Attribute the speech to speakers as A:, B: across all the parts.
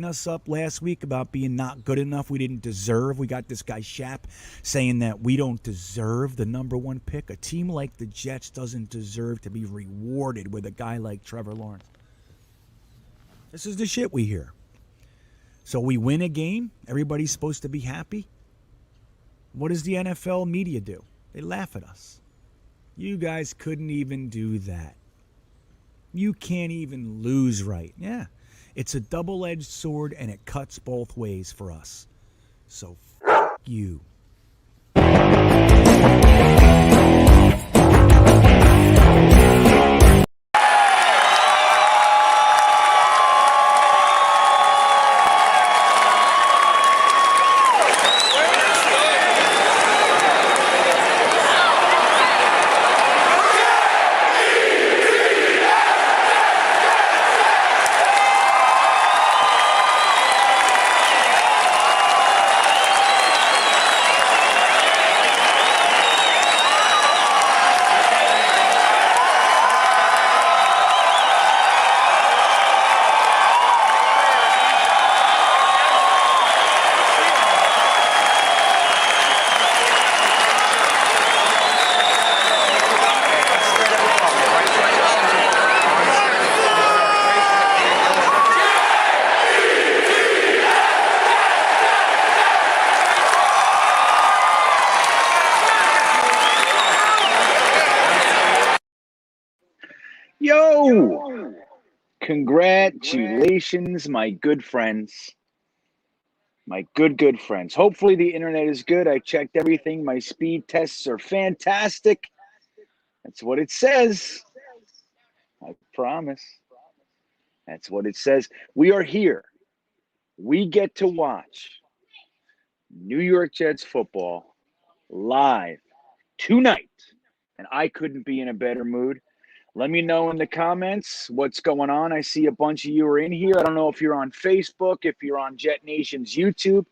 A: us up last week about being not good enough. We didn't deserve. We got this guy Shap saying that we don't deserve the number 1 pick. A team like the Jets doesn't deserve to be rewarded with a guy like Trevor Lawrence. This is the shit we hear. So we win a game. Everybody's supposed to be happy. What does the NFL media do? They laugh at us. You guys couldn't even do that. You can't even lose right. Yeah, it's a double-edged sword, and it cuts both ways for us. So, f*** you.
B: Yo! Congratulations, my good friends. My good friends. Hopefully the internet is good. I checked everything. My speed tests are fantastic. That's what it says. I promise. That's what it says. We are here. We get to watch New York Jets football live tonight. And I couldn't be in a better mood. Let me know in the comments what's going on. I see a bunch of you are in here. I don't know if you're on Facebook, if you're on Jet Nation's YouTube,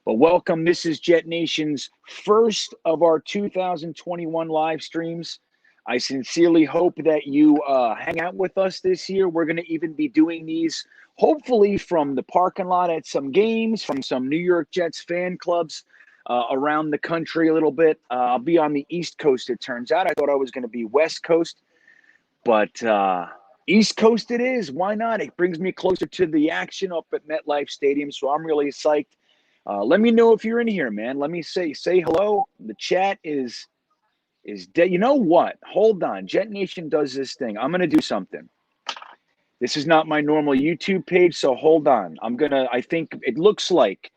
B: but welcome. This is Jet Nation's first of our 2021 live streams. I sincerely hope that you hang out with us this year. We're going to even be doing these hopefully from the parking lot at some games, from some New York Jets fan clubs around the country a little bit. I'll be on the East Coast, it turns out. I thought I was going to be West Coast. But East Coast it is. Why not? It brings me closer to the action up at MetLife Stadium, so I'm really psyched. Let me know if you're in here, man. Let me say hello. The chat is dead. You know what? Hold on. Jet Nation does this thing. I'm going to do something. This is not my normal YouTube page, so hold on. I think it looks like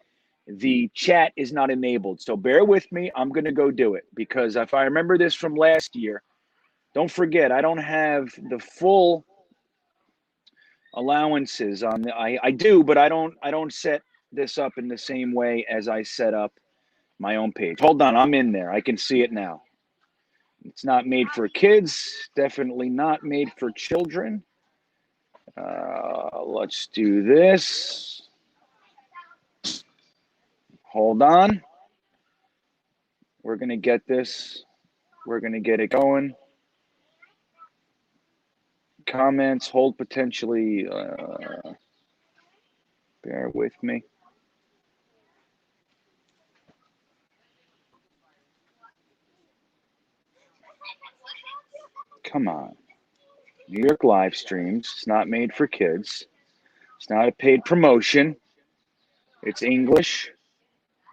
B: the chat is not enabled, so bear with me. I'm going to go do it because if I remember this from last year, don't forget, I don't have the full allowances on the. I do, but I don't set this up in the same way as I set up my own page. Hold on, I'm in there. I can see it now. It's not made for kids. Definitely not made for children. Let's do this. Hold on. We're gonna get this. We're gonna get it going. Comments, hold potentially, bear with me. Come on. New York live streams. It's not made for kids. It's not a paid promotion. It's English.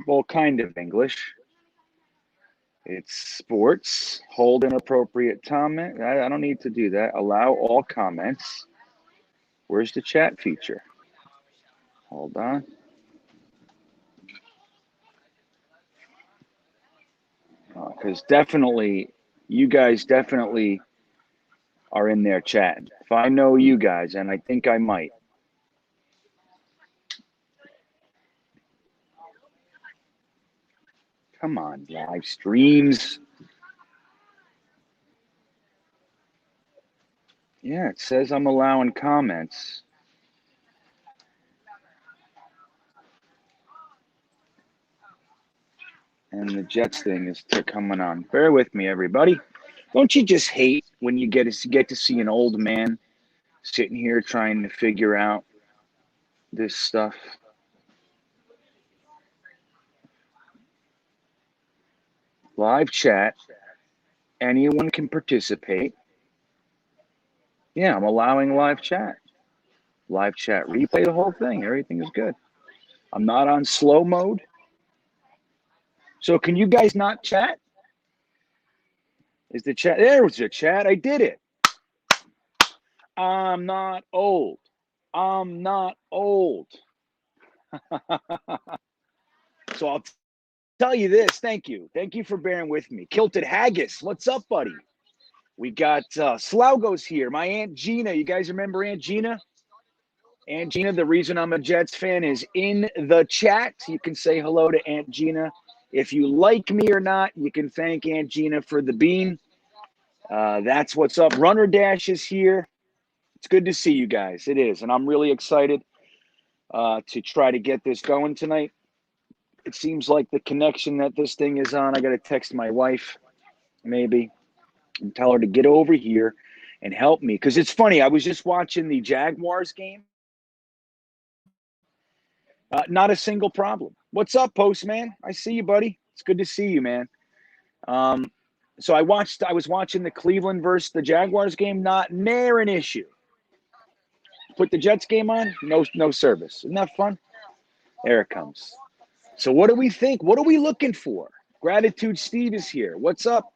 B: Well, kind of English. It's sports. Hold inappropriate comment. I don't need to do that. Allow all comments. Where's the chat feature? Hold on. Because definitely, you guys definitely are in there chatting. If I know you guys, and I think I might. Come on, live streams. Yeah, it says I'm allowing comments. And the Jets thing is coming on. Bear with me, everybody. Don't you just hate when you get to see an old man sitting here trying to figure out this stuff. Live chat. Anyone can participate. Yeah, I'm allowing live chat. Live chat replay, the whole thing. Everything is good. I'm not on slow mode. So can you guys not chat? Is the chat? There was a chat. I did it. I'm not old. I'm not old. So I'll tell you this. Thank you. Thank you for bearing with me. Kilted Haggis. What's up, buddy? We got Slaugo's here. My Aunt Gina. You guys remember Aunt Gina? Aunt Gina, the reason I'm a Jets fan is in the chat. You can say hello to Aunt Gina. If you like me or not, you can thank Aunt Gina for the bean. That's what's up. Runner Dash is here. It's good to see you guys. It is. And I'm really excited to try to get this going tonight. It seems like the connection that this thing is on, I got to text my wife maybe and tell her to get over here and help me. Because it's funny. I was just watching the Jaguars game. Not a single problem. What's up, Postman? I see you, buddy. It's good to see you, man. So I was watching the Cleveland versus the Jaguars game. Not near an issue. Put the Jets game on. No service. Isn't that fun? There it comes. So what do we think? What are we looking for? Gratitude Steve is here. What's up?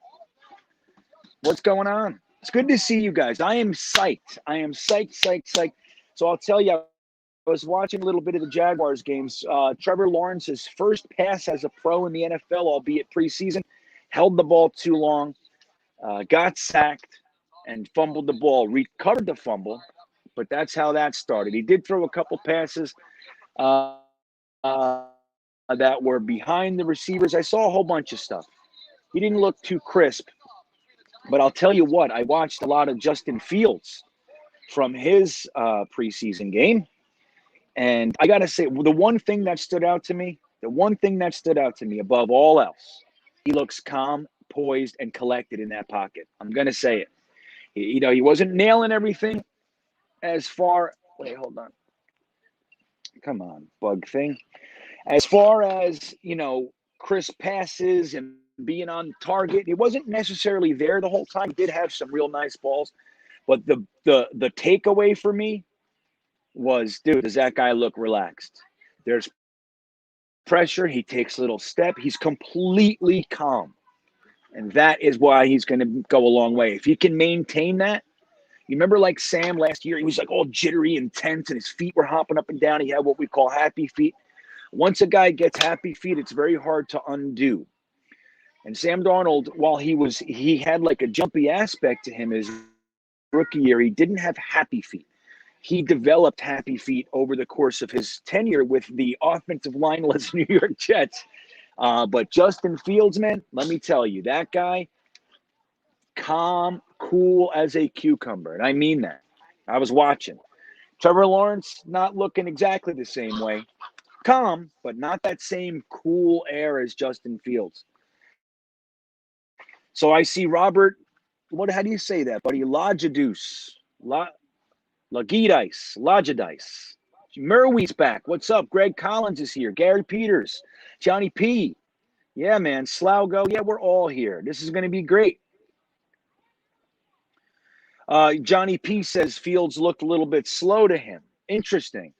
B: What's going on? It's good to see you guys. I am psyched. I am psyched. So I'll tell you, I was watching a little bit of the Jaguars games. Trevor Lawrence's first pass as a pro in the NFL, albeit preseason, held the ball too long, got sacked, and fumbled the ball. Recovered the fumble, but that's how that started. He did throw a couple passes that were behind the receivers. I saw a whole bunch of stuff. He didn't look too crisp, but I'll tell you what, I watched a lot of Justin Fields from his preseason game. And I got to say, the one thing that stood out to me above all else, he looks calm, poised, and collected in that pocket. I'm going to say it. He wasn't nailing everything as far – wait, hold on. Come on, bug thing. As far as, crisp passes and being on target, it wasn't necessarily there the whole time. He did have some real nice balls. But the takeaway for me was, dude, does that guy look relaxed? There's pressure. He takes a little step. He's completely calm. And that is why he's going to go a long way. If he can maintain that, you remember like Sam last year, he was like all jittery and tense and his feet were hopping up and down. He had what we call happy feet. Once a guy gets happy feet, it's very hard to undo. And Sam Darnold, while he had like a jumpy aspect to him his rookie year, he didn't have happy feet. He developed happy feet over the course of his tenure with the offensive lineless New York Jets. But Justin Fields, man, let me tell you, that guy, calm, cool as a cucumber. And I mean that. I was watching. Trevor Lawrence, not looking exactly the same way. Calm, but not that same cool air as Justin Fields. So I see Robert, how do you say that, buddy? Lajadus. Lajadice. Merwee's back. What's up? Greg Collins is here. Gary Peters. Johnny P. Yeah, man. Slaugo. Yeah, we're all here. This is going to be great. Johnny P says Fields looked a little bit slow to him. Interesting.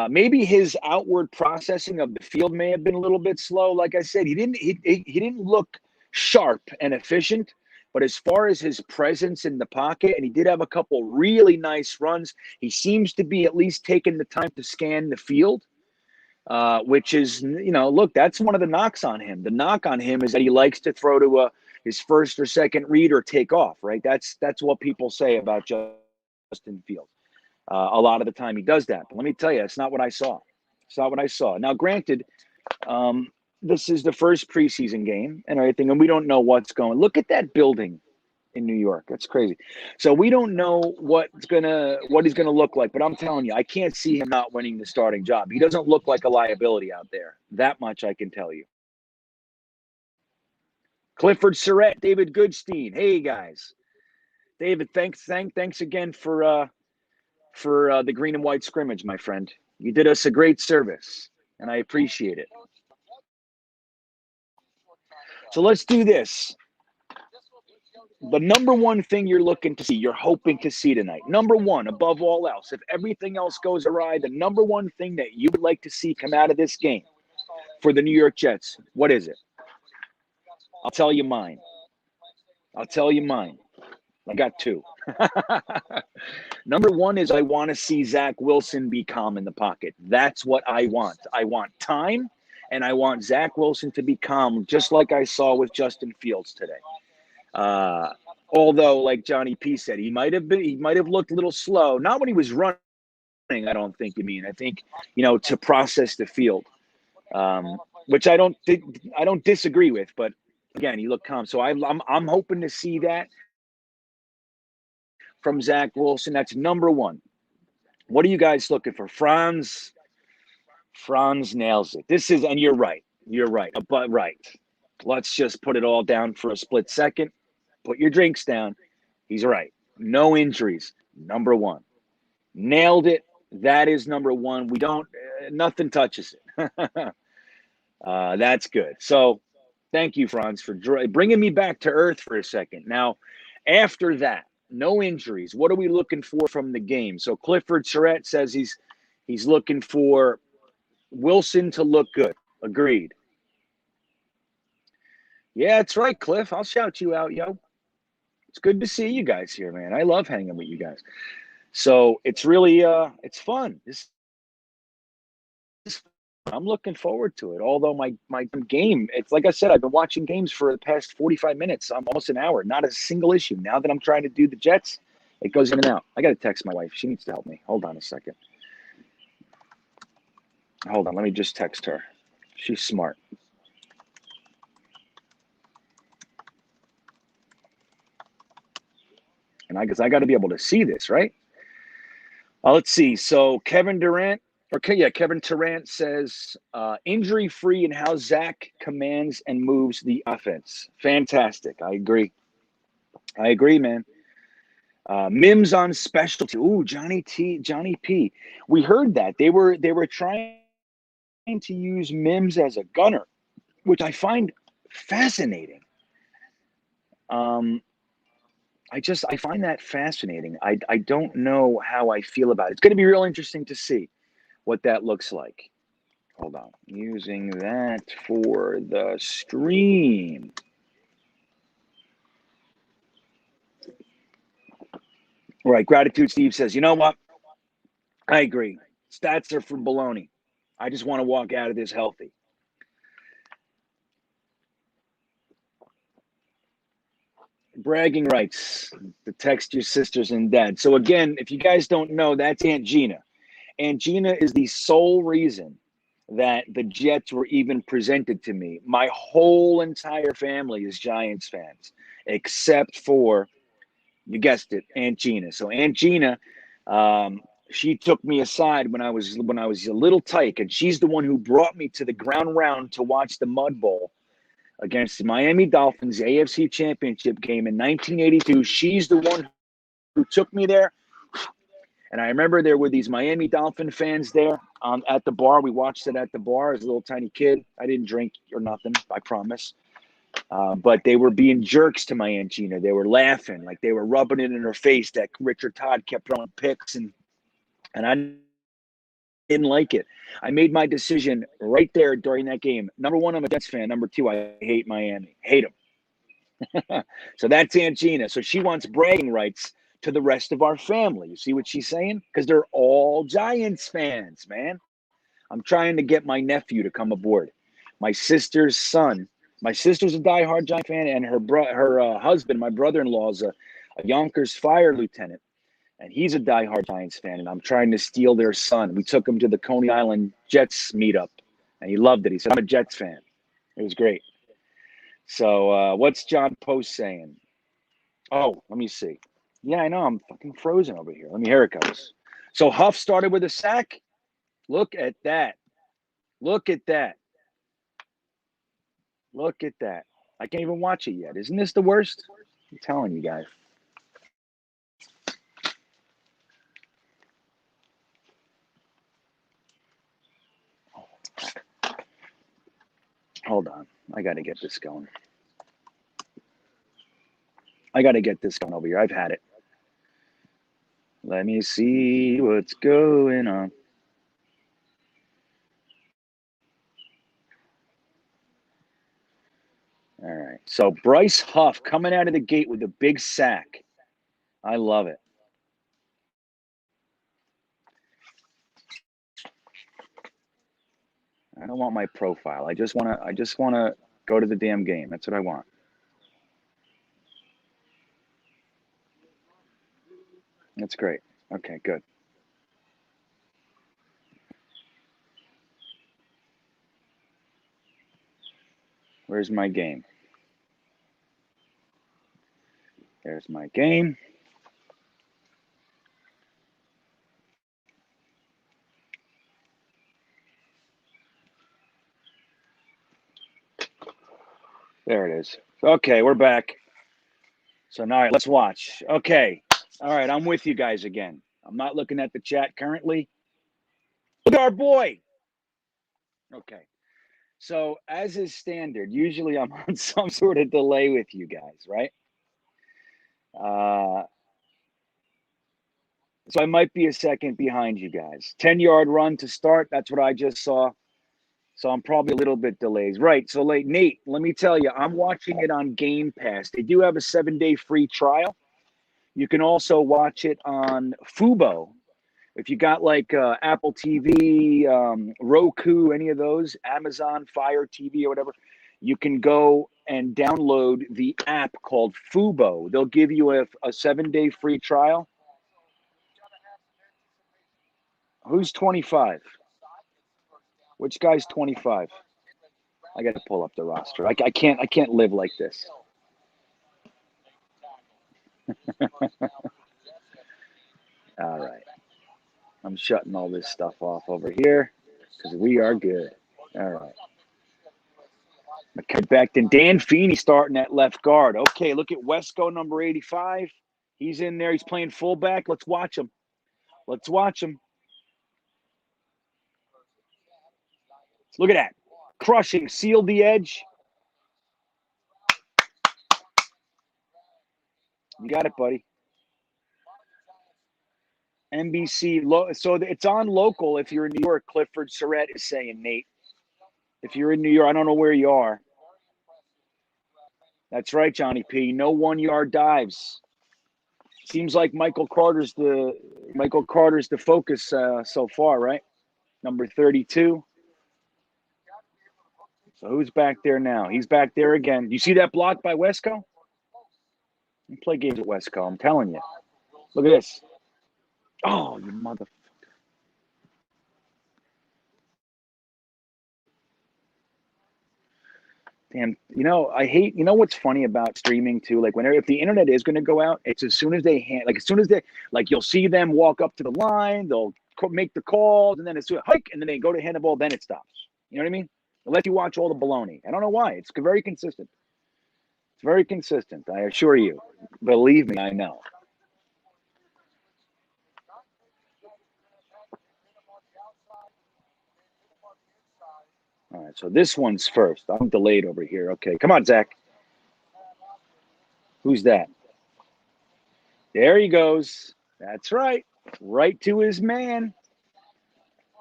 B: Maybe his outward processing of the field may have been a little bit slow. Like I said, he didn't look sharp and efficient. But as far as his presence in the pocket, and he did have a couple really nice runs, he seems to be at least taking the time to scan the field, which is, look, that's one of the knocks on him. The knock on him is that he likes to throw to his first or second read or take off, right? That's what people say about Justin Fields. A lot of the time he does that. But let me tell you, it's not what I saw. It's not what I saw. Now, granted, this is the first preseason game and everything, and we don't know what's going. Look at that building in New York. That's crazy. So we don't know what he's gonna look like. But I'm telling you, I can't see him not winning the starting job. He doesn't look like a liability out there. That much I can tell you. Clifford Surratt, David Goodstein. Hey guys, David, thanks again for the green and white scrimmage, my friend. You did us a great service, and I appreciate it. So let's do this. The number one thing you're looking to see, you're hoping to see tonight, number one, above all else, if everything else goes awry, the number one thing that you would like to see come out of this game for the New York Jets, what is it? I'll tell you mine. I got two. Number one is I want to see Zach Wilson be calm in the pocket. That's what I want. I want time, and I want Zach Wilson to be calm, just like I saw with Justin Fields today. Although, like Johnny P said, he might have looked a little slow. Not when he was running, I don't think you mean. I think, to process the field, which I don't disagree with. But again, he looked calm. So I'm hoping to see that from Zach Wilson. That's number one. What are you guys looking for? Franz nails it. And you're right. But right. Let's just put it all down for a split second. Put your drinks down. He's right. No injuries. Number one. Nailed it. That is number one. We don't, nothing touches it. That's good. So thank you, Franz, for bringing me back to earth for a second. Now, after that, no injuries. What are we looking for from the game? So Clifford Surratt says he's looking for Wilson to look good. Agreed. Yeah, that's right, Cliff. I'll shout you out, yo. It's good to see you guys here, man. I love hanging with you guys. So it's really, it's fun. I'm looking forward to it. Although my game, it's like I said, I've been watching games for the past 45 minutes. I'm almost an hour. Not a single issue. Now that I'm trying to do the Jets, it goes in and out. I got to text my wife. She needs to help me. Hold on a second. Hold on. Let me just text her. She's smart. And I guess I got to be able to see this, right? Let's see. So Kevin Durant says injury-free and how Zach commands and moves the offense. Fantastic. I agree, man. Mims on specialty. Ooh, Johnny P. We heard that they were trying to use Mims as a gunner, which I find fascinating. I find that fascinating. I don't know how I feel about it. It's going to be real interesting to see what that looks like. Hold on. Using that for the stream. Right. Gratitude Steve says, you know what? I agree. Stats are for baloney. I just want to walk out of this healthy. Bragging rights to text your sisters and dad. So again, if you guys don't know, that's Aunt Gina. Aunt Gina is the sole reason that the Jets were even presented to me. My whole entire family is Giants fans, except for, you guessed it, Aunt Gina. So Aunt Gina, she took me aside when I was a little tyke, and she's the one who brought me to the ground round to watch the Mud Bowl against the Miami Dolphins AFC Championship game in 1982. She's the one who took me there. And I remember there were these Miami Dolphin fans there at the bar. We watched it at the bar as a little tiny kid. I didn't drink or nothing, I promise. But they were being jerks to my Aunt Gina. They were laughing, like they were rubbing it in her face that Richard Todd kept throwing picks, and I didn't like it. I made my decision right there during that game. Number one, I'm a Jets fan. Number two, I hate Miami. Hate them. So that's Aunt Gina. So she wants bragging rights to the rest of our family. You see what she's saying? Because they're all Giants fans, man. I'm trying to get my nephew to come aboard. My sister's son. My sister's a diehard Giant fan, and her husband, my brother-in-law, is a Yonkers fire lieutenant, and he's a diehard Giants fan, and I'm trying to steal their son. We took him to the Coney Island Jets meetup, and he loved it. He said, I'm a Jets fan. It was great. So what's John Post saying? Oh, let me see. Yeah, I know. I'm fucking frozen over here. Here it goes. So Huff started with a sack. Look at that. Look at that. Look at that. I can't even watch it yet. Isn't this the worst? I'm telling you guys. I got to get this going. I got to get this going over here. I've had it. Let me see what's going on. All right. So Bryce Huff coming out of the gate with a big sack. I love it. I don't want my profile. I just want to go to the damn game. That's what I want. That's great. Okay, good. Where's my game? There's my game. There it is. Okay, we're back. So now, all right, let's watch. Okay. All right, I'm with you guys again. I'm not looking at the chat currently. Look at our boy. Okay. So as is standard, usually I'm on some sort of delay with you guys, right? So I might be a second behind you guys. 10-yard run to start. That's what I just saw. So I'm probably a little bit delayed. Right. So late, Nate, let me tell you, I'm watching it on Game Pass. They do have a 7-day free trial. You can also watch it on Fubo. If you got like Apple TV, Roku, any of those, Amazon Fire TV or whatever, you can go and download the app called Fubo. They'll give you a 7-day free trial. Who's 25? Which guy's 25? I got to pull up the roster. I can't live like this. All right. I'm shutting all this stuff off over here because we are good. All right. Okay, back then. Dan Feeney starting at left guard. Okay, look at Wesco, number 85. He's in there. He's playing fullback. Let's watch him. Let's watch him. Look at that. Crushing. Sealed the edge. You got it, buddy. NBC. So it's on local if you're in New York. Clifford Surratt is saying, Nate. If you're in New York, I don't know where you are. That's right, Johnny P. No 1-yard dives. Seems like Michael Carter's the focus so far, right? Number 32. So who's back there now? He's back there again. You see that block by Wesco? You play games at Wesco, I'm telling you. Look at this. Oh, you mother. Damn, I hate, what's funny about streaming too? Like whenever, if the internet is going to go out, it's as soon as you'll see them walk up to the line, they'll make the calls, and then it's a hike, and then they go to hand the ball, then it stops. You know what I mean? They'll let you watch all the baloney. I don't know why. It's very consistent. It's very consistent. I assure you. Believe me, I know. All right, so this one's first. I'm delayed over here. Okay, come on, Zach. Who's that? There he goes. That's right. Right to his man.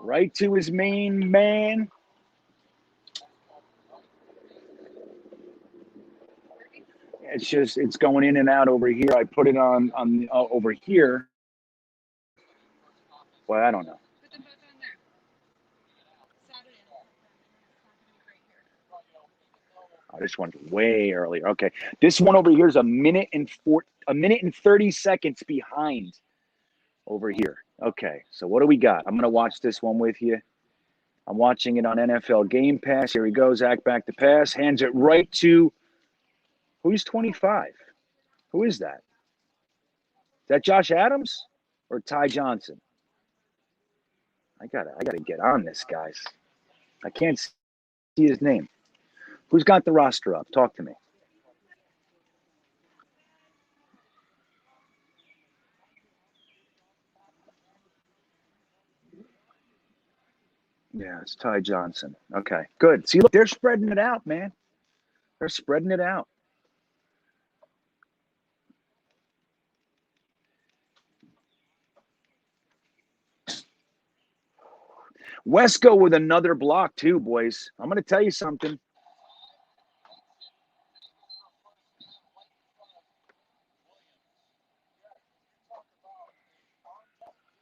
B: Right to his main man. It's going in and out over here. I put it on over here. Well, I don't know. Oh, this one's way earlier. Okay, this one over here is a minute and 30 seconds behind over here. Okay, so what do we got? I'm gonna watch this one with you. I'm watching it on NFL Game Pass. Here he goes. Zach back to pass. Hands it right to who's 25? Who is that? Is that Josh Adams or Ty Johnson? I gotta get on this, guys. I can't see his name. Who's got the roster up? Talk to me. Yeah, it's Ty Johnson. Okay, good. See, look, they're spreading it out, man. They're spreading it out. Wesco with another block too, boys. I'm going to tell you something.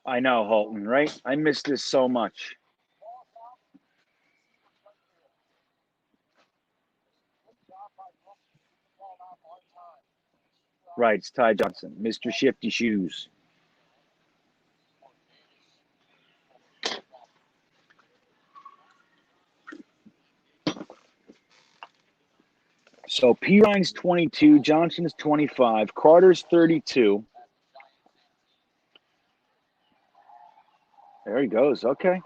B: I know, Holton, right? I miss this so much. Right, it's Ty Johnson, Mr. Shifty Shoes. So Pirine's 22, Johnson's 25, Carter's 32. There he goes. Okay.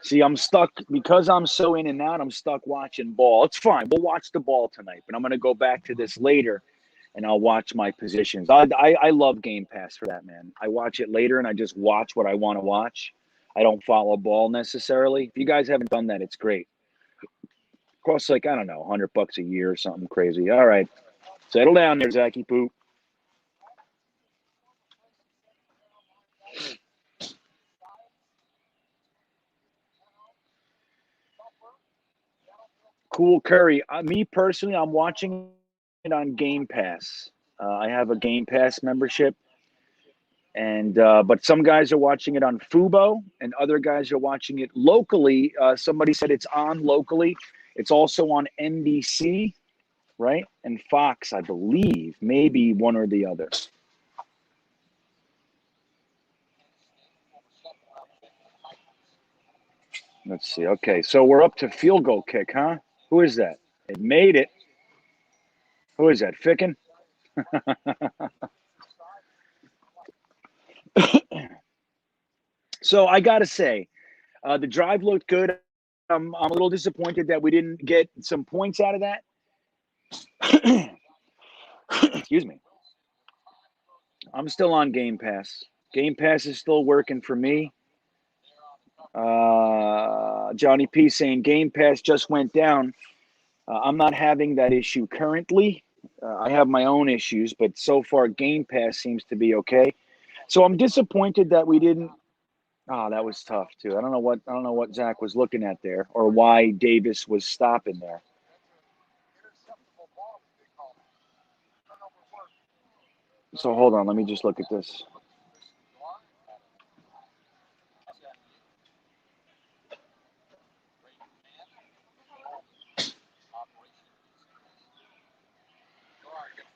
B: See, I'm stuck because I'm so in and out. I'm stuck watching ball. It's fine. We'll watch the ball tonight, but I'm going to go back to this later, and I'll watch my positions. I love Game Pass for that, man. I watch it later, and I just watch what I want to watch. I don't follow ball necessarily. If you guys haven't done that, it's great. Costs like, I don't know, $100 a year or something crazy. All right, settle down there, Zachy Poop. Cool Curry. Me personally, I'm watching it on Game Pass. I have a Game Pass membership, and but some guys are watching it on Fubo, and other guys are watching it locally. Somebody said it's on locally. It's also on NBC, right, and Fox, I believe, maybe one or the other. Let's see. Okay, so we're up to field goal kick, huh? Who is that? It made it. Who is that? Ficken? So I got to say, the drive looked good. I'm a little disappointed that we didn't get some points out of that. Excuse me. I'm still on Game Pass. Game Pass is still working for me. Johnny P saying Game Pass just went down. I'm not having that issue currently. I have my own issues, but so far Game Pass seems to be okay. So I'm disappointed that we didn't. Oh, that was tough too. I don't know what Zach was looking at there, or why Davis was stopping there. So hold on, let me just look at this.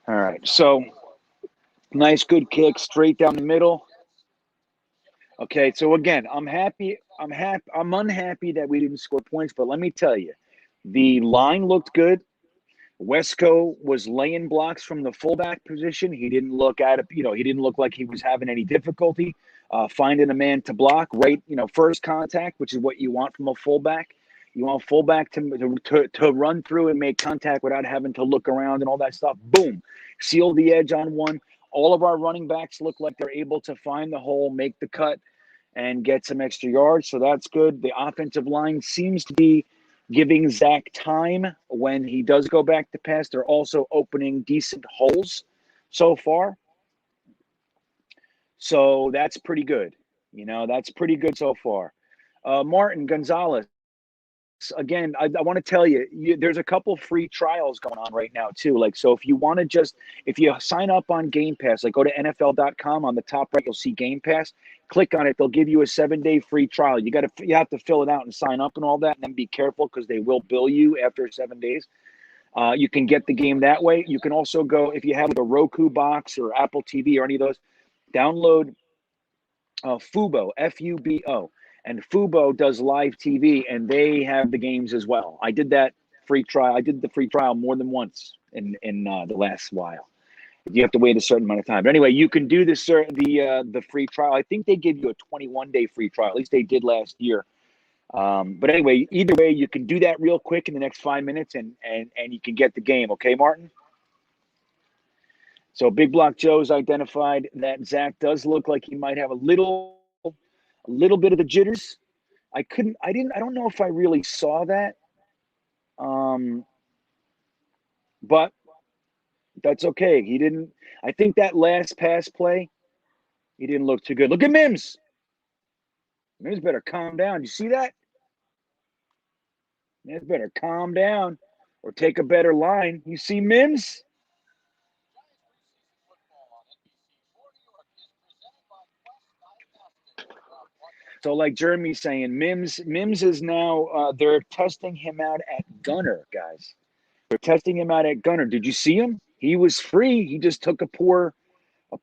B: All right, so nice, good kick, straight down the middle. Okay, so again, I'm happy. I'm unhappy that we didn't score points, but let me tell you, the line looked good. Wesco was laying blocks from the fullback position. He didn't look at it. He didn't look like he was having any difficulty finding a man to block. Right, first contact, which is what you want from a fullback. You want fullback to run through and make contact without having to look around and all that stuff. Boom, seal the edge on one. All of our running backs look like they're able to find the hole, make the cut, and get some extra yards. So that's good. The offensive line seems to be giving Zach time when he does go back to pass. They're also opening decent holes so far. So that's pretty good. That's pretty good so far. Martin Gonzalez, again, I want to tell you, there's a couple free trials going on right now too. Like, so if you want to if you sign up on Game Pass, like go to NFL.com, on the top right, you'll see Game Pass. Click on it. They'll give you a 7-day free trial. You have to fill it out and sign up and all that, and then be careful because they will bill you after 7 days. You can get the game that way. You can also go, if you have a Roku box or Apple TV or any of those, download Fubo, Fubo. And Fubo does live TV, and they have the games as well. I did that free trial. I did the free trial more than once in the last while. You have to wait a certain amount of time. But anyway, you can do the free trial. I think they give you a 21-day free trial. At least they did last year. But anyway, either way, you can do that real quick in the next 5 minutes, and you can get the game. Okay, Martin? So Big Block Joe's identified that Zach does look like he might have a little bit of the jitters. I don't know if I really saw that. But that's okay. He didn't. I think that last pass play, he didn't look too good. Look at Mims. Mims better calm down. You see that? Mims better calm down or take a better line. You see Mims? So, like Jeremy's saying, Mims is now. They're testing him out at gunner, guys. They're testing him out at gunner. Did you see him? He was free. He just took a poor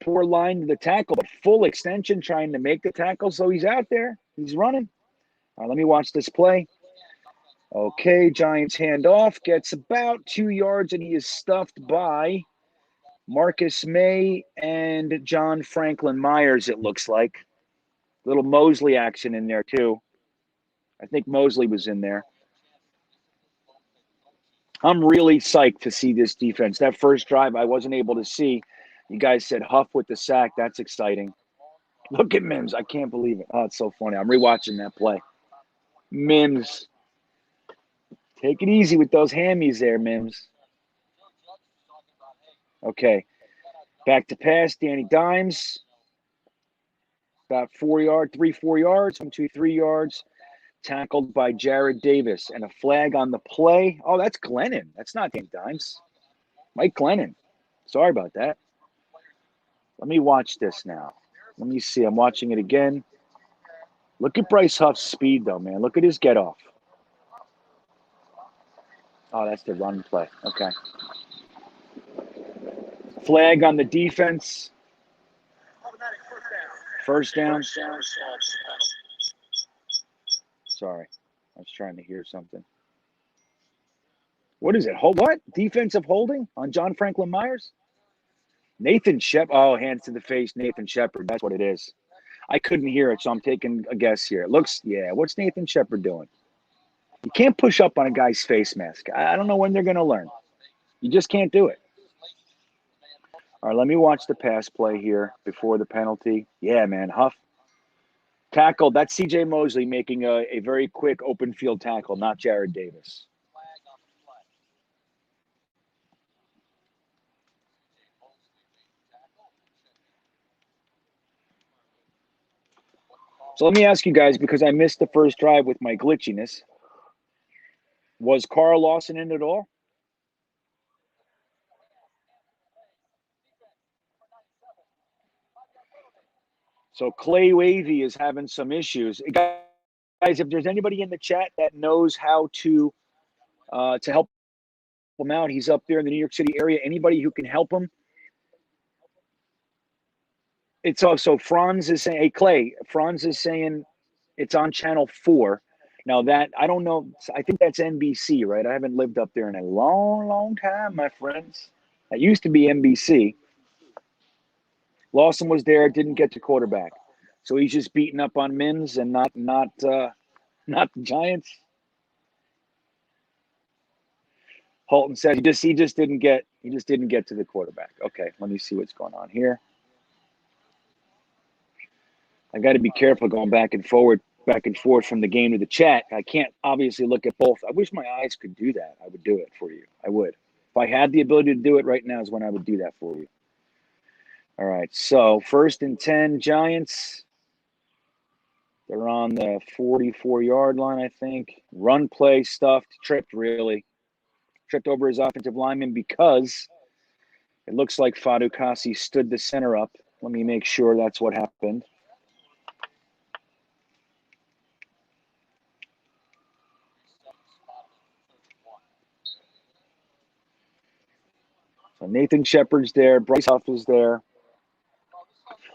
B: line to the tackle, but full extension trying to make the tackle. So he's out there. He's running. All right, let me watch this play. Okay, Giants handoff. Gets about 2 yards, and he is stuffed by Marcus May and John Franklin Myers, it looks like. Little Mosley action in there, too. I think Mosley was in there. I'm really psyched to see this defense. That first drive I wasn't able to see. You guys said Huff with the sack. That's exciting. Look at Mims. I can't believe it. Oh, it's so funny. I'm rewatching that play. Mims. Take it easy with those hammies there, Mims. Okay. Back to pass. Danny Dimes. About 4 yards, 4 yards, 1, 2, 3 yards. Tackled by Jared Davis. And a flag on the play. Oh, that's Glennon. That's not Danny Dimes. Mike Glennon. Sorry about that. Let me watch this now. Let me see. I'm watching it again. Look at Bryce Huff's speed, though, man. Look at his get off. Oh, that's the run play. Okay. Flag on the defense. First down. Sorry. I was trying to hear something. What is it? What? Defensive holding on John Franklin Myers? Nathan Shepard. Oh, hands to the face. Nathan Shepard. That's what it is. I couldn't hear it, so I'm taking a guess here. It looks, yeah. What's Nathan Shepard doing? You can't push up on a guy's face mask. I don't know when they're going to learn. You just can't do it. All right, let me watch the pass play here before the penalty. Yeah, man. Huff tackled. That's C.J. Mosley making a very quick open field tackle, not Jared Davis. So let me ask you guys, because I missed the first drive with my glitchiness. Was Carl Lawson in at all? So Clay Wavy is having some issues. Guys, if there's anybody in the chat that knows how to help him out, he's up there in the New York City area. Anybody who can help him. It's also Franz is saying, hey, Clay, Franz is saying it's on channel 4. Now that, I don't know, I think that's NBC, right? I haven't lived up there in a long, long time, my friends. That used to be NBC. Lawson was there, didn't get to quarterback. So he's just beating up on Mims and not the Giants. Holton said he just didn't get to the quarterback. Okay, let me see what's going on here. I got to be careful going back and forth from the game to the chat. I can't obviously look at both. I wish my eyes could do that. I would do it for you. I would. If I had the ability to do it right now is when I would do that for you. All right, so 1st and 10 Giants. They're on the 44-yard line, I think. Run play stuffed, tripped over his offensive lineman because it looks like Fadukasi stood the center up. Let me make sure that's what happened. So Nathan Shepard's there. Bryce Huff is there.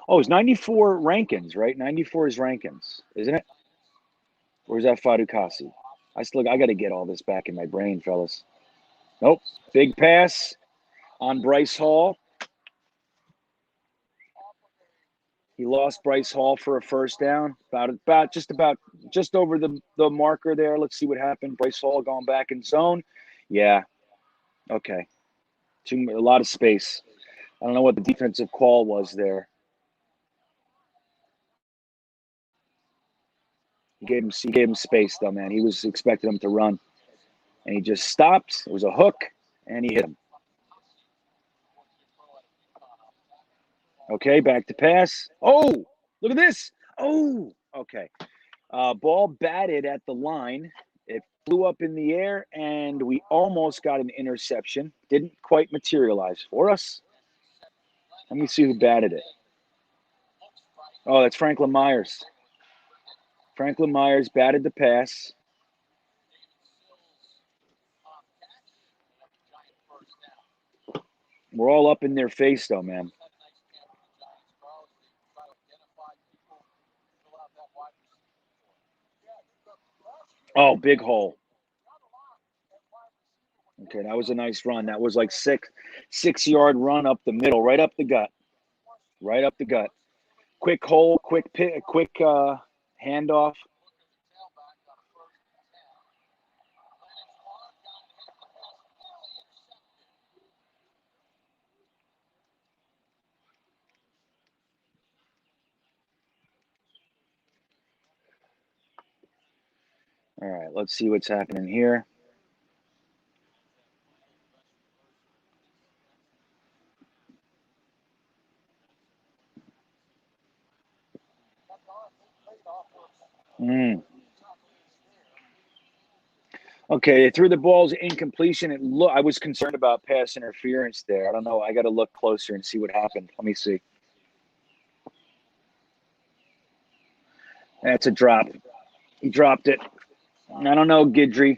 B: Oh, it's 94 Rankins, right? 94 is Rankins, isn't it? Or is that Fadukasi? I got to get all this back in my brain, fellas. Nope. Big pass on Bryce Hall. He lost Bryce Hall for a first down. Just over the marker there. Let's see what happened. Bryce Hall going back in zone. Yeah. Okay. A lot of space. I don't know what the defensive call was there. He gave him space, though, man. He was expecting him to run. And he just stopped. It was a hook, and he hit him. Okay, back to pass. Oh, look at this. Oh, okay. Ball batted at the line. It flew up in the air, and we almost got an interception. Didn't quite materialize for us. Let me see who batted it. Oh, that's Franklin Myers. Franklin Myers batted the pass. We're all up in their face, though, man. Oh, big hole. Okay, that was a nice run. That was like 6-yard run up the middle, right up the gut. Right up the gut. Quick hole, quick handoff. All right, let's see what's happening here. Okay, they threw the balls incompletion. I was concerned about pass interference there. I don't know. I got to look closer and see what happened. Let me see. That's a drop. He dropped it. I don't know, Guidry.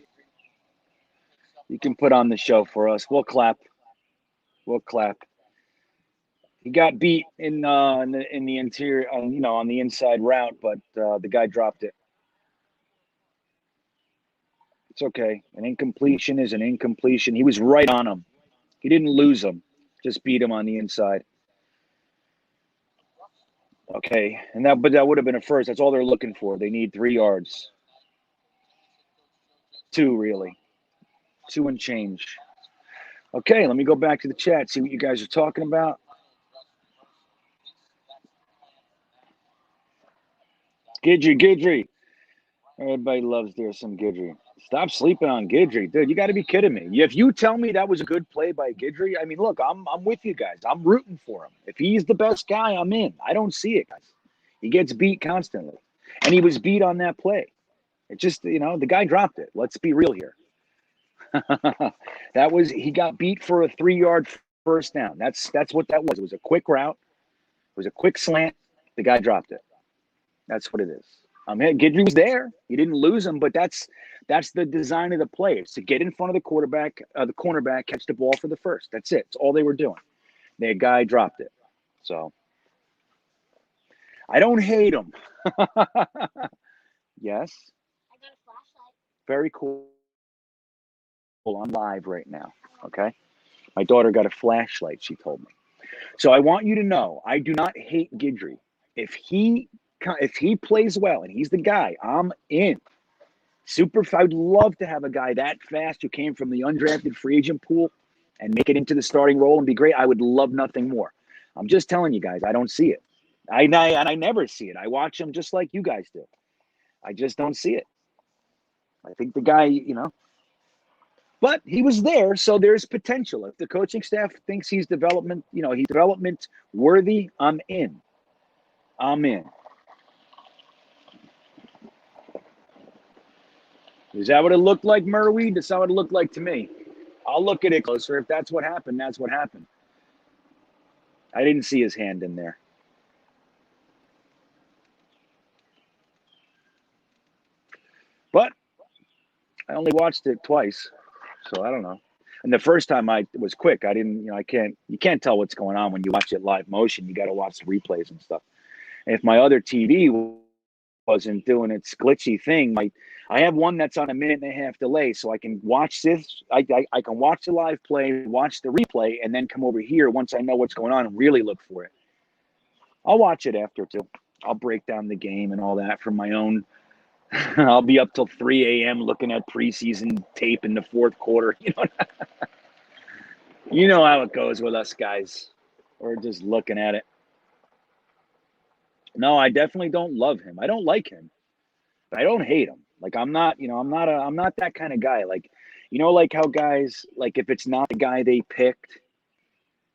B: You can put on the show for us. We'll clap. We'll clap. He got beat in the interior, on the inside route, but the guy dropped it. It's okay. An incompletion is an incompletion. He was right on him. He didn't lose him. Just beat him on the inside. Okay, but that would have been a first. That's all they're looking for. They need 3 yards. 2, really. 2 and change. Okay, let me go back to the chat, see what you guys are talking about. Guidry. Everybody loves there's some Guidry. Stop sleeping on Guidry, dude. You got to be kidding me. If you tell me that was a good play by Guidry, I mean, look, I'm with you guys. I'm rooting for him. If he's the best guy, I'm in. I don't see it, guys. He gets beat constantly, and he was beat on that play. It just, the guy dropped it. Let's be real here. He got beat for a 3-yard first down. That's what that was. It was a quick route. It was a quick slant. The guy dropped it. That's what it is. Guidry was there. He didn't lose him, but that's the design of the play. It's to get in front of the cornerback, catch the ball for the first. That's it. It's all they were doing. The guy dropped it. So I don't hate him. Yes. I got a flashlight. Very cool. I'm live right now. Okay. My daughter got a flashlight, she told me. So I want you to know, I do not hate Guidry. If he plays well and he's the guy, I'm in. I'd love to have a guy that fast who came from the undrafted free agent pool and make it into the starting role and be great. I would love nothing more. I'm just telling you guys, I don't see it. I never see it. I watch him just like you guys do. I just don't see it. I think the guy, but he was there, so there's potential. If the coaching staff thinks he's development worthy, I'm in. Is that what it looked like, Merweed? That's how it looked like to me. I'll look at it closer. If that's what happened, that's what happened. I didn't see his hand in there. But I only watched it twice, so I don't know. And the first time it was quick. I didn't, you can't tell what's going on when you watch it live motion. You got to watch the replays and stuff. And if my other TV wasn't doing its glitchy thing, I have one that's on a 1.5-minute delay, so I can watch this. I can watch the live play, watch the replay, and then come over here once I know what's going on and really look for it. I'll watch it after too. I'll break down the game and all that from my own. I'll be up till 3 a.m. looking at preseason tape in the fourth quarter. You know how it goes with us guys. We're just looking at it. No, I definitely don't love him. I don't like him. But I don't hate him. Like I'm not that kind of guy. Like, like how guys, like if it's not the guy they picked,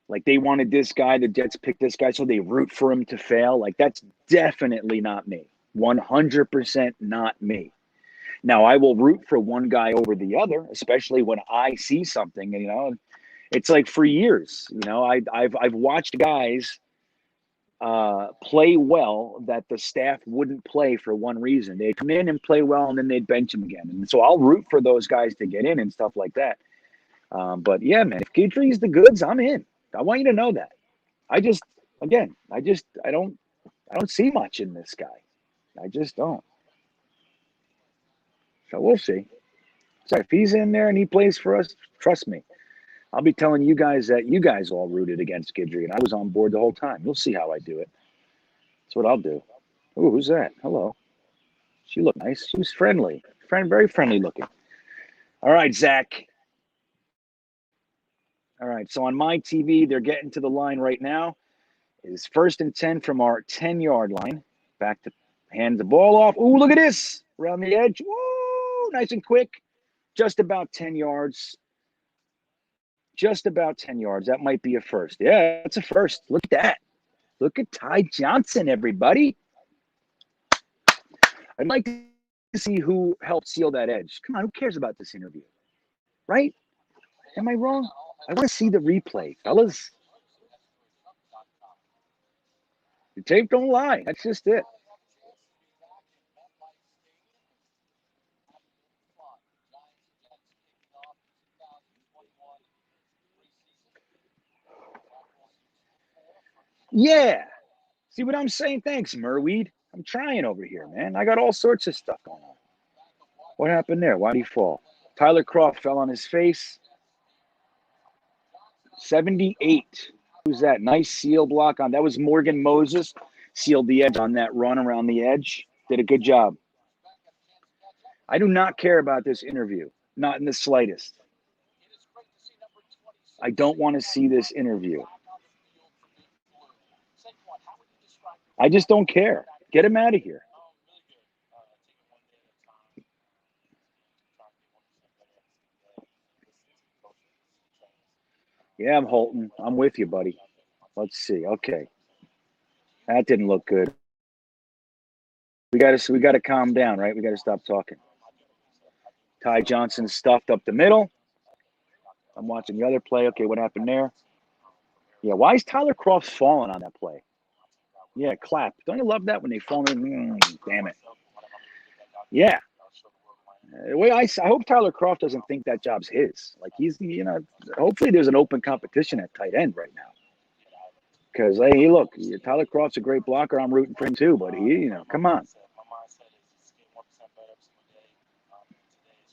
B: like they wanted this guy, the Jets picked this guy, so they root for him to fail. Like that's definitely not me. 100% not me. Now I will root for one guy over the other, especially when I see something. It's like for years. I've watched guys play well that the staff wouldn't play for one reason. They'd come in and play well, and then they'd bench them again. And so I'll root for those guys to get in and stuff like that. But yeah, man, if Guidry's the goods, I'm in. I want you to know that. I don't see much in this guy. I just don't. So we'll see. So if he's in there and he plays for us, trust me, I'll be telling you guys that you guys all rooted against Guidry, and I was on board the whole time. You'll see how I do it. That's what I'll do. Ooh, who's that? Hello. She looked nice. She was friendly. Very friendly looking. All right, Zach. All right, so on my TV, they're getting to the line right now. It's 1st and 10 from our 10-yard line. Back to hand the ball off. Ooh, look at this. Around the edge. Woo, nice and quick. Just about 10 yards. Just about 10 yards. That might be a first. Yeah, that's a first. Look at that. Look at Ty Johnson, everybody. I'd like to see who helped seal that edge. Come on, who cares about this interview? Right? Am I wrong? I want to see the replay, fellas. The tape don't lie. That's just it. Yeah. See what I'm saying? Thanks, Merweed. I'm trying over here, man. I got all sorts of stuff going on. What happened there? Why'd he fall? Tyler Croft fell on his face. 78. Who's that? Nice seal block on. That was Morgan Moses. Sealed the edge on that run around the edge. Did a good job. I do not care about this interview. Not in the slightest. I don't want to see this interview. I just don't care. Get him out of here. Yeah, I'm Holton. I'm with you, buddy. Let's see. Okay. That didn't look good. We gotta calm down, right? We gotta stop talking. Ty Johnson stuffed up the middle. I'm watching the other play. Okay, what happened there? Yeah, why is Tyler Croft falling on that play? Yeah, clap. Don't you love that when they fall in? Damn it. Yeah. The way I hope Tyler Croft doesn't think that job's his. Like he's, hopefully there's an open competition at tight end right now. Because, hey, look, Tyler Croft's a great blocker. I'm rooting for him too, but come on.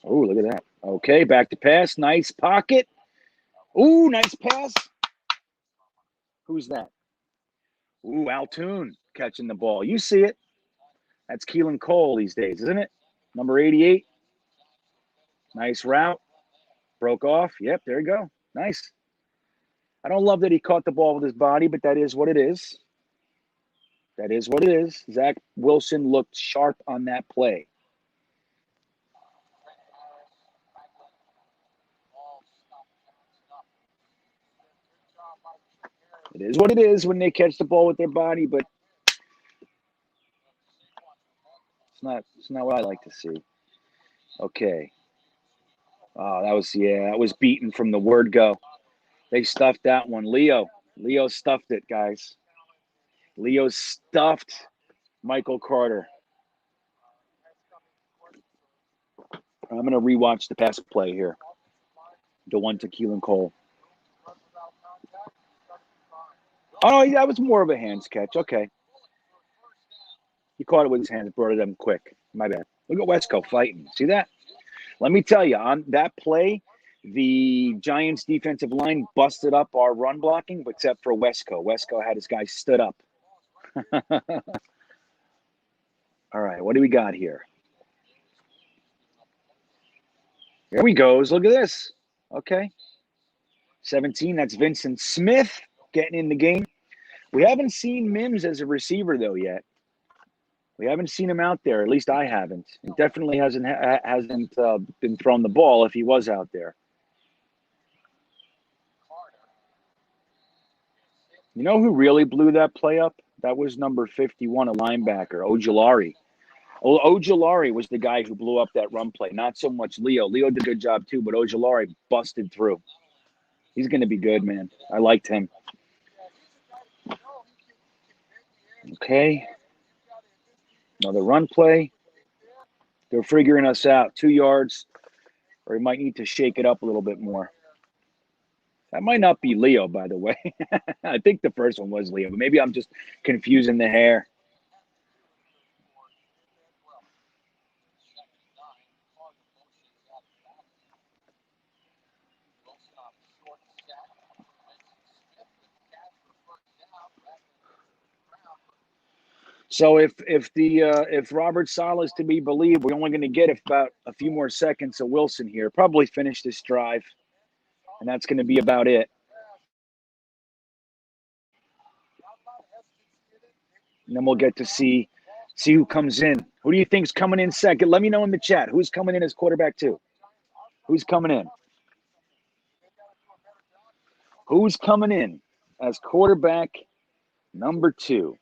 B: Oh, look at that. Okay, back to pass. Nice pocket. Ooh, nice pass. Who's that? Ooh, Altoon catching the ball. You see it. That's Keelan Cole these days, isn't it? Number 88. Nice route. Broke off. Yep, there you go. Nice. I don't love that he caught the ball with his body, but that is what it is. That is what it is. Zach Wilson looked sharp on that play. It is what it is when they catch the ball with their body, but it's not what I like to see. Okay. Oh, that was beaten from the word go. They stuffed that one. Leo stuffed it, guys. Leo stuffed Michael Carter. I'm going to rewatch the pass play here. The one to Keelan Cole. Oh, that was more of a hands catch. Okay. He caught it with his hands, brought it in quick. My bad. Look at Wesco fighting. See that? Let me tell you, on that play, the Giants defensive line busted up our run blocking, except for Wesco. Wesco had his guy stood up. All right, what do we got here? Here we goes. Look at this. Okay. 17, that's Vincent Smith getting in the game. We haven't seen Mims as a receiver, though, yet. We haven't seen him out there. At least I haven't. He definitely hasn't been throwing the ball if he was out there. You know who really blew that play up? That was number 51, a linebacker, Ojulari. Ojulari was the guy who blew up that run play. Not so much Leo. Leo did a good job too, but Ojulari busted through. He's going to be good, man. I liked him. Okay. Another run play. They're figuring us out. 2 yards, or he might need to shake it up a little bit more. That might not be Leo, by the way. I think the first one was Leo, but maybe I'm just confusing the hair. So if Robert Saleh is to be believed, we're only going to get about a few more seconds of Wilson here. Probably finish this drive, and that's going to be about it. And then we'll get to see who comes in. Who do you think's coming in second? Let me know in the chat. Who's coming in as quarterback 2? Who's coming in? Who's coming in as quarterback number 2?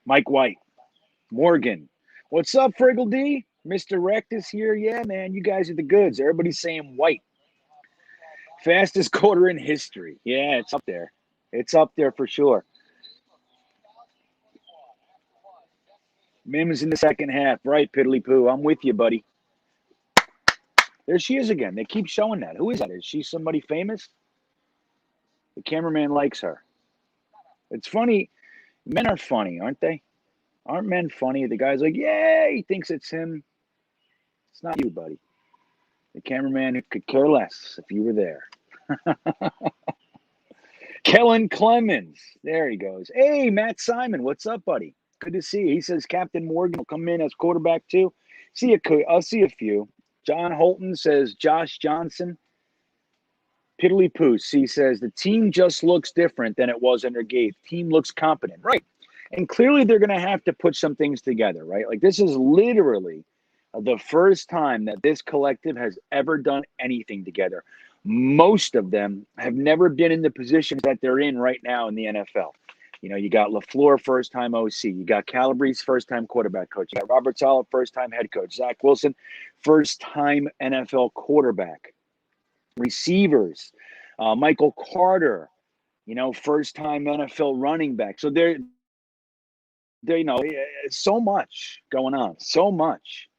B: Mike White. Morgan. What's up, Friggle D? Mr. Rectus here. Yeah, man, you guys are the goods. Everybody's saying White. Fastest quarter in history. Yeah, it's up there. It's up there for sure. Mims in the second half. Right, Piddly Poo. I'm with you, buddy. There she is again. They keep showing that. Who is that? Is she somebody famous? The cameraman likes her. It's funny. Men are funny, aren't they? Aren't men funny? The guy's like, yeah, he thinks it's him. It's not you, buddy. The cameraman could care less if you were there. Kellen Clemens. There he goes. Hey, Matt Simon. What's up, buddy? Good to see you. He says Captain Morgan will come in as quarterback too. I'll see a few. John Holton says Josh Johnson. Piddly Poos. He says the team just looks different than it was under Gabe. Team looks competent. Right. And clearly they're going to have to put some things together, right? Like this is literally the first time that this collective has ever done anything together. Most of them have never been in the positions that they're in right now in the NFL. You know, you got LaFleur, first-time OC. You got Calabrese, first-time quarterback coach. You got Robert Saleh, first-time head coach. Zach Wilson, first-time NFL quarterback. Receivers, Michael Carter, first-time NFL running back. So they're so much going on. So much.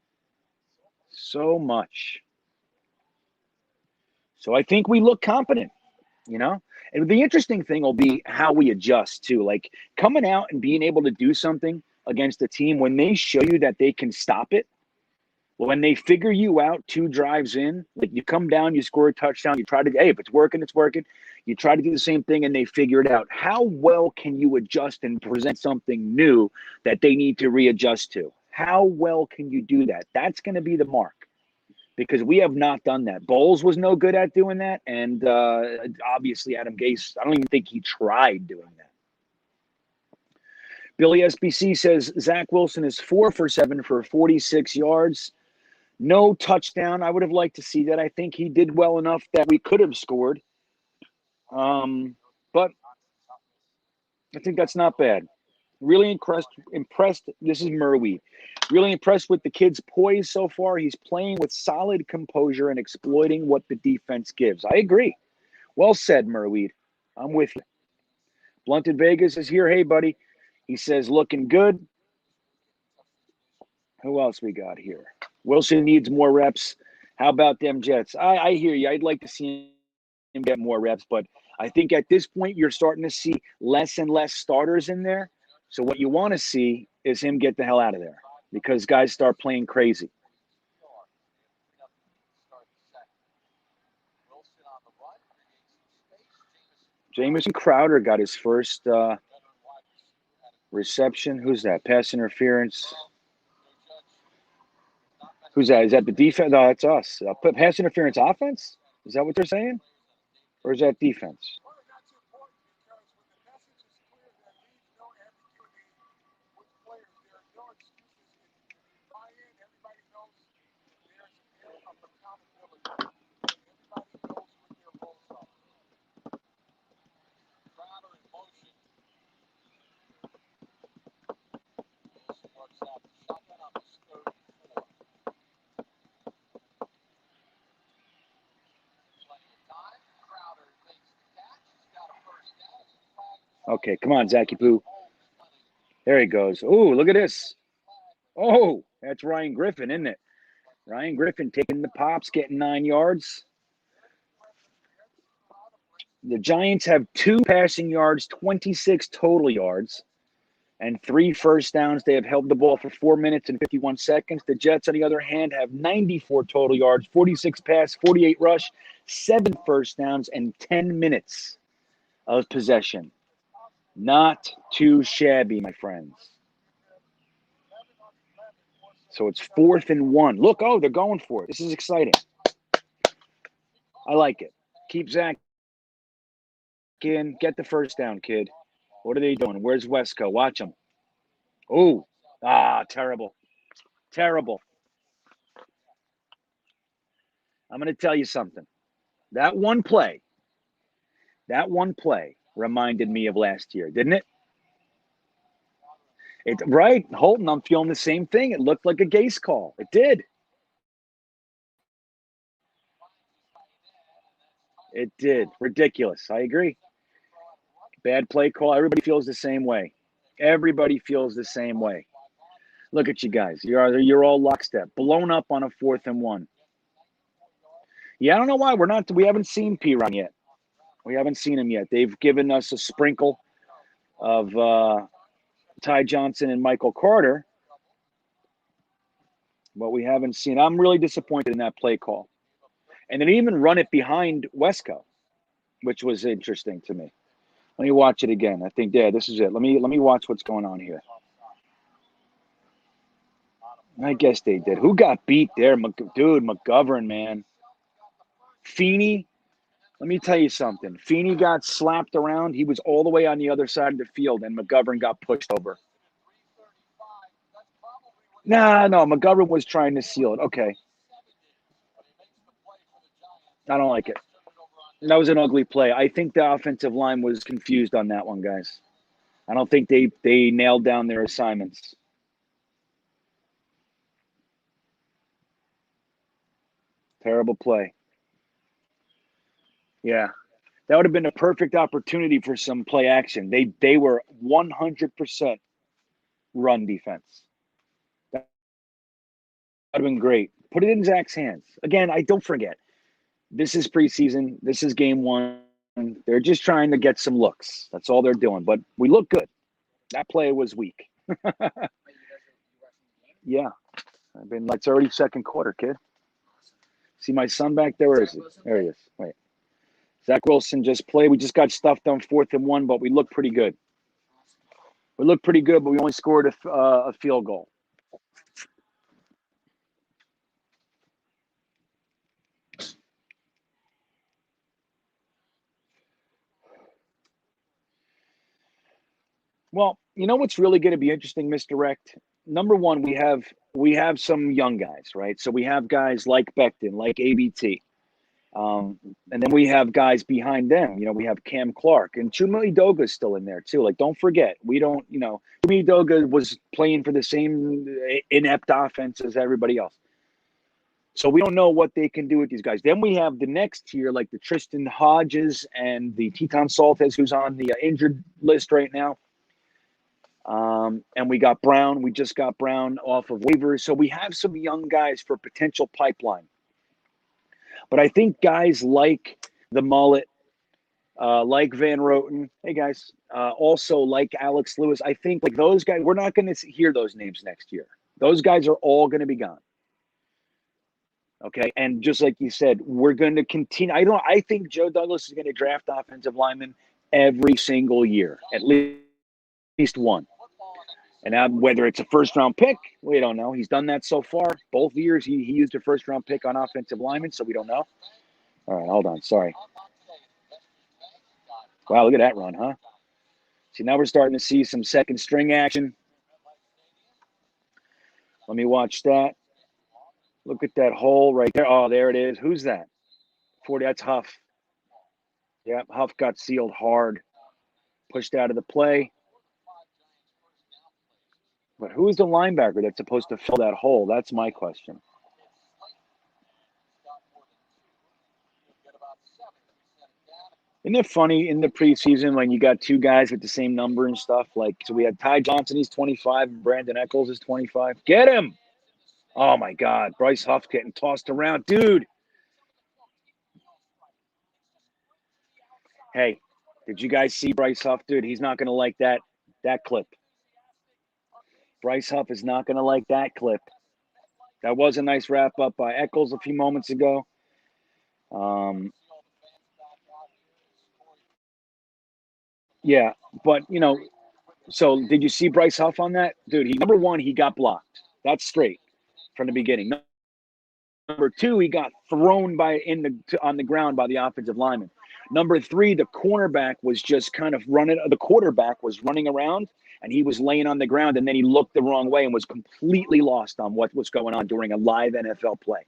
B: So I think we look competent, And the interesting thing will be how we adjust too. Like coming out and being able to do something against a team when they show you that they can stop it. When they figure you out 2 drives in, like you come down, you score a touchdown, you try to, hey, if it's working, it's working. You try to do the same thing and they figure it out. How well can you adjust and present something new that they need to readjust to? How well can you do that? That's going to be the mark. Because we have not done that. Bowles was no good at doing that, and obviously Adam Gase, I don't even think he tried doing that. Billy SBC says Zach Wilson is 4 for 7 for 46 yards. No touchdown. I would have liked to see that. I think he did well enough that we could have scored. But I think that's not bad. Really impressed. This is Merweed. Really impressed with the kid's poise so far. He's playing with solid composure and exploiting what the defense gives. I agree. Well said, Merweed. I'm with you. Blunted Vegas is here. Hey, buddy. He says, looking good. Who else we got here? Wilson needs more reps. How about them Jets? I hear you. I'd like to see him get more reps, but I think at this point you're starting to see less and less starters in there. So what you want to see is him get the hell out of there because guys start playing crazy. Jamison Crowder got his first Reception. Who's that? Pass interference. Who's that? Is that the defense? No, that's us. Pass interference offense? Is that what they're saying? Or is that defense? Okay, come on, Zachy Poo. There he goes. Oh, look at this. Oh, that's Ryan Griffin, isn't it? Ryan Griffin taking the pops, getting 9 yards. The Giants have 2 passing yards, 26 total yards, and 3 first downs. They have held the ball for 4 minutes and 51 seconds. The Jets, on the other hand, have 94 total yards, 46 pass, 48 rush, 7 first downs, and 10 minutes of possession. Not too shabby, my friends. So it's 4th and 1. Look, oh, they're going for it. This is exciting. I like it. Keep Zach in. Get the first down, kid. What are they doing? Where's Wesco? Watch them. Oh, terrible. Terrible. I'm going to tell you something. That one play reminded me of last year, didn't it? Right, Holton, I'm feeling the same thing. It looked like a Gase call. It did. It did. Ridiculous. I agree. Bad play call. Everybody feels the same way. Everybody feels the same way. Look at you guys. You're all lockstep. Blown up on a 4th and 1. Yeah, I don't know why we haven't seen P-Ron yet. We haven't seen him yet. They've given us a sprinkle of Ty Johnson and Michael Carter, but we haven't seen. I'm really disappointed in that play call. And they didn't even run it behind Wesco, which was interesting to me. Let me watch it again. I think, yeah, this is it. Let me watch what's going on here. I guess they did. Who got beat there? Dude, McGovern, man. Feeney, let me tell you something. Feeney got slapped around. He was all the way on the other side of the field, and McGovern got pushed over. No, McGovern was trying to seal it. Okay. I don't like it. That was an ugly play. I think the offensive line was confused on that one, guys. I don't think they nailed down their assignments. Terrible play. Yeah. That would have been a perfect opportunity for some play action. They were 100% run defense. That would have been great. Put it in Zach's hands. Again, don't forget, this is preseason. This is game 1. They're just trying to get some looks. That's all they're doing. But we look good. That play was weak. Yeah. It's already second quarter, kid. See my son back there? Where is he? There he is. Wait. Zach Wilson just played. We just got stuffed on 4th and 1, but we look pretty good. We look pretty good, but we only scored a field goal. Well, you know what's really going to be interesting, Misdirect? Number one, we have some young guys, right? So we have guys like Becton, like ABT. And then we have guys behind them. We have Cam Clark and Chuma Edoga's still in there too. Like, don't forget, Chuma Edoga was playing for the same inept offense as everybody else. So we don't know what they can do with these guys. Then we have the next tier, like the Tristan Hodges and the Teton Saltes, who's on the injured list right now. And we got Brown. We just got Brown off of waivers. So we have some young guys for potential pipeline. But I think guys like the Mullet, like Van Roten, hey guys, also like Alex Lewis, I think like those guys, we're not going to hear those names next year. Those guys are all going to be gone. Okay, and just like you said, we're going to continue. I think Joe Douglas is going to draft offensive linemen every single year, at least one. And whether it's a first-round pick, we don't know. He's done that so far. Both years he used a first-round pick on offensive linemen, so we don't know. All right, hold on. Sorry. Wow, look at that run, huh? See, now we're starting to see some second string action. Let me watch that. Look at that hole right there. Oh, there it is. Who's that? 40. That's Huff. Yep, Huff got sealed hard. Pushed out of the play. But who's the linebacker that's supposed to fill that hole? That's my question. Isn't it funny in the preseason when you got two guys with the same number and stuff? Like, so we had Ty Johnson, he's 25, and Brandon Eccles is 25. Get him! Oh, my God. Bryce Huff getting tossed around. Dude. Hey, did you guys see Bryce Huff? Dude, he's not going to like that clip. Bryce Huff is not going to like that clip. That was a nice wrap-up by Eccles a few moments ago. Yeah, but, so did you see Bryce Huff on that? Dude, number one, he got blocked. That's straight from the beginning. Number two, he got thrown on the ground by the offensive lineman. Number three, the cornerback was just kind of the quarterback was running around, and he was laying on the ground, and then he looked the wrong way and was completely lost on what was going on during a live NFL play.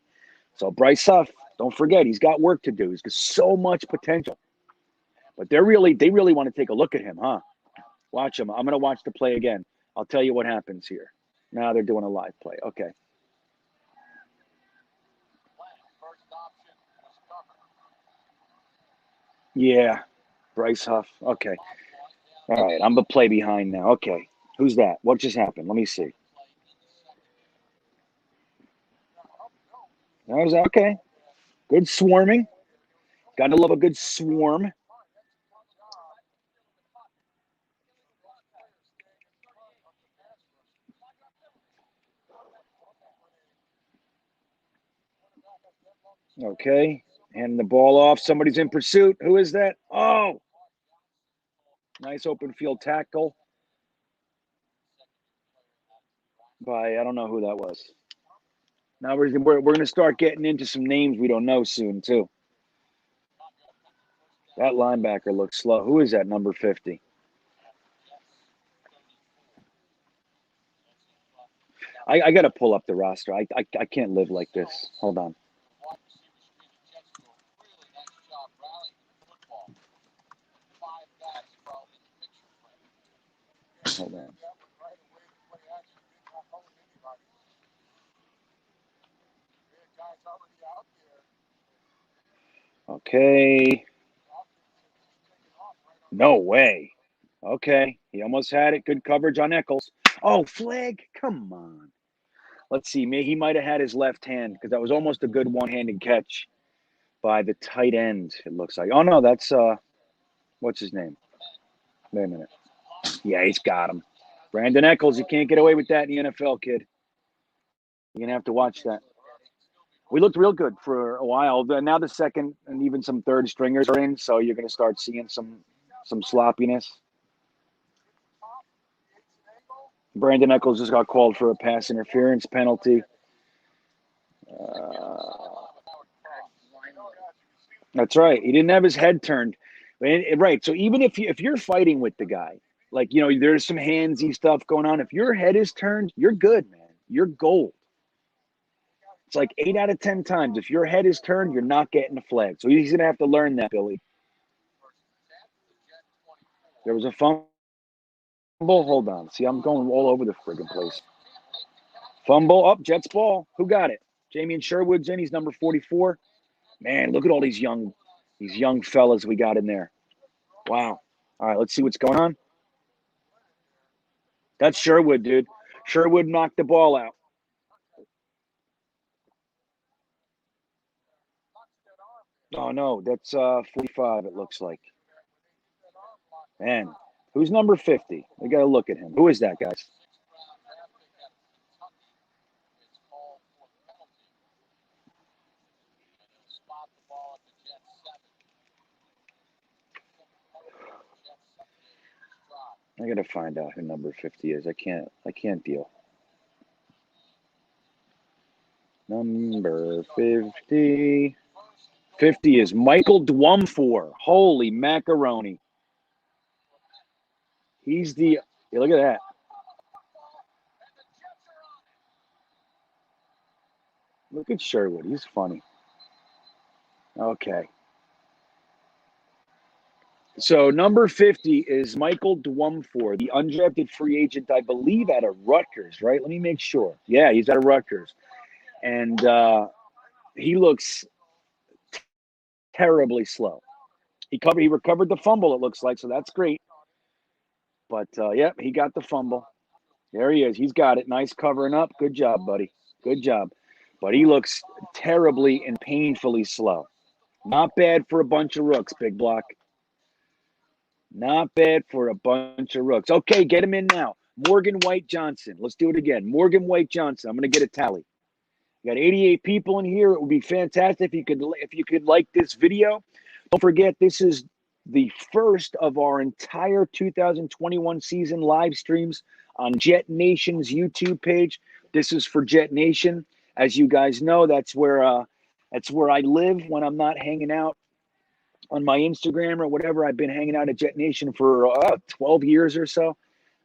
B: So Bryce Huff, don't forget, he's got work to do. He's got so much potential. But they really want to take a look at him, huh? Watch him. I'm going to watch the play again. I'll tell you what happens here. Now they're doing a live play. Okay. Yeah, Bryce Huff. Okay. All right, I'm the play behind now. Okay. Who's that? What just happened? Let me see. That was okay. Good swarming. Gotta love a good swarm. Okay. Handing the ball off. Somebody's in pursuit. Who is that? Oh. Nice open field tackle by, I don't know who that was. Now we're going to start getting into some names we don't know soon, too. That linebacker looks slow. Who is that, number 50? I got to pull up the roster. I can't live like this. Hold on. Hold on. Okay. No way. Okay. He almost had it. Good coverage on Eccles. Oh, flag. Come on. Let's see. He might have had his left hand because that was almost a good one-handed catch by the tight end, it looks like. Oh, no, that's, what's his name? Wait a minute. Yeah, he's got him. Brandon Eccles, you can't get away with that in the NFL, kid. You're going to have to watch that. We looked real good for a while. Now the second and even some third stringers are in, so you're going to start seeing some sloppiness. Brandon Eccles just got called for a pass interference penalty. That's right. He didn't have his head turned. Right. So even if you're fighting with the guy, like, there's some handsy stuff going on. If your head is turned, you're good, man. You're gold. It's like 8 out of 10 times. If your head is turned, you're not getting a flag. So he's going to have to learn that, Billy. There was a fumble. Hold on. See, I'm going all over the friggin' place. Fumble up, Jets ball. Who got it? Jamie Sherwood's in. He's number 44. Man, look at all these young fellas we got in there. Wow. All right, let's see what's going on. That's Sherwood, dude. Sherwood knocked the ball out. Oh, no, that's 45, it looks like. Man, who's number 50? We got to look at him. Who is that, guys? I gotta find out who number 50 is. I can't deal. Number 50. 50 is Michael Dwumfor. Holy macaroni. He's the look at that. Look at Sherwood. He's funny. Okay. So number 50 is Michael Dwumfor, the undrafted free agent, I believe, out of Rutgers, right? Let me make sure. Yeah, he's out of Rutgers. And he looks terribly slow. He recovered the fumble, it looks like, so that's great. But, yep, he got the fumble. There he is. He's got it. Nice covering up. Good job, buddy. Good job. But he looks terribly and painfully slow. Not bad for a bunch of rooks, Big Block. Not bad for a bunch of rooks. Okay, get him in now. Morgan White Johnson. Let's do it again. Morgan White Johnson. I'm going to get a tally. We got 88 people in here. It would be fantastic if you could like this video. Don't forget, this is the first of our entire 2021 season live streams on Jet Nation's YouTube page. This is for Jet Nation. As you guys know, that's where I live when I'm not hanging out on my Instagram or whatever. I've been hanging out at Jet Nation for 12 years or so.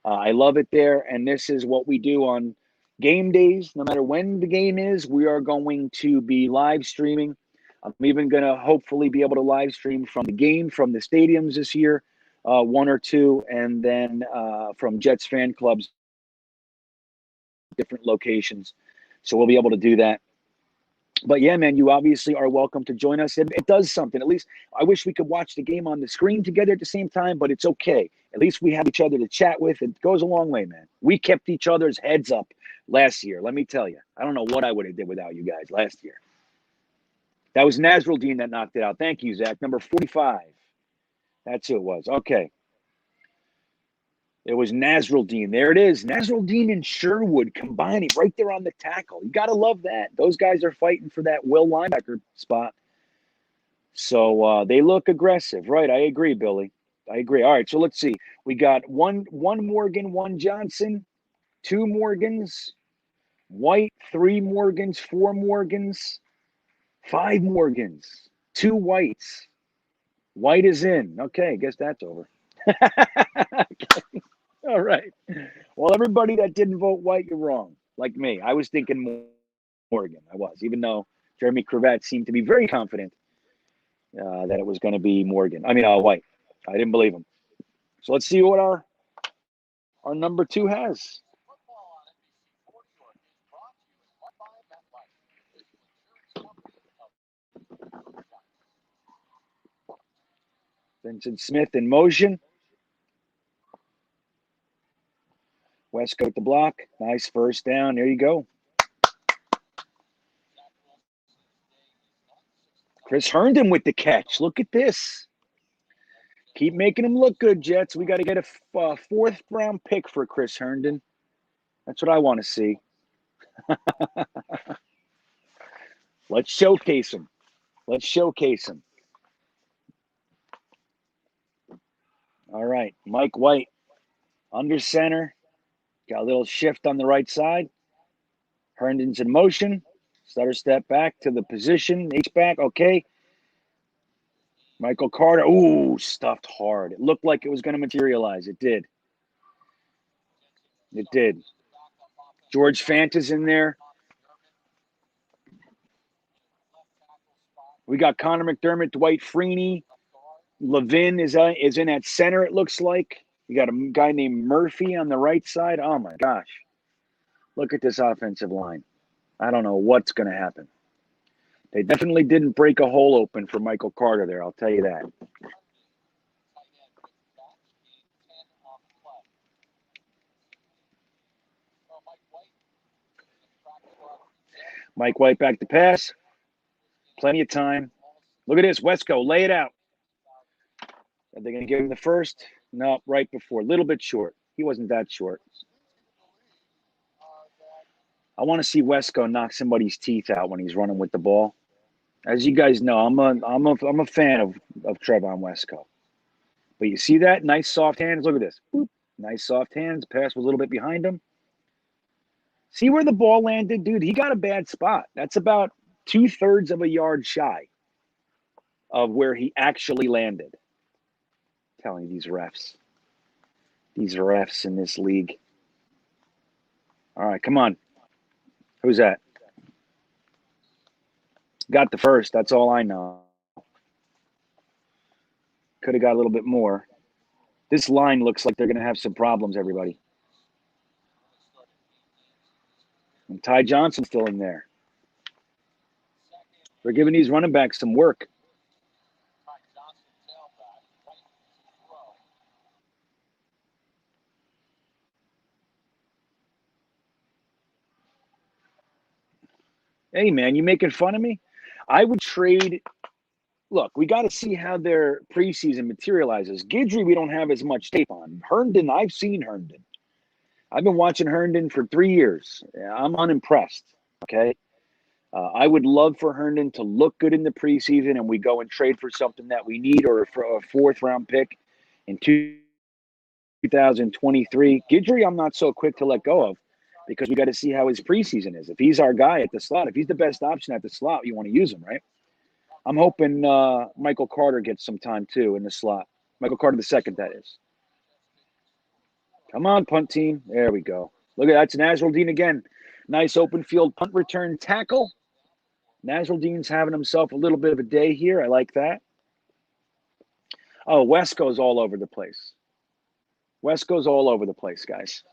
B: I love it there. And this is what we do on game days. No matter when the game is, we are going to be live streaming. I'm even going to hopefully be able to live stream from the game, from the stadiums this year, one or two, and then from Jets fan clubs, different locations. So we'll be able to do that. But yeah, man, you obviously are welcome to join us. It does something. At least I wish we could watch the game on the screen together at the same time, but it's okay. At least we have each other to chat with. It goes a long way, man. We kept each other's heads up last year. Let me tell you. I don't know what I would have did without you guys last year. That was Nasruldeen that knocked it out. Thank you, Zach. Number 45. That's who it was. Okay. It was Nasruldeen. There it is. Nasruldeen and Sherwood combining right there on the tackle. You got to love that. Those guys are fighting for that will linebacker spot. So they look aggressive. Right. I agree, Billy. I agree. All right. So let's see. We got one Morgan, one Johnson, two Morgans, White, three Morgans, four Morgans, five Morgans, two Whites. White is in. Okay. I guess that's over. Okay. All right. Well, everybody that didn't vote White, you're wrong. Like me. I was thinking Morgan. I was, even though Jeremy Cravat seemed to be very confident that it was going to be Morgan. I mean, White. I didn't believe him. So let's see what our number 2 has. Vincent Smith in motion. Westco at the block. Nice first down. There you go. Chris Herndon with the catch. Look at this. Keep making him look good, Jets. We got to get a fourth-round pick for Chris Herndon. That's what I want to see. Let's showcase him. Let's showcase him. All right. Mike White under center. Got a little shift on the right side. Herndon's in motion. Stutter step back to the position. H-back. Okay. Michael Carter. Ooh, stuffed hard. It looked like it was going to materialize. It did. It did. George Fanta's in there. We got Connor McDermott, Dwight Freeney. Levin is in at center, it looks like. You got a guy named Murphy on the right side. Oh, my gosh. Look at this offensive line. I don't know what's going to happen. They definitely didn't break a hole open for Michael Carter there, I'll tell you that. Mike White back to pass. Plenty of time. Look at this. Wesco, lay it out. Are they going to give him the first? No, right before. A little bit short. He wasn't that short. I want to see Wesco knock somebody's teeth out when he's running with the ball. As you guys know, I'm a fan of Trevon Wesco. But you see that? Nice soft hands. Look at this. Boop. Nice soft hands. Pass was a little bit behind him. See where the ball landed, dude? He got a bad spot. That's about 2/3 of a yard shy of where he actually landed. I'm telling you, these refs in this league. All right, come on. Who's that? Got the first. That's all I know. Could have got a little bit more. This line looks like they're going to have some problems, everybody. And Ty Johnson's still in there. They're giving these running backs some work. Hey, man, you making fun of me? I would trade. Look, we got to see how their preseason materializes. Guidry, we don't have as much tape on. Herndon, I've seen Herndon. I've been watching Herndon for 3 years. I'm unimpressed, okay? I would love for Herndon to look good in the preseason and we go and trade for something that we need or for a fourth-round pick in 2023. Guidry, I'm not so quick to let go of because we got to see how his preseason is. If he's our guy at the slot, if he's the best option at the slot, you want to use him, right? I'm hoping Michael Carter gets some time too in the slot. Michael Carter the second, that is. Come on, punt team. There we go. Look at that's Nasruddin again. Nice open field punt return tackle. Nasruddin's having himself a little bit of a day here. I like that. Oh, Wesco's all over the place. Wesco's all over the place, guys.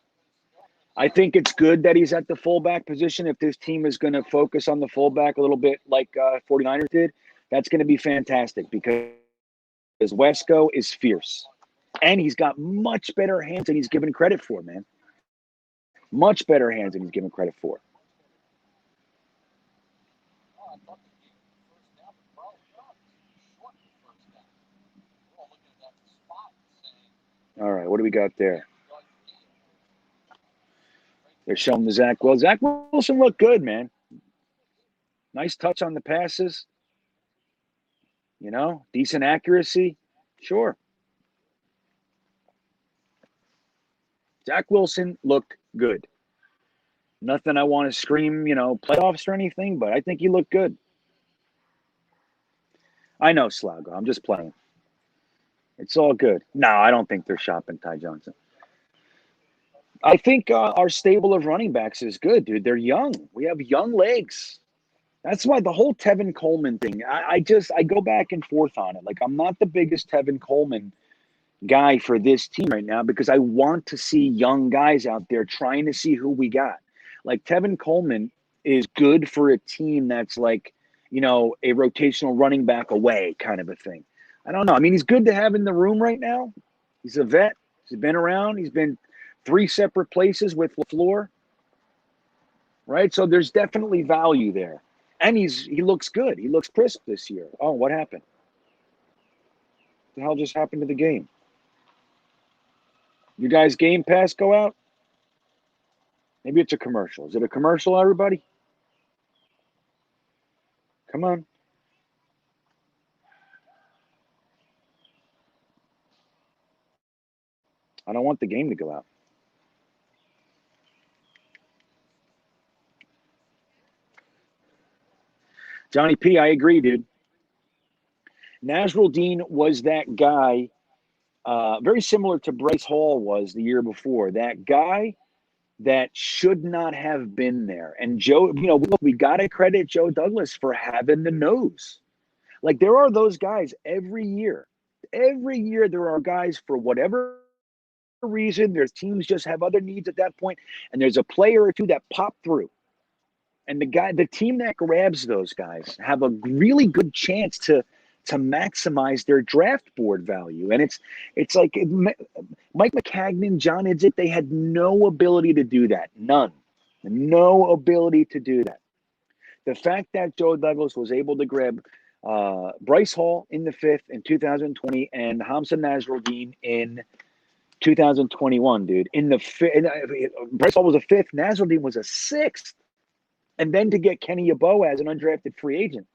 B: I think it's good that he's at the fullback position. If this team is going to focus on the fullback a little bit like 49ers did, that's going to be fantastic because Wesco is fierce. And he's got much better hands than he's given credit for, man. Much better hands than he's given credit for. All right, what do we got there? They're showing the Zach Wilson. Zach Wilson looked good, man. Nice touch on the passes. You know, decent accuracy. Sure. Zach Wilson looked good. Nothing I want to scream, playoffs or anything, but I think he looked good. I know, Slago. I'm just playing. It's all good. No, I don't think they're shopping Ty Johnson. I think our stable of running backs is good, dude. They're young. We have young legs. That's why the whole Tevin Coleman thing, I go back and forth on it. Like, I'm not the biggest Tevin Coleman guy for this team right now because I want to see young guys out there trying to see who we got. Like, Tevin Coleman is good for a team that's like, a rotational running back away kind of a thing. I don't know. I mean, he's good to have in the room right now. He's a vet. He's been around. He's been 3 separate places with LaFleur, right? So there's definitely value there. And he looks good. He looks crisp this year. Oh, what happened? What the hell just happened to the game? You guys Game Pass go out? Maybe it's a commercial. Is it a commercial, everybody? Come on. I don't want the game to go out. Johnny P., I agree, dude. Nasruddin was that guy, very similar to Bryce Hall was the year before. That guy that should not have been there. And Joe, look, we got to credit Joe Douglas for having the nose. Like, there are those guys every year. Every year there are guys for whatever reason. There's teams just have other needs at that point, and there's a player or two that pop through. And the team that grabs those guys have a really good chance to maximize their draft board value. And it's like Mike McCagnon, John Idzik, they had no ability to do that. None. No ability to do that. The fact that Joe Douglas was able to grab Bryce Hall in the 5th in 2020 and Hamza Nasruddin in 2021, dude. In the Bryce Hall was a 5th, Nasruddin was a 6th. And then to get Kenny Yeboah as an undrafted free agent.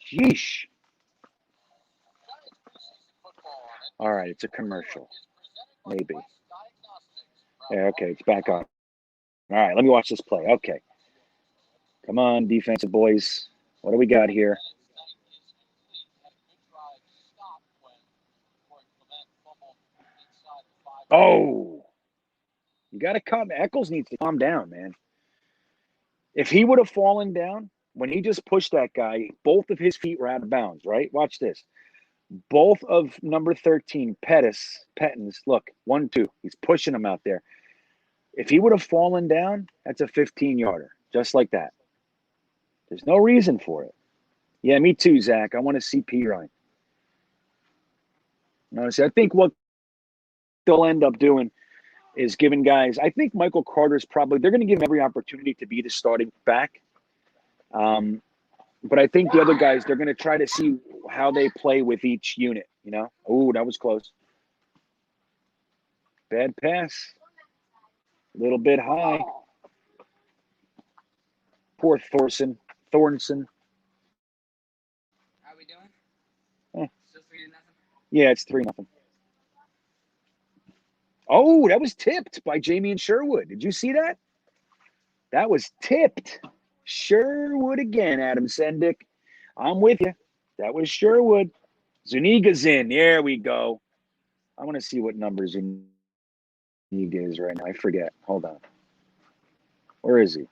B: Sheesh. All right, it's a commercial. Maybe. Yeah, okay, it's back on. All right, let me watch this play. Okay. Come on, defensive boys. What do we got here? Oh, you got to calm. Eccles needs to calm down, man. If he would have fallen down when he just pushed that guy, both of his feet were out of bounds, right? Watch this. Both of number 13, Pettins, look, 1-2. He's pushing him out there. If he would have fallen down, that's a 15-yarder, just like that. There's no reason for it. Yeah, me too, Zach. I want to see P. Ryan. Honestly, I think what they'll end up doing is giving guys. I think Michael Carter's probably. They're going to give him every opportunity to be the starting back. But I think the other guys, they're going to try to see how they play with each unit. You know. Oh, that was close. Bad pass. A little bit high. Poor Thornson.
C: How we doing? Still 3-0?
B: Yeah, it's 3-0. Oh, that was tipped by Jamie and Sherwood. Did you see that? That was tipped. Sherwood again, Adam Sendick. I'm with you. That was Sherwood. Zuniga's in. There we go. I want to see what number Zuniga is right now. I forget. Hold on. Where is he?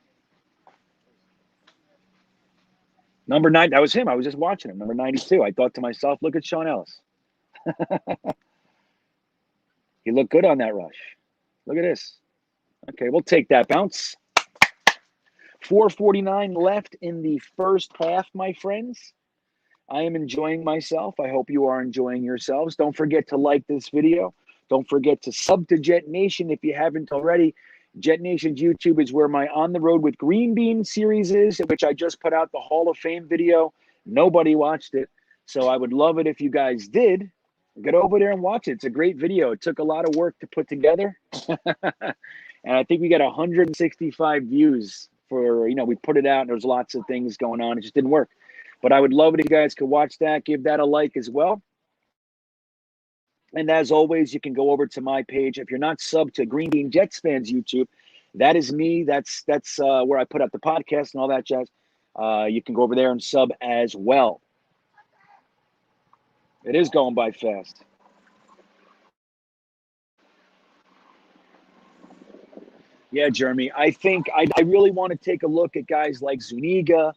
B: Number 9. That was him. I was just watching him. Number 92. I thought to myself, look at Sean Ellis. He looked good on that rush. Look at this. Okay, we'll take that bounce. 4:49 left in the first half, my friends. I am enjoying myself. I hope you are enjoying yourselves. Don't forget to like this video. Don't forget to sub to Jet Nation if you haven't already. Jet Nation's YouTube is where my On the Road with Green Bean series is, in which I just put out the Hall of Fame video. Nobody watched it. So I would love it if you guys did. Get over there and watch it. It's a great video. It took a lot of work to put together. And I think we got 165 views for, we put it out and there's lots of things going on. It just didn't work. But I would love it if you guys could watch that. Give that a like as well. And as always, you can go over to my page. If you're not subbed to Green Bean Jets Fans YouTube, that is me. That's where I put up the podcast and all that jazz. You can go over there and sub as well. It is going by fast. Yeah, Jeremy. I think I really want to take a look at guys like Zuniga,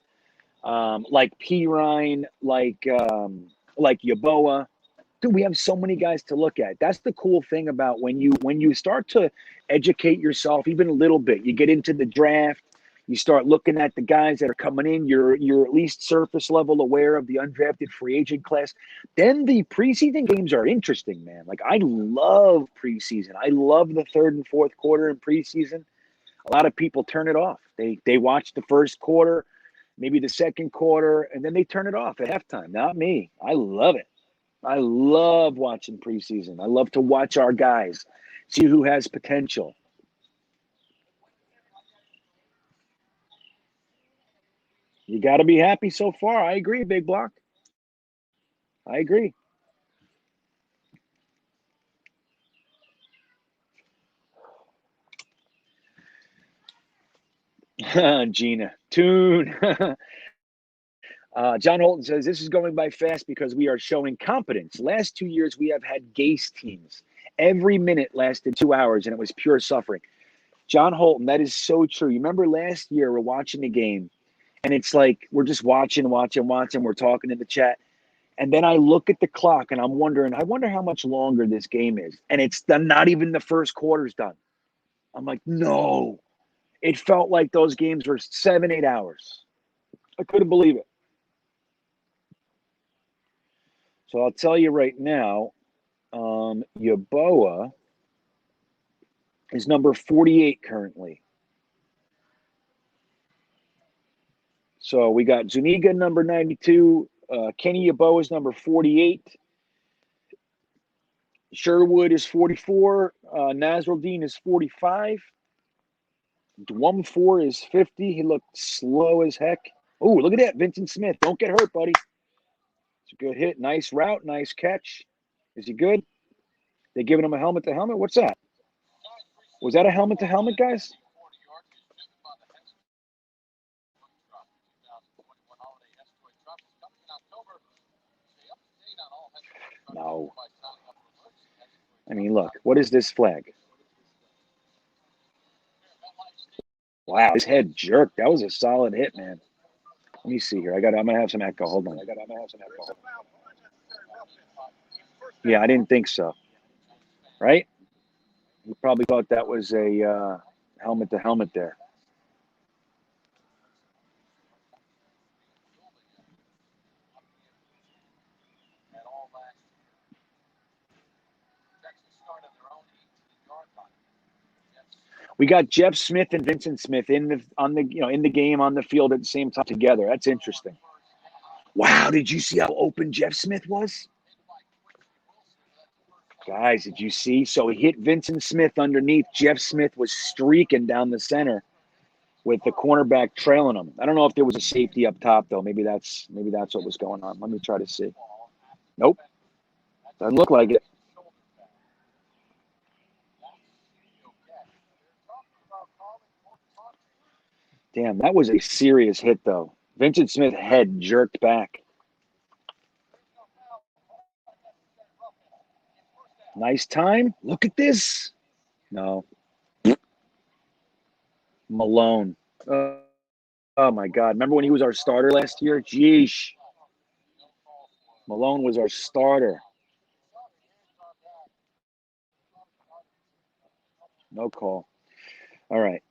B: like P. Ryan, like Yaboa. Dude, we have so many guys to look at. That's the cool thing about when you start to educate yourself even a little bit. You get into the draft, you start looking at the guys that are coming in. You're at least surface level aware of the undrafted free agent class. Then the preseason games are interesting, man. Like I love preseason. I love the third and fourth quarter in preseason. A lot of people turn it off. They watch the first quarter, maybe the second quarter, and then they turn it off at halftime. Not me. I love it. I love watching preseason. I love to watch our guys, see who has potential. You got to be happy so far. I agree, Big Block. I agree. Gina. Tune. John Holton says, this is going by fast because we are showing competence. Last 2 years, we have had Gase teams. Every minute lasted 2 hours, and it was pure suffering. John Holton, that is so true. You remember last year, we're watching the game, and it's like we're just watching. We're talking in the chat. And then I look at the clock, and I'm wondering, I wonder how much longer this game is. And it's not even the first quarter's done. I'm like, no. It felt like those games were 7-8 hours. I couldn't believe it. So I'll tell you right now, Yaboa is number 48 currently. So we got Zuniga number 92, Kenny Yaboa is number 48. Sherwood is 44. Nasruddin is 45. Dwumfor is 50. He looked slow as heck. Oh, look at that. Vincent Smith. Don't get hurt, buddy. It's a good hit. Nice route. Nice catch. Is he good? They giving him a helmet to helmet? What's that? Was that a helmet to helmet, guys? No. I mean, look, what is this flag? Wow, his head jerked. That was a solid hit, man. Let me see here. I'm gonna have some echo. Hold on. Yeah, I didn't think so. Right? He probably thought that was a helmet to helmet there. We got Jeff Smith and Vincent Smith in the game on the field at the same time together. That's interesting. Wow, did you see how open Jeff Smith was? Guys, did you see? So he hit Vincent Smith underneath. Jeff Smith was streaking down the center with the cornerback trailing him. I don't know if there was a safety up top though. Maybe that's what was going on. Let me try to see. Nope. Doesn't look like it. Damn, that was a serious hit though. Vincent Smith head jerked back. Nice time. Look at this. No. Malone. Oh my God. Remember when he was our starter last year? Jeesh. Malone was our starter. No call. All right.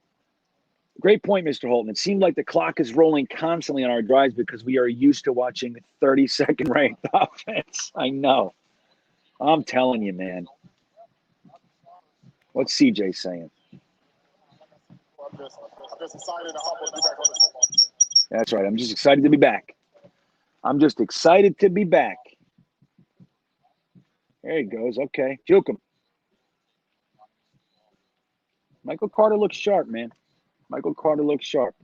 B: Great point, Mr. Holton. It seemed like the clock is rolling constantly on our drives because we are used to watching 32nd ranked offense. I know. I'm telling you, man. What's CJ saying? That's right. I'm just excited to be back. There he goes. Okay. Juke him. Michael Carter looks sharp, man. Michael Carter looks sharp.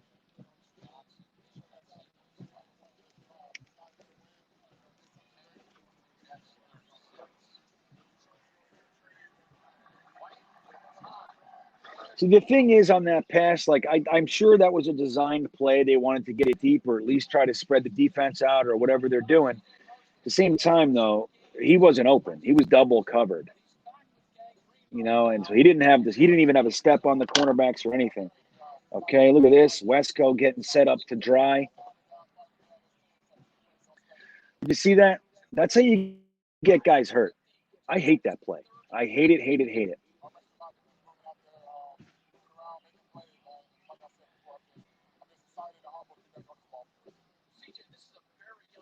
B: See, the thing is on that pass, like I'm sure that was a designed play. They wanted to get it deep or at least try to spread the defense out or whatever they're doing. At the same time, though, he wasn't open. He was double covered. And so he didn't have this. He didn't even have a step on the cornerbacks or anything. Okay, look at this. Wesco getting set up to dry. You see that? That's how you get guys hurt. I hate that play. I hate it, hate it, hate it.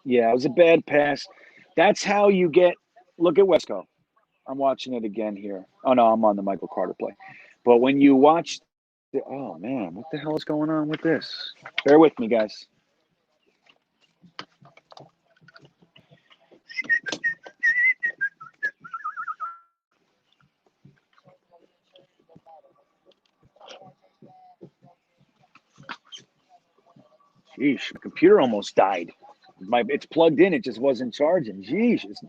B: Yeah, it was a bad pass. That's how you get. Look at Wesco. I'm watching it again here. Oh no, I'm on the Michael Carter play. But when you watch, oh man, what the hell is going on with this? Bear with me, guys. Jeez, my computer almost died. It's plugged in, it just wasn't charging. Jeez, it's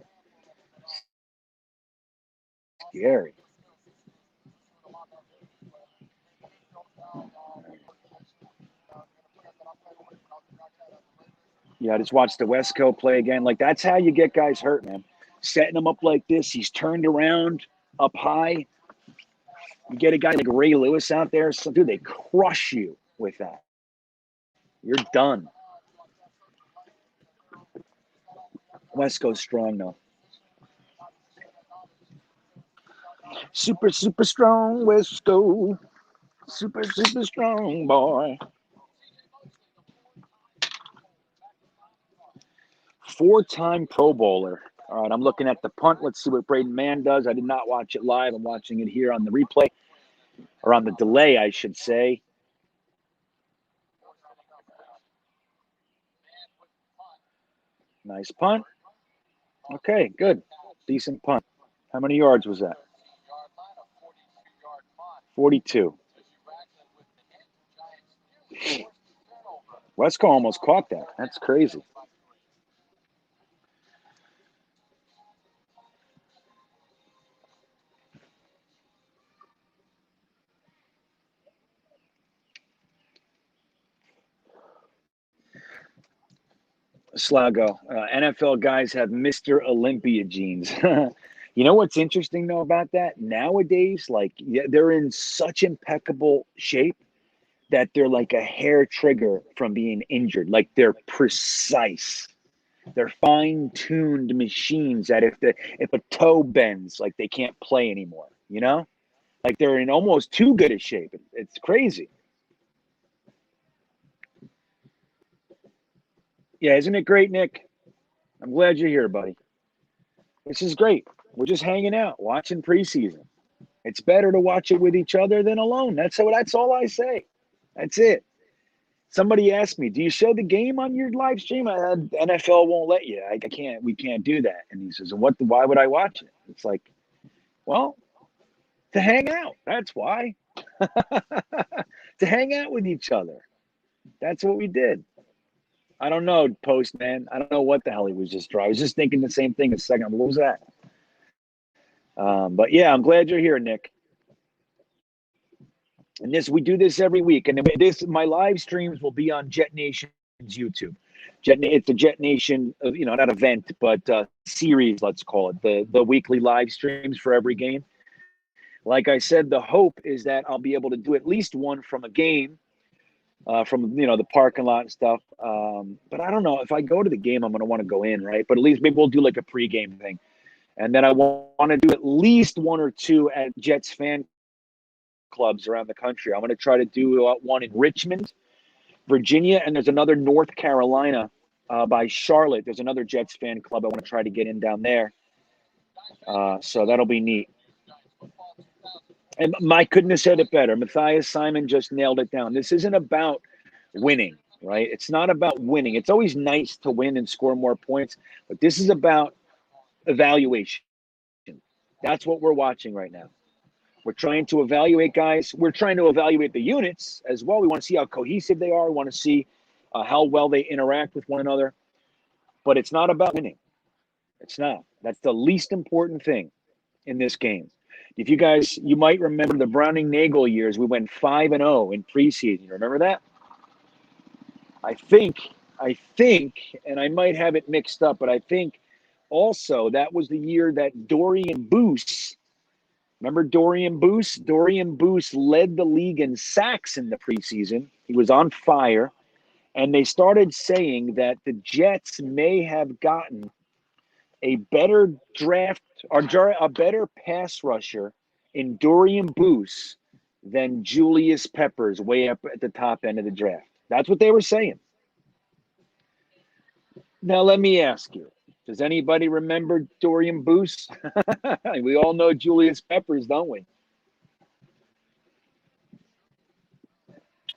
B: scary. Yeah, I just watched the Wesco play again. Like that's how you get guys hurt, man. Setting them up like this, he's turned around up high. You get a guy like Ray Lewis out there, so dude, they crush you with that. You're done. Wesco's strong though. Super, super strong Wesco. Super, super strong boy. 4-time Pro Bowler. All right, I'm looking at the punt. Let's see what Braden Mann does. I did not watch it live. I'm watching it here on the replay, or on the delay, I should say. Nice punt. Okay, good. Decent punt. How many yards was that? 42. Wesco almost caught that. That's crazy. Slago. NFL guys have Mr. Olympia genes. You know what's interesting though about that? Nowadays, like they're in such impeccable shape that they're like a hair trigger from being injured. Like they're precise. They're fine-tuned machines that if a toe bends, like they can't play anymore. You know, like they're in almost too good a shape. It's crazy. Yeah, isn't it great, Nick? I'm glad you're here, buddy. This is great. We're just hanging out, watching preseason. It's better to watch it with each other than alone. That's all I say. That's it. Somebody asked me, "Do you show the game on your live stream?" NFL won't let you. I can't. We can't do that. And he says, "What? Why would I watch it?" It's like, well, to hang out. That's why. To hang out with each other. That's what we did. I don't know, Postman. I don't know what the hell he was just drawing. I was just thinking the same thing a second. What was that? But yeah, I'm glad you're here, Nick. And we do this every week, and my live streams will be on Jet Nation's YouTube. It's a Jet Nation, not event, but series, let's call it, the weekly live streams for every game. Like I said, the hope is that I'll be able to do at least one from a game, from the parking lot and stuff. But I don't know if I go to the game, I'm going to want to go in, right? But at least maybe we'll do like a pregame thing, and then I want to do at least one or two at Jets fan clubs around the country. I'm going to try to do one in Richmond, Virginia, and there's another North Carolina by Charlotte. There's another Jets fan club I want to try to get in down there. So that'll be neat. And Mike couldn't have said it better. Matthias Simon just nailed it down. This isn't about winning, right? It's not about winning. It's always nice to win and score more points, but this is about evaluation. That's what we're watching right now. We're trying to evaluate guys. We're trying to evaluate the units as well. We want to see how cohesive they are. We want to see how well they interact with one another. But it's not about winning. It's not. That's the least important thing in this game. If you might remember the Browning-Nagel years. We went 5-0 in preseason. Remember that? I think, and I might have it mixed up, but I think also that was the year that Dorian Boose. Remember Dorian Boose? Dorian Boose led the league in sacks in the preseason. He was on fire. And they started saying that the Jets may have gotten a better draft or a better pass rusher in Dorian Boose than Julius Peppers way up at the top end of the draft. That's what they were saying. Now, let me ask you. Does anybody remember Dorian Boose? We all know Julius Peppers, don't we?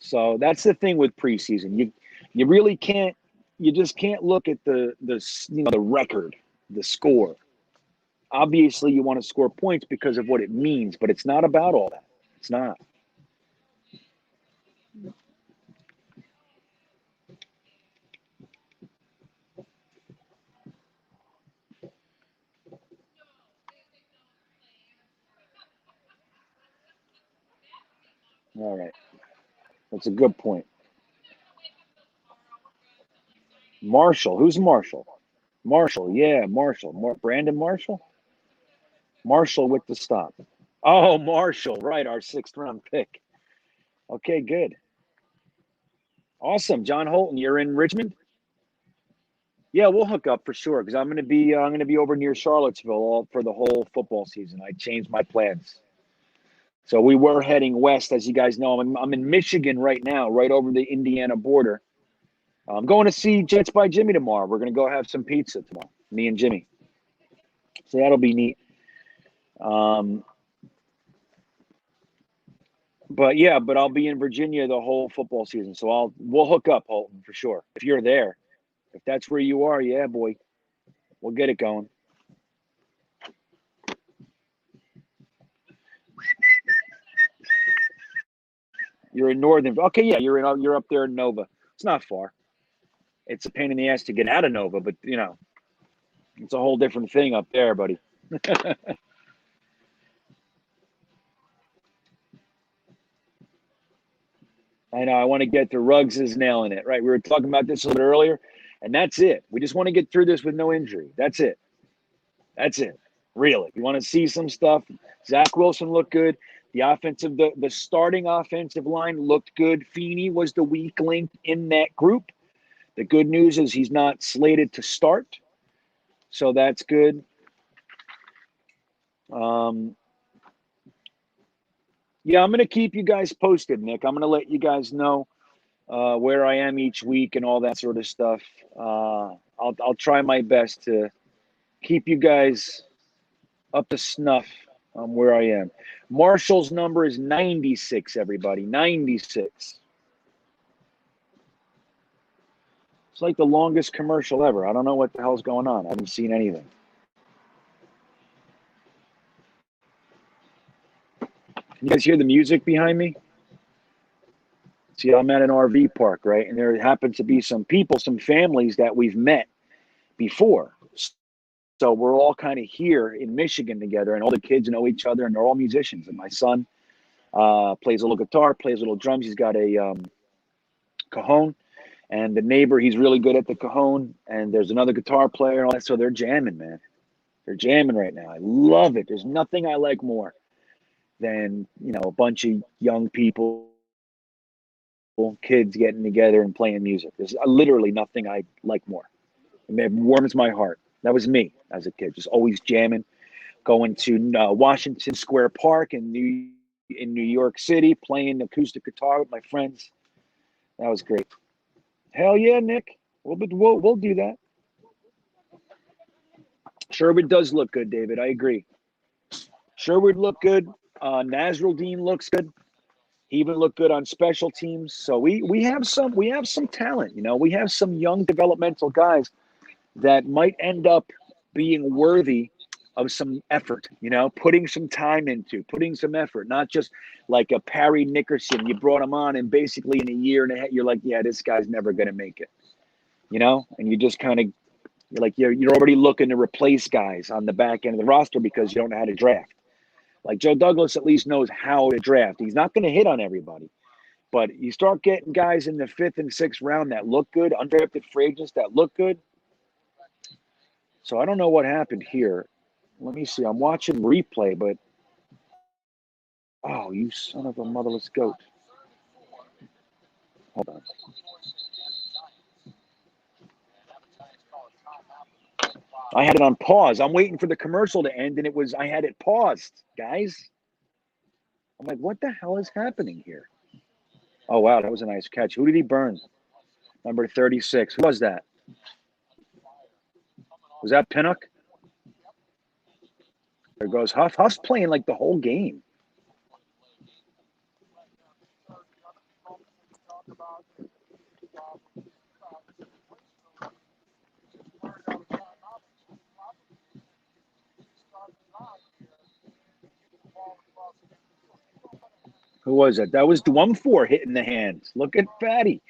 B: So that's the thing with preseason. You really can't. You just can't look at the record, the score. Obviously, you want to score points because of what it means, but it's not about all that. It's not. All right. That's a good point. Marshall. Who's Marshall? Marshall. Yeah, Marshall. Brandon Marshall? Marshall with the stop. Oh, Marshall. Right, our 6th-round pick. Okay, good. Awesome. John Holton, you're in Richmond? Yeah, we'll hook up for sure because I'm going to be over near Charlottesville for the whole football season. I changed my plans. So we were heading west, as you guys know. I'm in Michigan right now, right over the Indiana border. I'm going to see Jets by Jimmy tomorrow. We're going to go have some pizza tomorrow, me and Jimmy. So that'll be neat. But I'll be in Virginia the whole football season. So we'll hook up, Holton, for sure. If you're there, if that's where you are, yeah, boy, we'll get it going. You're in Northern. Okay, yeah, you're up there in Nova. It's not far. It's a pain in the ass to get out of Nova, but it's a whole different thing up there, buddy. I know. I want to get to Ruggs is nailing it. Right. We were talking about this a little bit earlier. And that's it. We just want to get through this with no injury. That's it. That's it. Really. You want to see some stuff. Zach Wilson looked good. The starting offensive line looked good. Feeney was the weak link in that group. The good news is he's not slated to start. So that's good. Yeah, I'm going to keep you guys posted, Nick. I'm going to let you guys know where I am each week and all that sort of stuff. I'll try my best to keep you guys up to snuff on where I am. Marshall's number is 96, everybody. 96. It's like the longest commercial ever. I don't know what the hell's going on. I haven't seen anything. Can you guys hear the music behind me? See, I'm at an RV park, right? And there happens to be some people, some families that we've met before. So we're all kind of here in Michigan together, and all the kids know each other, and they're all musicians. And my son plays a little guitar, plays a little drums. He's got a cajon. And the neighbor, he's really good at the cajon. And there's another guitar player and all that. So they're jamming, man. They're jamming right now. I love it. There's nothing I like more than, a bunch of young people, kids getting together and playing music. There's literally nothing I like more. It warms my heart. That was me as a kid, just always jamming, going to Washington Square Park in New York City, playing acoustic guitar with my friends. That was great. Hell yeah, Nick. We'll do that. Sherwood does look good, David. I agree. Sherwood looked good. Nasruddin looks good. He even looked good on special teams. So we have some talent. We have some young developmental guys that might end up being worthy of some effort, putting some time into, putting some effort, not just like a Parry Nickerson. You brought him on and basically in a year and a half, you're like, yeah, this guy's never going to make it, and you just kind of, you're already looking to replace guys on the back end of the roster because you don't know how to draft. Like Joe Douglas at least knows how to draft. He's not going to hit on everybody, but you start getting guys in the 5th and 6th round that look good, undrafted free agents that look good. So I don't know what happened here. Let me see. I'm watching replay, but oh, you son of a motherless goat. Hold on. I had it on pause. I'm waiting for the commercial to end, and I had it paused, guys. I'm like, what the hell is happening here? Oh, wow, that was a nice catch. Who did he burn? Number 36. Who was that? Was that Pinnock? There goes Huff. Huff's playing like the whole game. Who was it? That was Dwumfor hitting the hands. Look at Fatty.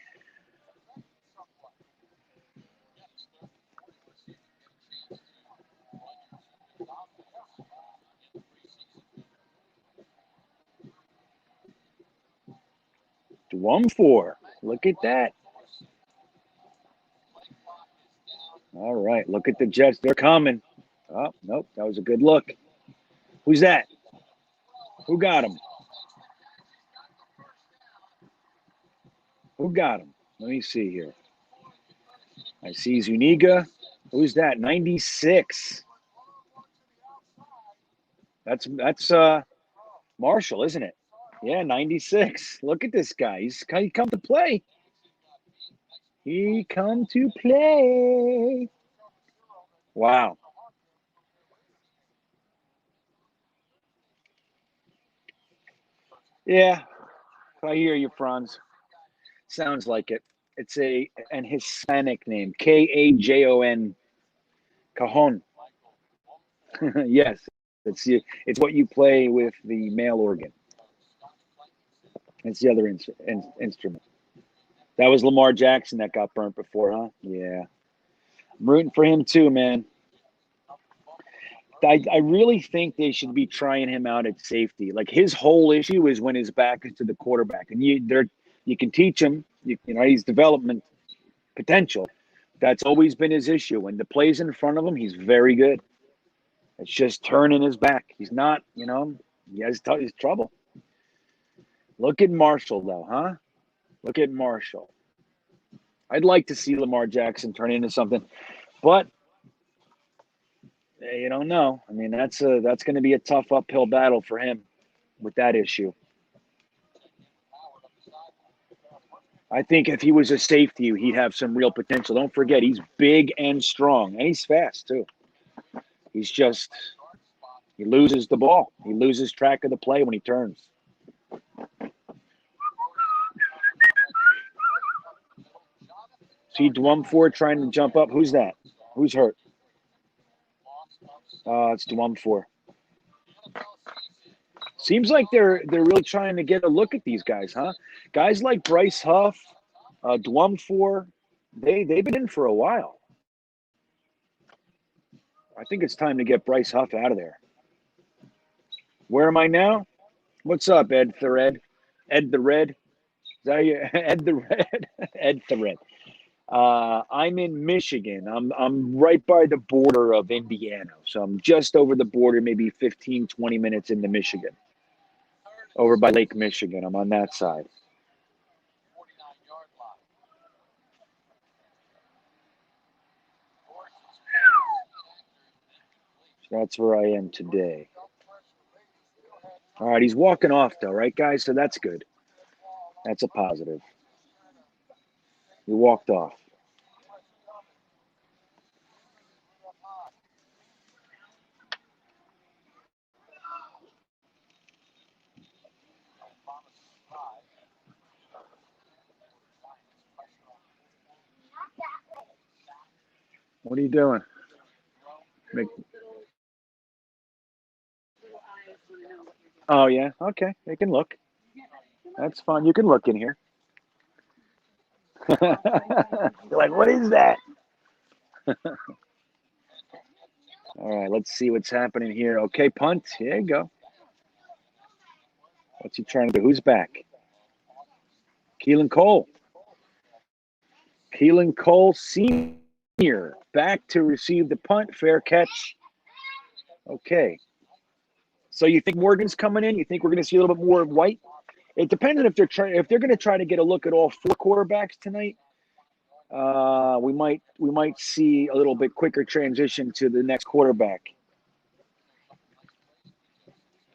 B: Dwumfor. Look at that. All right. Look at the Jets. They're coming. Oh, nope. That was a good look. Who's that? Who got him? Who got him? Let me see here. I see Zuniga. Who's that? 96. That's Marshall, isn't it? Yeah, 96. Look at this guy. He come to play. He come to play. Wow. Yeah, I hear you, Franz. Sounds like it. It's an Hispanic name. Kajon. Cajon. Yes. It's what you play with the male organ. It's the other instrument. That was Lamar Jackson that got burnt before, huh? Yeah. I'm rooting for him too, man. I really think they should be trying him out at safety. Like his whole issue is when his back is to the quarterback, and you can teach him. He's development potential, That's always been his issue. When the play's in front of him, he's very good. It's just turning his back. He's not, he has his trouble. Look at Marshall, though, huh? Look at Marshall. I'd like to see Lamar Jackson turn into something, but you don't know. I mean, that's going to be a tough uphill battle for him with that issue. I think if he was a safety, he'd have some real potential. Don't forget, he's big and strong, and he's fast too. He's just he loses the ball. He loses track of the play when he turns. See Dwumfor trying to jump up. Who's that? Who's hurt? It's Dwumfor. Seems like they're really trying to get a look at these guys, huh? Guys like Bryce Huff, Dwumfor, they've been in for a while. I think it's time to get Bryce Huff out of there. Where am I now? What's up, Ed the Red? Ed the Red? Is that you? Ed the Red? Ed the Red. I'm in Michigan. I'm right by the border of Indiana. So I'm just over the border, maybe 15, 20 minutes into Michigan. Over by Lake Michigan. I'm on that side. So that's where I am today. All right, he's walking off though, right, guys? So that's good. That's a positive. He walked off. What are you doing? Oh, yeah? Okay. They can look. That's fine. You can look in here. You're like, what is that? All right, let's see what's happening here. Okay, punt. Here you go. What's he trying to do? Who's back? Keelan Cole. Keelan Cole Sr. back to receive the punt. Fair catch. Okay. So you think Morgan's coming in? You think we're going to see a little bit more of White? It depends on if they're going to try to get a look at all four quarterbacks tonight. We might see a little bit quicker transition to the next quarterback.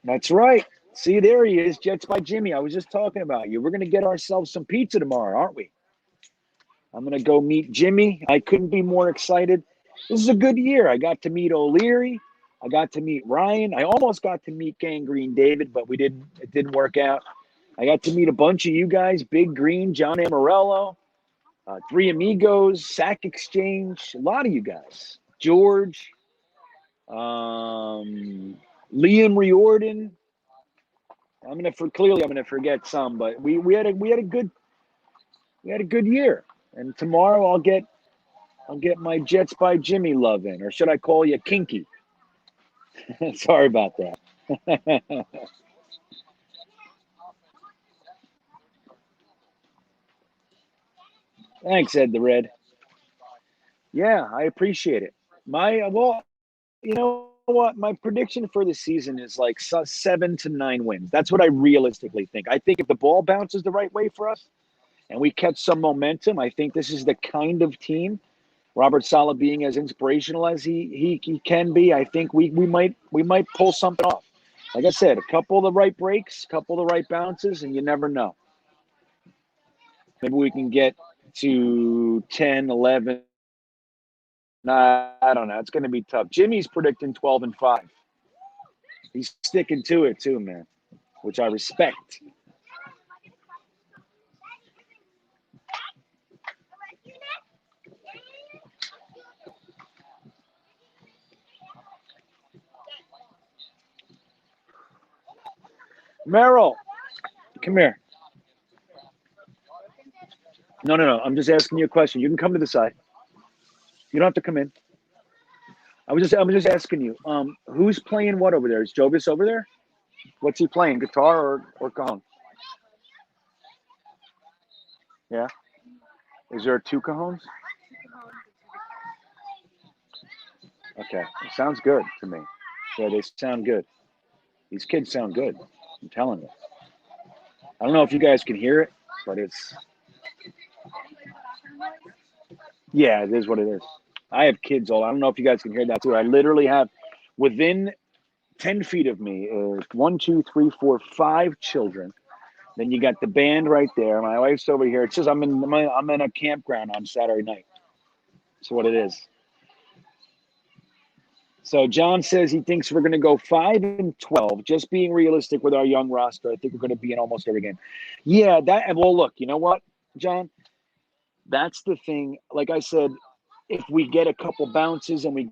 B: That's right. See, there he is, Jets by Jimmy. I was just talking about you. We're going to get ourselves some pizza tomorrow, aren't we? I'm going to go meet Jimmy. I couldn't be more excited. This is a good year. I got to meet O'Leary. I got to meet Ryan. I almost got to meet Gangrene David, but it didn't work out. I got to meet a bunch of you guys, Big Green, John Amorello, Three Amigos, Sack Exchange, a lot of you guys. George, Liam Riordan. I'm gonna forget some, but we had a good year. And tomorrow I'll get my Jets by Jimmy love in, or should I call you Kinky? Sorry about that. Thanks, Ed the Red. Yeah, I appreciate it. You know what? My prediction for the season is like 7 to 9 wins. That's what I realistically think. I think if the ball bounces the right way for us and we catch some momentum, I think this is the kind of team. Robert Saleh being as inspirational as he can be, I think we might pull something off. Like I said, a couple of the right breaks, a couple of the right bounces, and you never know. Maybe we can get to 10, 11. I don't know. It's going to be tough. Jimmy's predicting 12-5. He's sticking to it too, man, which I respect. Merrill, come here. No. I'm just asking you a question. You can come to the side. You don't have to come in. I'm just asking you. Who's playing what over there? Is Jovis over there? What's he playing? Guitar or cajon? Yeah. Is there 2 cajones? Okay, it sounds good to me. Yeah, they sound good. These kids sound good. I'm telling you. I don't know if you guys can hear it, but it's yeah, it is what it is. I have kids all. I don't know if you guys can hear that too. I literally have within 10 feet of me is 1, 2, 3, 4, 5 children. Then you got the band right there. My wife's over here. It says I'm in a campground on Saturday night. That's what it is. So John says he thinks we're going to go 5-12. Just being realistic with our young roster, I think we're going to be in almost every game. Yeah, that. Well, look, you know what, John? That's the thing. Like I said, if we get a couple bounces and we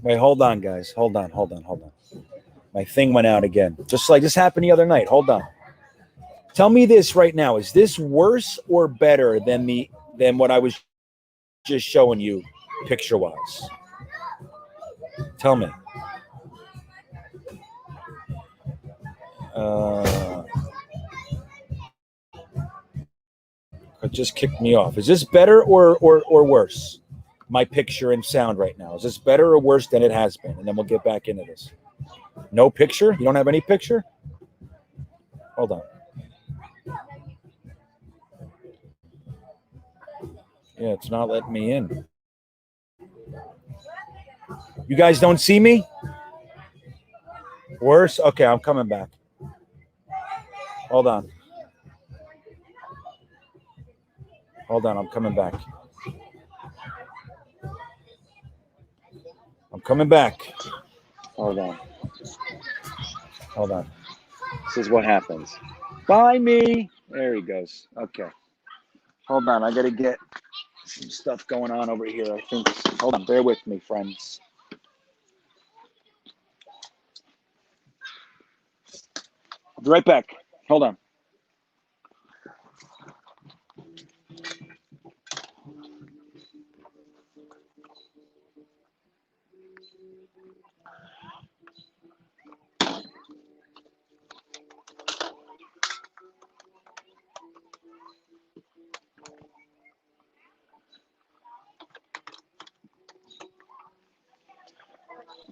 B: wait, hold on, guys. Hold on. My thing went out again. Just like this happened the other night. Hold on. Tell me this right now. Is this worse or better than what I was just showing you picture wise? Tell me. It just kicked me off. Is this better or worse? My picture and sound right now. Is this better or worse than it has been? And then we'll get back into this. No picture? You don't have any picture? Hold on. Yeah, it's not letting me in. You guys don't see me? Worse? Okay, I'm coming back. Hold on. I'm coming back. Hold on. This is what happens. By me. There he goes. Okay. Hold on. I got to get some stuff going on over here. I think. Hold on. Bear with me, friends. I'll be right back. Hold on.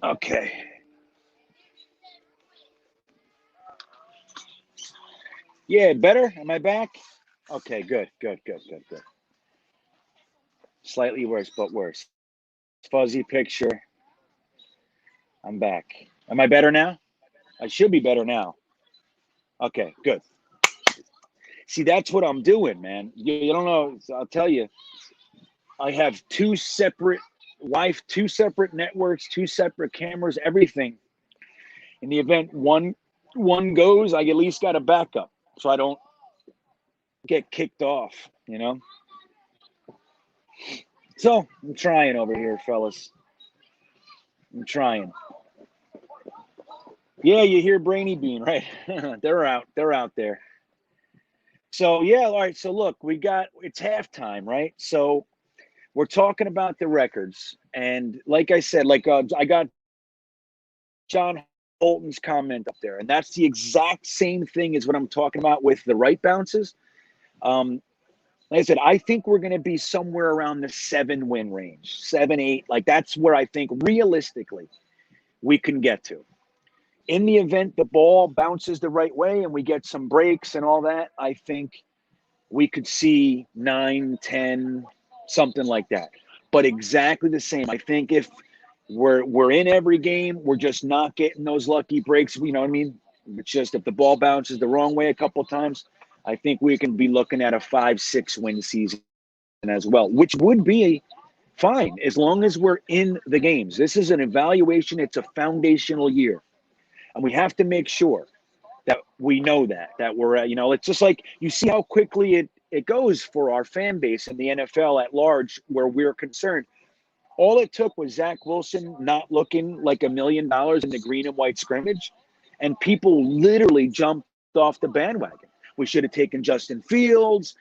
B: Okay. Yeah, better? Am I back? Okay, good. Slightly worse, but worse. Fuzzy picture. I'm back. Am I better now? I should be better now. Okay, good. See, that's what I'm doing, man. You don't know. I'll tell you. I have two separate networks, two separate cameras, everything. In the event one goes, I at least got a backup, so I don't get kicked off. You know. So I'm trying over here, fellas. I'm trying. Yeah, you hear Brainy Bean, right? They're out there. So yeah, all right. So look, it's halftime, right? So we're talking about the records, and like I said, I got John Holton's comment up there, and that's the exact same thing as what I'm talking about with the right bounces. Like I said, I think we're going to be somewhere around the 7-win range, 7-8. Like that's where I think realistically we can get to. In the event the ball bounces the right way and we get some breaks and all that, I think we could see 9, 10, something like that. But exactly the same. I think if we're in every game, we're just not getting those lucky breaks. You know what I mean? It's just if the ball bounces the wrong way a couple of times, I think we can be looking at a 5-6 win season as well, which would be fine as long as we're in the games. This is an evaluation. It's a foundational year. And we have to make sure that we know that we're at, it's just like you see how quickly it goes for our fan base and the NFL at large where we're concerned. All it took was Zach Wilson not looking like $1 million in the green and white scrimmage, and people literally jumped off the bandwagon. We should have taken Justin Fields.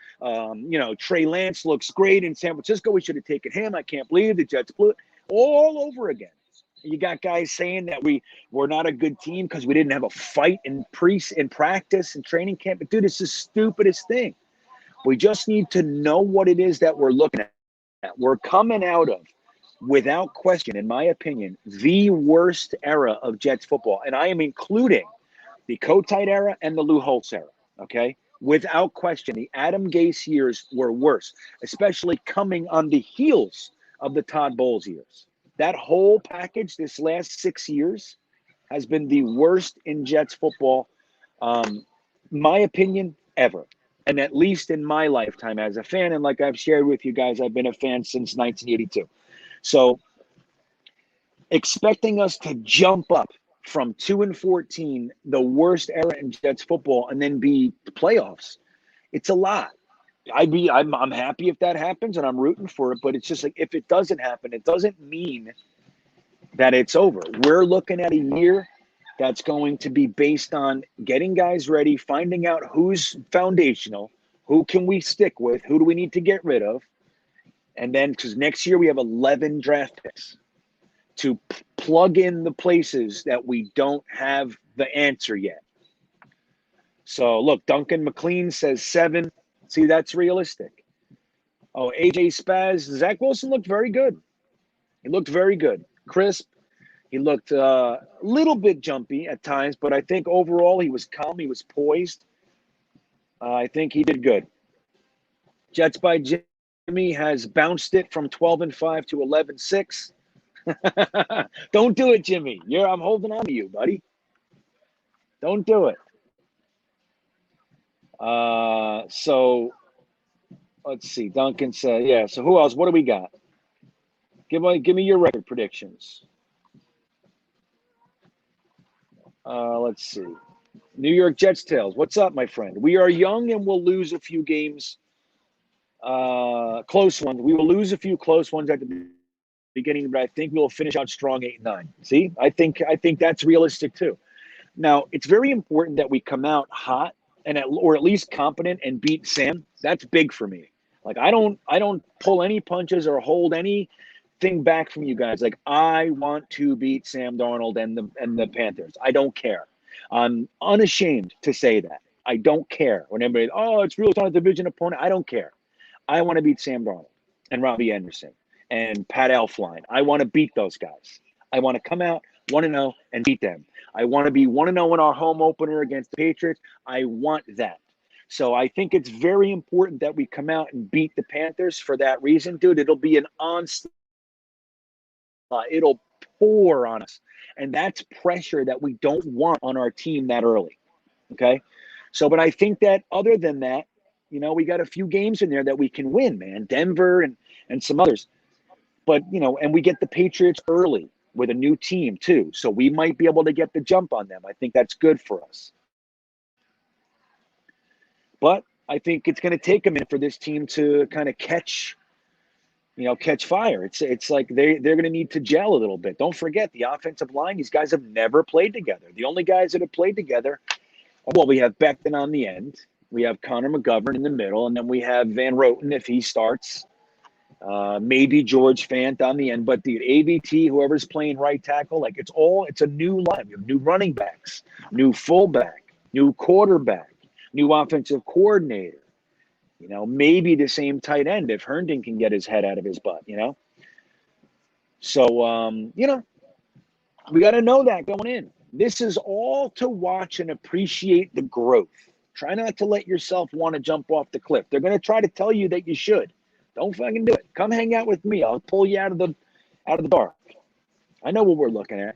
B: Trey Lance looks great in San Francisco. We should have taken him. I can't believe the Jets blew it all over again. You got guys saying that we're not a good team because we didn't have a fight in practice and training camp. But dude, it's the stupidest thing. We just need to know what it is that we're looking at. We're coming out of, without question, in my opinion, the worst era of Jets football. And I am including the Kotite era and the Lou Holtz era, okay? Without question, the Adam Gase years were worse, especially coming on the heels of the Todd Bowles years. That whole package this last 6 years has been the worst in Jets football, my opinion, ever. And at least in my lifetime as a fan. And like I've shared with you guys, I've been a fan since 1982. So expecting us to jump up from 2-14, the worst era in Jets football, and then be playoffs, it's a lot. I'm happy if that happens, and I'm rooting for it. But it's just like, if it doesn't happen, it doesn't mean that it's over. We're looking at a year that's going to be based on getting guys ready, finding out who's foundational, who can we stick with, who do we need to get rid of, and then because next year we have 11 draft picks to plug in the places that we don't have the answer yet. So look, Duncan McLean says 7. See, that's realistic. Oh, AJ Spaz, Zach Wilson looked very good. He looked very good, crisp. He looked a little bit jumpy at times, but I think overall he was calm. He was poised. I think he did good. Jets by Jimmy has bounced it from 12-5 to 11-6. Don't do it, Jimmy. I'm holding on to you, buddy. Don't do it. So let's see. Duncan said, yeah. So who else? What do we got? Give me your record predictions. Let's see. New York Jets Tales. What's up, my friend? We are young and we'll lose a few games. Close ones. We will lose a few close ones at the beginning, but I think we'll finish out strong 8-9. See, I think that's realistic too. Now, it's very important that we come out hot or at least competent and beat Sam. That's big for me. Like I don't pull any punches or hold anything back from you guys. Like I want to beat Sam Darnold and the Panthers. I don't care. I'm unashamed to say that. I don't care when everybody, it's really not a division opponent. I don't care. I want to beat Sam Darnold and Robbie Anderson and Pat Elflein. I want to beat those guys. I want to come out 1-0 and beat them. I want to be 1-0 in our home opener against the Patriots. I want that. So I think it's very important that we come out and beat the Panthers for that reason, dude. It'll be an onslaught. It'll pour on us. And that's pressure that we don't want on our team that early. Okay? So, but I think that other than that, we got a few games in there that we can win, man. Denver and some others. But, and we get the Patriots early with a new team too. So we might be able to get the jump on them. I think that's good for us. But I think it's going to take a minute for this team to kind of catch fire. It's like they're going to need to gel a little bit. Don't forget the offensive line. These guys have never played together. The only guys that have played together, well, we have Becton on the end. We have Connor McGovern in the middle, and then we have Van Roten if he starts. Maybe George Fant on the end, but the AVT, whoever's playing right tackle, like it's a new line. You have new running backs, new fullback, new quarterback, new offensive coordinator. Maybe the same tight end if Herndon can get his head out of his butt. So we got to know that going in. This is all to watch and appreciate the growth. Try not to let yourself want to jump off the cliff. They're going to try to tell you that you should. Don't fucking do it. Come hang out with me. I'll pull you out of the dark. I know what we're looking at.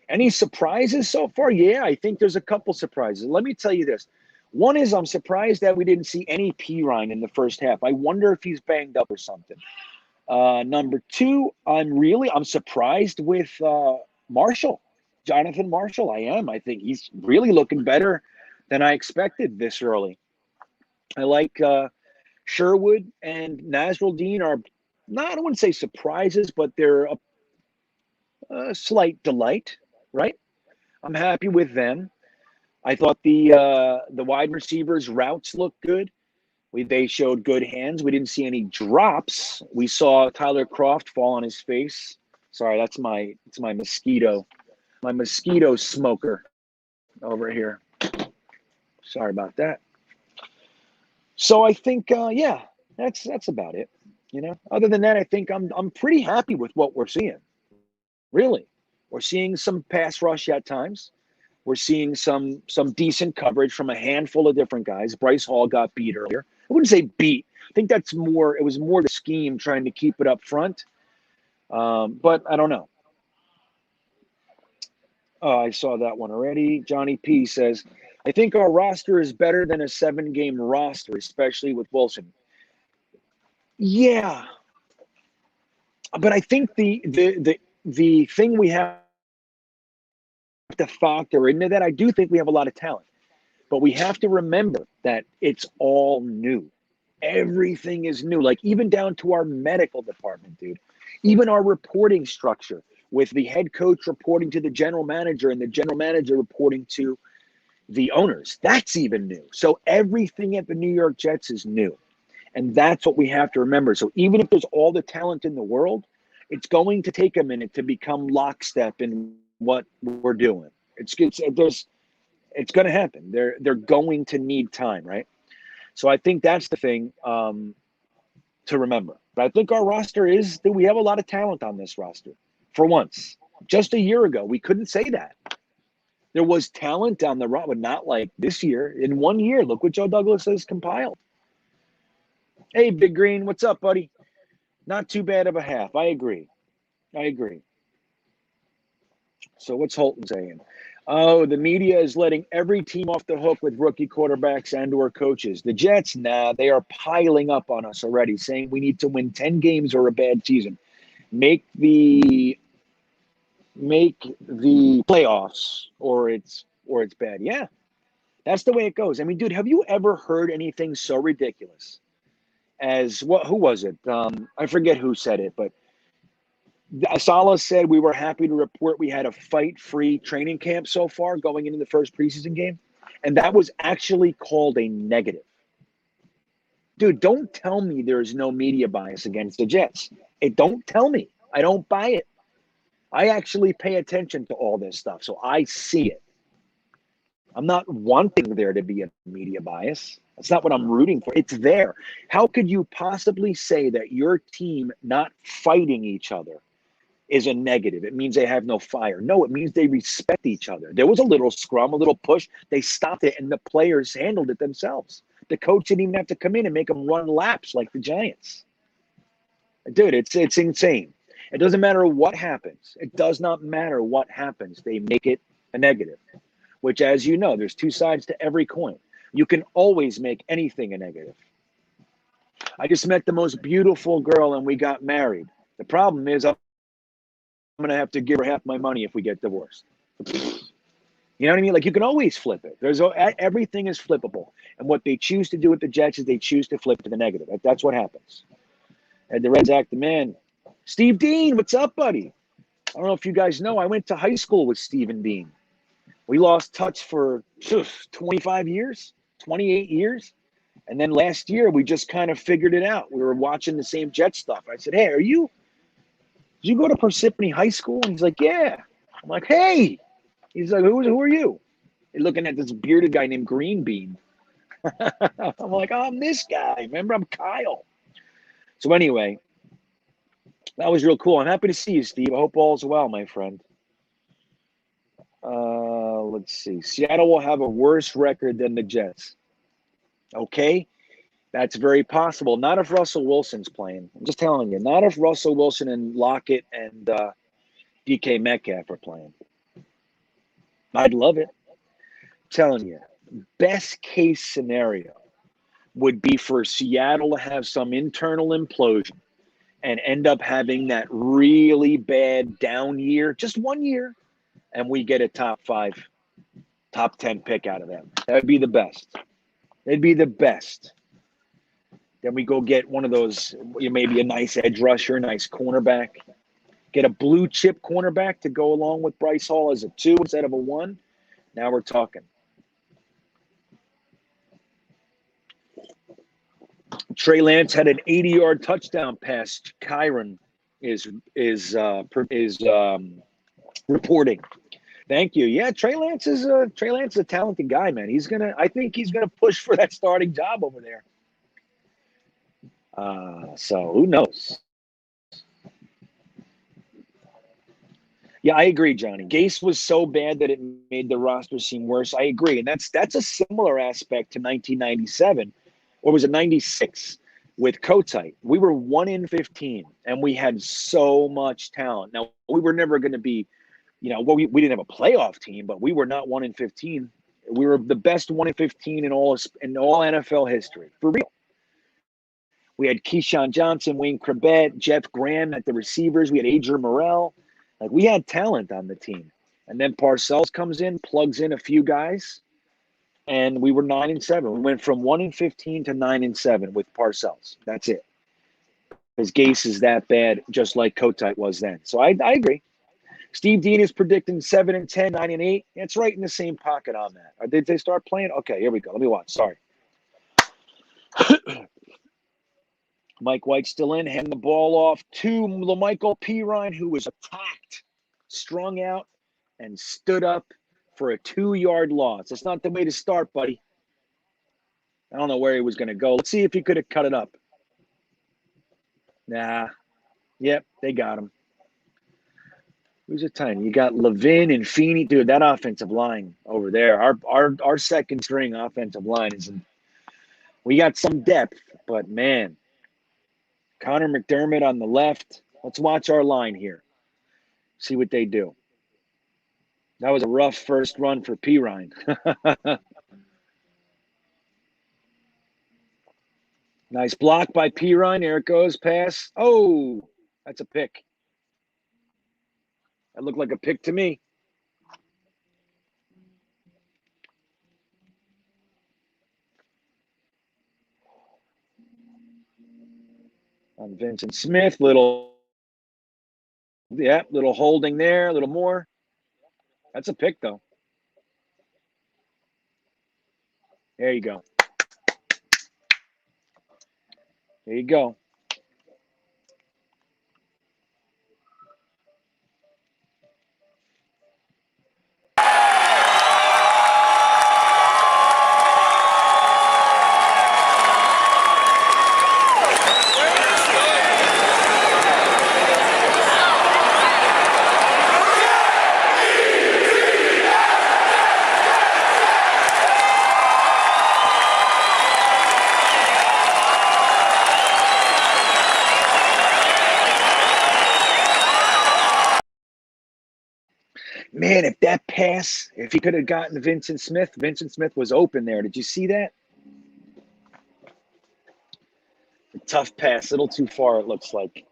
B: Any surprises so far? Yeah, I think there's a couple surprises. Let me tell you this. One is I'm surprised that we didn't see any Pirine in the first half. I wonder if he's banged up or something. Number two, I'm surprised with Marshall, Jonathan Marshall. I am. I think he's really looking better than I expected this early. I like Sherwood and Nasruddin are not, I don't want to say surprises, but they're a slight delight, right? I'm happy with them. I thought the wide receivers' routes looked good. They showed good hands. We didn't see any drops. We saw Tyler Kroft fall on his face. Sorry, it's my mosquito smoker over here. Sorry about that. So I think, yeah, that's about it. Other than that, I think I'm pretty happy with what we're seeing. Really, we're seeing some pass rush at times. We're seeing some decent coverage from a handful of different guys. Bryce Hall got beat earlier. I wouldn't say beat. I think that's more. It was more the scheme trying to keep it up front. But I don't know. Oh, I saw that one already. Johnny P says, I think our roster is better than a 7-game roster, especially with Wilson. Yeah, but I think the thing we have to factor into that, I do think we have a lot of talent, but we have to remember that it's all new. Everything is new, like even down to our medical department, dude. Even our reporting structure with the head coach reporting to the general manager and the general manager reporting to the owners. That's even new. So everything at the New York Jets is new. And that's what we have to remember. So even if there's all the talent in the world, it's going to take a minute to become lockstep in what we're doing. It's going to happen. They're going to need time, right? So I think that's the thing to remember. But I think our roster is that we have a lot of talent on this roster. For once, just a year ago, we couldn't say that. There was talent down the road, but not like this year. In 1 year, look what Joe Douglas has compiled. Hey, Big Green, what's up, buddy? Not too bad of a half. I agree. So what's Holton saying? Oh, the media is letting every team off the hook with rookie quarterbacks and or coaches. The Jets, nah, they are piling up on us already, saying we need to win 10 games or a bad season. Make the playoffs or it's bad. Yeah, that's the way it goes. I mean, dude, have you ever heard anything so ridiculous as what? Who was it? I forget who said it, but Saleh said we were happy to report we had a fight-free training camp so far going into the first preseason game, and that was actually called a negative. Dude, don't tell me there's no media bias against the Jets. Don't tell me. I don't buy it. I actually pay attention to all this stuff, so I see it. I'm not wanting there to be a media bias. That's not what I'm rooting for. It's there. How could you possibly say that your team not fighting each other is a negative? It means they have no fire. No, it means they respect each other. There was a little scrum, a little push. They stopped it, and the players handled it themselves. The coach didn't even have to come in and make them run laps like the Giants. Dude, it's insane. It doesn't matter what happens. It does not matter what happens. They make it a negative, which, as you know, there's two sides to every coin. You can always make anything a negative. I just met the most beautiful girl, and we got married. The problem is I'm going to have to give her half my money if we get divorced. You know what I mean? Like, you can always flip it. Everything is flippable. And what they choose to do with the Jets is they choose to flip to the negative. That's what happens. And the Reds act the man. Steve Dean, what's up, buddy? I don't know if you guys know, I went to high school with Stephen Dean. We lost touch for 25 years, 28 years. And then last year, we just kind of figured it out. We were watching the same Jet stuff. I said, hey, did you go to Parsippany High School? And he's like, yeah. I'm like, hey. He's like, who are you? He's looking at this bearded guy named Green Bean. I'm like, oh, I'm this guy. Remember, I'm Kyle. So anyway, that was real cool. I'm happy to see you, Steve. I hope all's well, my friend. Let's see. Seattle will have a worse record than the Jets. Okay. That's very possible. Not if Russell Wilson's playing. I'm just telling you. Not if Russell Wilson and Lockett and DK Metcalf are playing. I'd love it. I'm telling you. Best case scenario would be for Seattle to have some internal implosion and end up having that really bad down year, just 1 year, and we get a top 5, top 10 pick out of them. That would be the best. It'd be the best. Then we go get one of those, maybe a nice edge rusher, nice cornerback. Get a blue chip cornerback to go along with Bryce Hall as a 2 instead of a 1. Now we're talking. Trey Lance had an 80-yard touchdown pass. Kyron is reporting. Thank you. Yeah, Trey Lance is a talented guy, man. I think he's gonna push for that starting job over there. So who knows? Yeah, I agree, Johnny. Gase was so bad that it made the roster seem worse. I agree, and that's a similar aspect to 1997, or was it 96 with Kotite? We were 1 in 15, and we had so much talent. Now we were never going to be, well, we didn't have a playoff team, but we were not 1 in 15. We were the best 1 in 15 in all NFL history, for real. We had Keyshawn Johnson, Wayne Krebet, Jeff Graham at the receivers. We had Adrian Morrell. Like, we had talent on the team. And then Parcells comes in, plugs in a few guys, and we were 9-7. We went from 1 in 15 to 9-7 with Parcells. That's it. Because Gase is that bad, just like Kotite was then. So I agree. Steve Dean is predicting 7-10, 9-8. It's right in the same pocket on that. Did they start playing? Okay, here we go. Let me watch. Sorry. Mike White still in, handing the ball off to LaMichael Pirine, who was attacked, strung out, and stood up for a 2-yard loss. That's not the way to start, buddy. I don't know where he was going to go. Let's see if he could have cut it up. Nah. Yep, they got him. Who's it time? You got Levin and Feeney. Dude, that offensive line over there. Our second string offensive line isn't. We got some depth, but man. Connor McDermott on the left. Let's watch our line here. See what they do. That was a rough first run for Pirine. Nice block by Pirine. There it goes. Pass. Oh, that's a pick. That looked like a pick to me. On Vincent Smith, little holding there, a little more. That's a pick, though. There you go. There you go. Man, if that pass, if he could have gotten Vincent Smith was open there. Did you see that? A tough pass, a little too far, it looks like.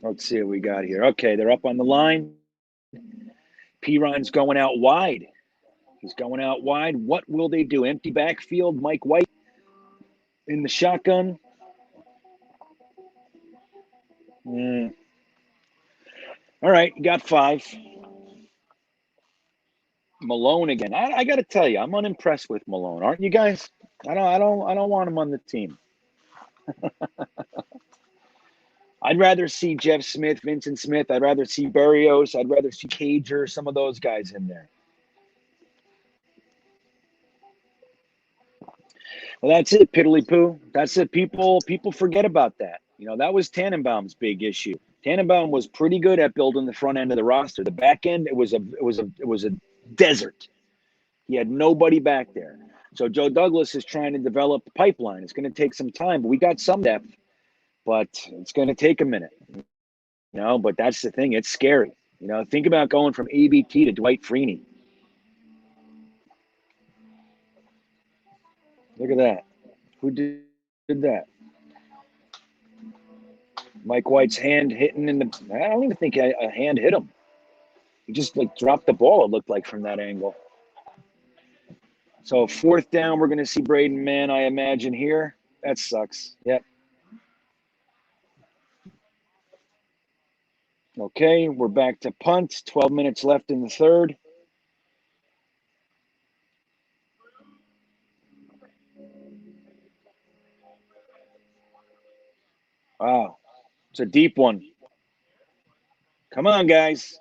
B: Let's see what we got here. Okay, they're up on the line. Pirine's going out wide. He's going out wide. What will they do? Empty backfield. Mike White in the shotgun. All right, you got 5. Malone again. I got to tell you, I'm unimpressed with Malone. Aren't you guys? I don't want him on the team. I'd rather see Jeff Smith, Vincent Smith. I'd rather see Berrios. I'd rather see Cager, some of those guys in there. Well, that's it, piddly-poo. That's it. People forget about that. That was Tannenbaum's big issue. Tannenbaum was pretty good at building the front end of the roster. The back end, it was a desert. He had nobody back there. So Joe Douglas is trying to develop a pipeline. It's going to take some time, but we got some depth. But it's going to take a minute. But that's the thing. It's scary. Think about going from ABT to Dwight Freeney. Look at that. Who did that? Mike White's hand hitting in the. I don't even think a hand hit him. He just dropped the ball. It looked like from that angle. So 4th down, we're going to see Braden Mann, I imagine here. That sucks. Yep. Okay, we're back to punt. 12 minutes left in the third. Wow. It's a deep one. Come on, guys.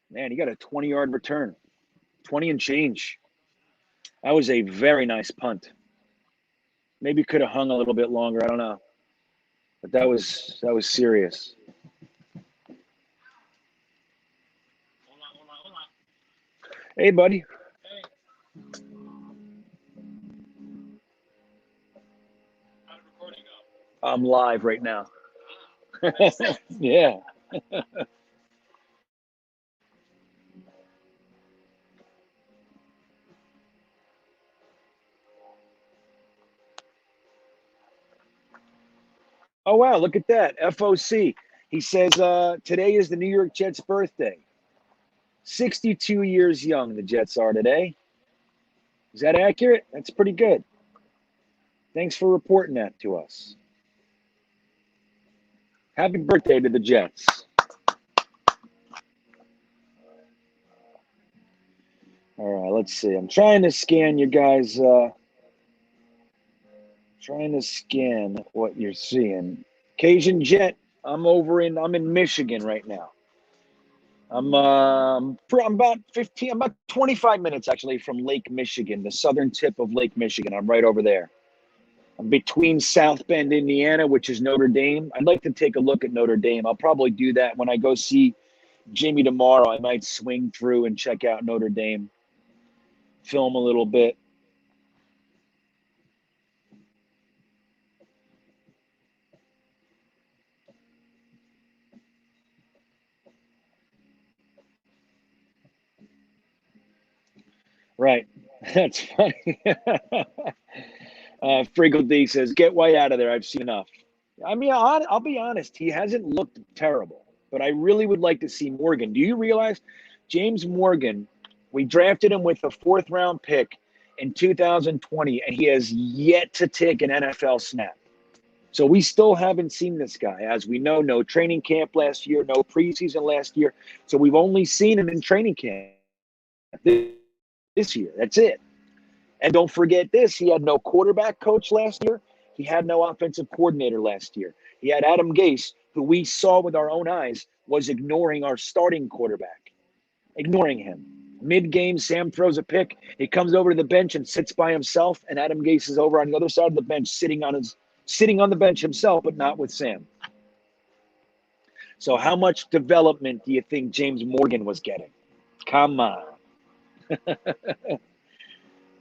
B: Man, he got a 20-yard return. 20 and change. That was a very nice punt. Maybe could have hung a little bit longer. I don't know. But that was serious. Hey, buddy. I'm live right now. Yeah. Oh, wow. Look at that. FOC. He says today is the New York Jets' birthday. 62 years young, the Jets are today. Is that accurate? That's pretty good. Thanks for reporting that to us. Happy birthday to the Jets. All right, let's see. I'm trying to scan you guys. Trying to scan what you're seeing. Cajun Jet. I'm in Michigan right now. I'm about 15. I'm about 25 minutes actually from Lake Michigan, the southern tip of Lake Michigan. I'm right over there. I'm between South Bend, Indiana, which is Notre Dame. I'd like to take a look at Notre Dame. I'll probably do that when I go see Jimmy tomorrow. I might swing through and check out Notre Dame, film a little bit. Right. That's funny. Friggle D says, "Get White out of there. I've seen enough." I mean, I'll be honest. He hasn't looked terrible, but I really would like to see Morgan. Do you realize James Morgan, we drafted him with a 4th-round pick in 2020, and he has yet to take an NFL snap. So we still haven't seen this guy. As we know, no training camp last year, no preseason last year. So we've only seen him in training camp this year. That's it. And don't forget this, he had no quarterback coach last year. He had no offensive coordinator last year. He had Adam Gase, who we saw with our own eyes was ignoring our starting quarterback, ignoring him. Mid-game, Sam throws a pick. He comes over to the bench and sits by himself, and Adam Gase is over on the other side of the bench sitting on the bench himself, but not with Sam. So how much development do you think James Morgan was getting? Come on.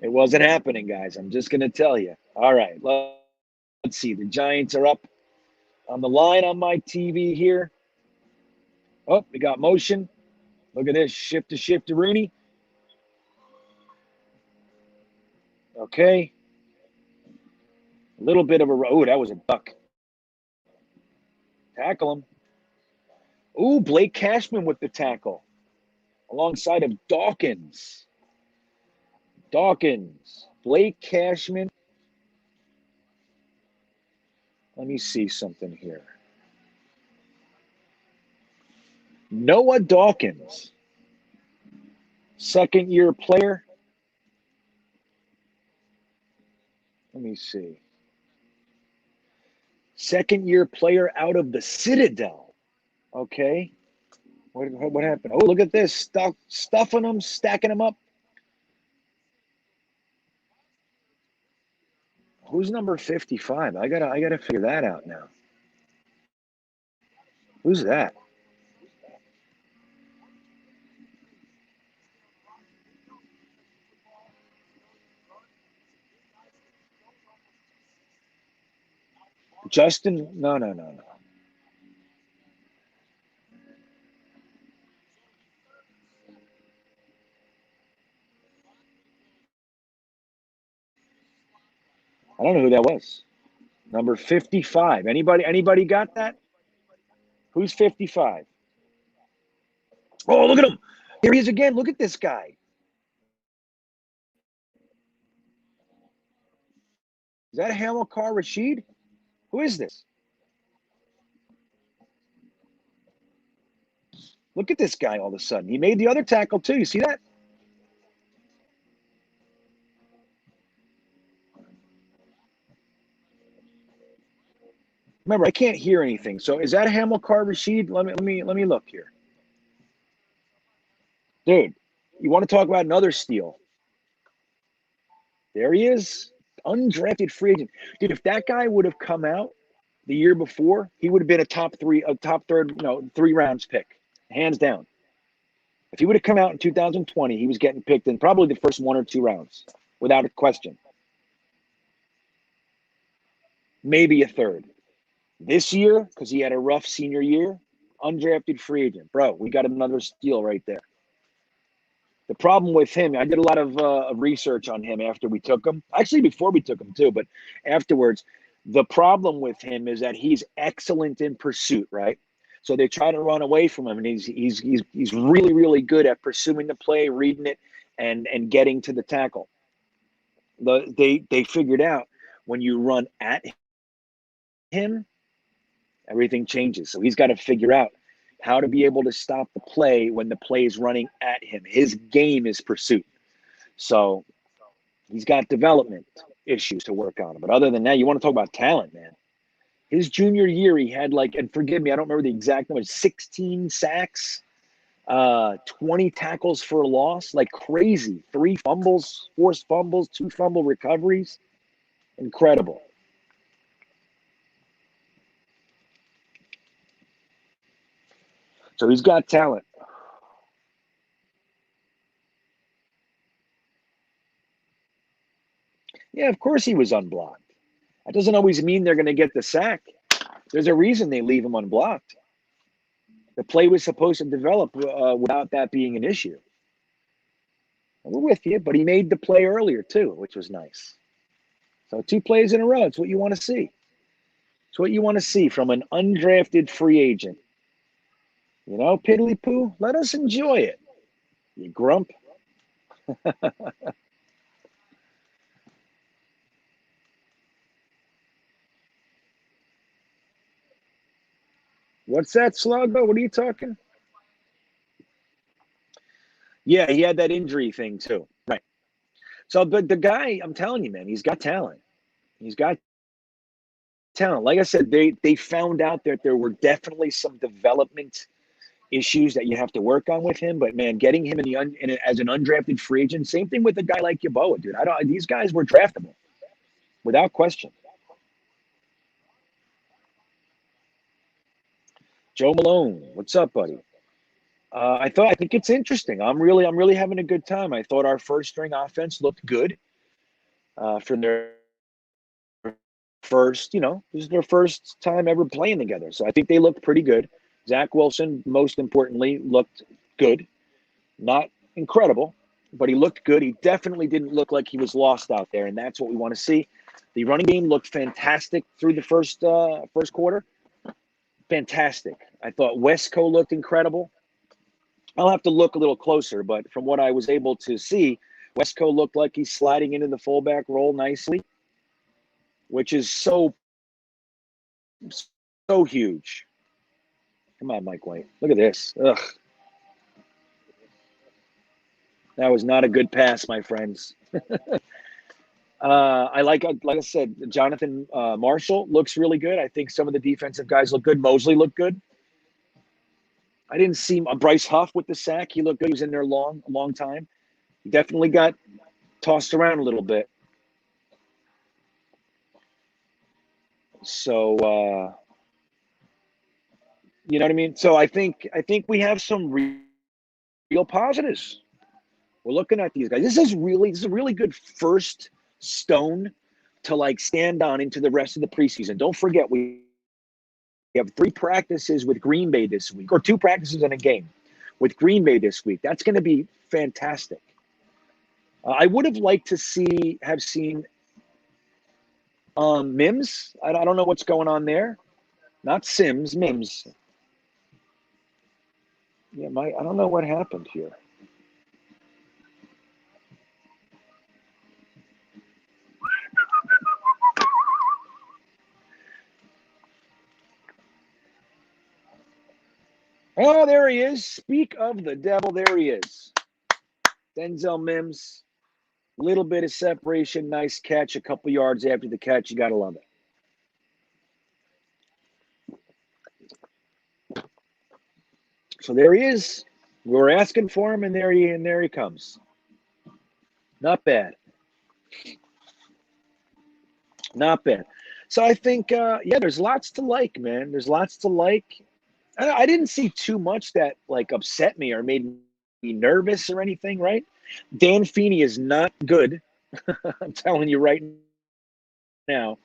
B: It wasn't happening, guys. I'm just going to tell you. All right, let's see. The Giants are up on the line on my TV here. Oh, we got motion. Look at this. Shift to Rooney. Okay. A little bit of a – oh, that was a duck. Tackle him. Ooh, Blake Cashman with the tackle alongside of Dawkins. Blake Cashman. Let me see something here. Noah Dawkins, 2nd-year player. Let me see. 2nd-year player out of the Citadel. Okay. What happened? Oh, look at this. Stuffing them, stacking them up. Who's number 55? I gotta figure that out now. Who's that? Justin? No. I don't know who that was. Number 55. Anybody got that? Who's 55? Oh, look at him. Here he is again. Look at this guy. Is that Hamilcar Rashid? Who is this? Look at this guy all of a sudden. He made the other tackle too. You see that? Remember, I can't hear anything. So is that Hamilcar Rashid? Let me look here. Dude, you want to talk about another steal? There he is. Undrafted free agent. Dude, if that guy would have come out the year before, he would have been a top third, 3 rounds pick. Hands down. If he would have come out in 2020, he was getting picked in probably the first 1 or 2 rounds, without a question. Maybe a third. This year, because he had a rough senior year, undrafted free agent. Bro, we got another steal right there. The problem with him, I did a lot of research on him after we took him. Actually, before we took him too, but afterwards. The problem with him is that he's excellent in pursuit, right? So they try to run away from him, and he's really, really good at pursuing the play, reading it, and getting to the tackle. They figured out when you run at him, everything changes. So he's got to figure out how to be able to stop the play when the play is running at him. His game is pursuit. So he's got development issues to work on. But other than that, you want to talk about talent, man. His junior year, he had and forgive me, I don't remember the exact number, 16 sacks, 20 tackles for a loss, like crazy. 3 fumbles, forced fumbles, 2 fumble recoveries. Incredible. So he's got talent. Yeah, of course he was unblocked. That doesn't always mean they're going to get the sack. There's a reason they leave him unblocked. The play was supposed to develop without that being an issue. We're with you, but he made the play earlier too, which was nice. So 2 plays in a row. It's what you want to see. It's what you want to see from an undrafted free agent. Piddly poo, let us enjoy it. You grump. What's that, Sluggo? What are you talking? Yeah, he had that injury thing too. Right. So, but the guy, I'm telling you, man, he's got talent. He's got talent. Like I said, they found out that there were definitely some development issues that you have to work on with him. But man, getting him as an undrafted free agent, same thing with a guy like Yaboa, dude. These guys were draftable without question. Joe Malone, what's up, buddy? I think it's interesting. I'm really having a good time. I thought our first string offense looked good for their first, this is their first time ever playing together. So I think they looked pretty good. Zach Wilson, most importantly, looked good. Not incredible, but he looked good. He definitely didn't look like he was lost out there, and that's what we want to see. The running game looked fantastic through the first quarter. Fantastic. I thought Wesco looked incredible. I'll have to look a little closer, but from what I was able to see, Wesco looked like he's sliding into the fullback role nicely, which is so huge. Come on, Mike White. Look at this. Ugh. That was not a good pass, my friends. like I said, Jonathan Marshall looks really good. I think some of the defensive guys look good. Mosley looked good. I didn't see Bryce Huff with the sack. He looked good. He was in there a long time. He definitely got tossed around a little bit. So, you know what I mean? So I think we have some real positives. We're looking at these guys. This is a really good first stone to stand on into the rest of the preseason. Don't forget, we have 3 practices with Green Bay this week, or 2 practices in a game with Green Bay this week. That's going to be fantastic. I would have liked to have seen Mims. I don't know what's going on there. Not Sims, Mims. Yeah, I don't know what happened here. Oh, there he is. Speak of the devil, there he is. Denzel Mims. Little bit of separation, nice catch, a couple yards after the catch. You got to love it. So there he is. We were asking for him, and there he comes. Not bad. Not bad. So I think, there's lots to like, man. There's lots to like. I didn't see too much that like upset me or made me nervous or anything, right? Dan Feeney is not good. I'm telling you right now.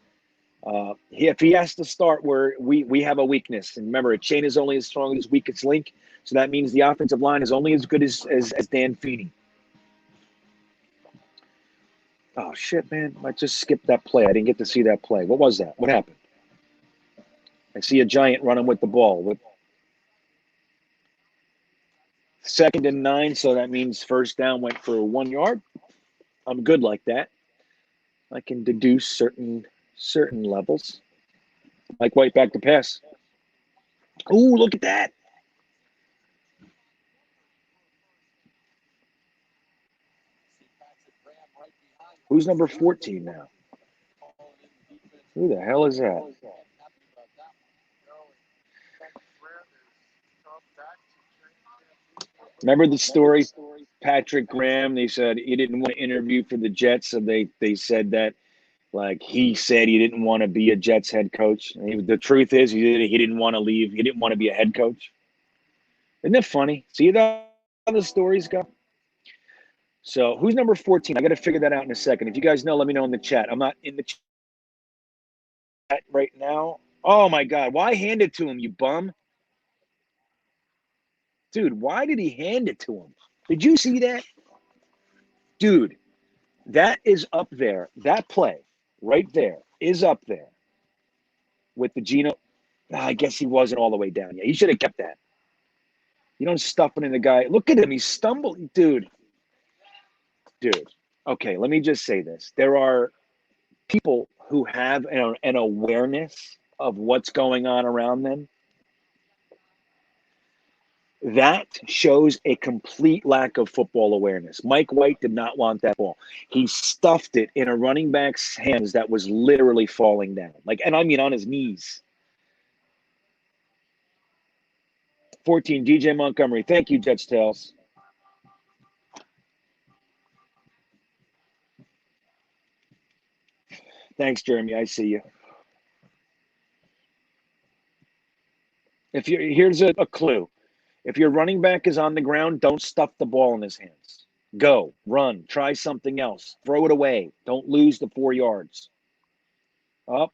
B: If he has to start where we have a weakness, and remember, a chain is only as strong as its weakest link, so that means the offensive line is only as good as Dan Feeney. Oh shit, man! I just skipped that play. I didn't get to see that play. What was that? What happened? I see a giant running with the ball. 2nd and 9, so that means first down went for 1 yard. I'm good like that. I can deduce certain levels. Mike White back to pass. Ooh, look at that. Who's number 14 now? Who the hell is that? Remember the story? Patrick Graham, they said he didn't want to interview for the Jets, so they said that, like, he said he didn't want to be a Jets head coach. The truth is he didn't want to leave. He didn't want to be a head coach. Isn't that funny? See how the stories go? So who's number 14? I got to figure that out in a second. If you guys know, let me know in the chat. I'm not in the chat right now. Oh, my God. Why hand it to him, you bum? Dude, why did he hand it to him? Did you see that? Dude, that is up there. That play right there is up there with the Geno. I guess he wasn't all the way down yet. He should have kept that. You don't stuff it in the guy. Look at him. He's stumbling. Dude. Okay, let me just say this. There are people who have an awareness of what's going on around them. That shows a complete lack of football awareness. Mike White did not want that ball. He stuffed it in a running back's hands that was literally falling down. And I mean on his knees. 14, DJ Montgomery. Thank you, Jets Tales. Thanks, Jeremy. I see you. Here's a clue. If your running back is on the ground, don't stuff the ball in his hands. Go, run, try something else. Throw it away. Don't lose the 4 yards. Up.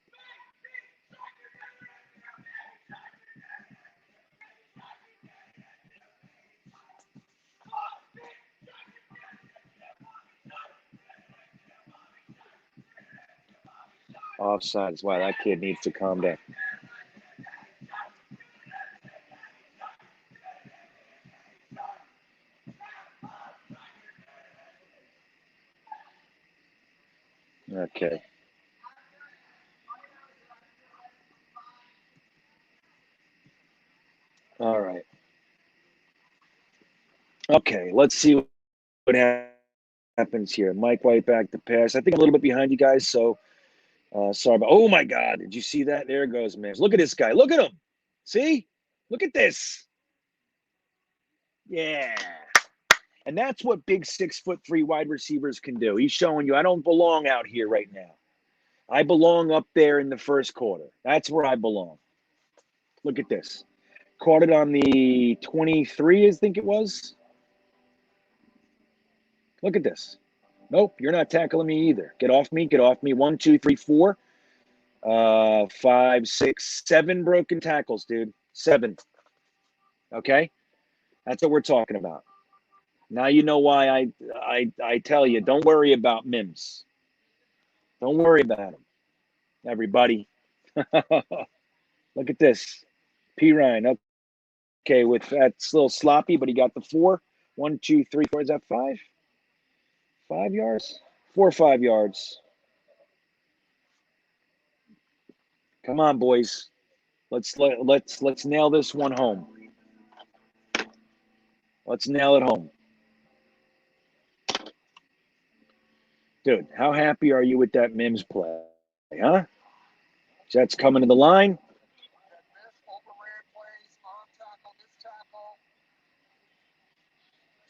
B: Offsides. Wow, that kid needs to calm down. Okay. All right. Okay, let's see what happens here. Mike White back to pass. I think I'm a little bit behind you guys, so sorry about. Oh my God! Did you see that? There goes Mims. Look at this guy. Look at him. See? Look at this. Yeah. And that's what big 6'3" wide receivers can do. He's showing you I don't belong out here right now. I belong up there in the first quarter. That's where I belong. Look at this. Caught it on the 23, I think it was. Look at this. Nope, you're not tackling me either. Get off me. Get off me. 1, 2, 3, 4, 5, 6, 7 broken tackles, dude. 7. Okay? That's what we're talking about. Now you know why I tell you, don't worry about Mims. Don't worry about him, everybody. Look at this. P. Ryan. Okay, with that's a little sloppy, but he got the 4. 1, 2, 3, 4. Is that 5? 5 yards? 4 or 5 yards. Come on, boys. Let's nail this one home. Let's nail it home. Dude, how happy are you with that Mims play? Huh? Jets coming to the line.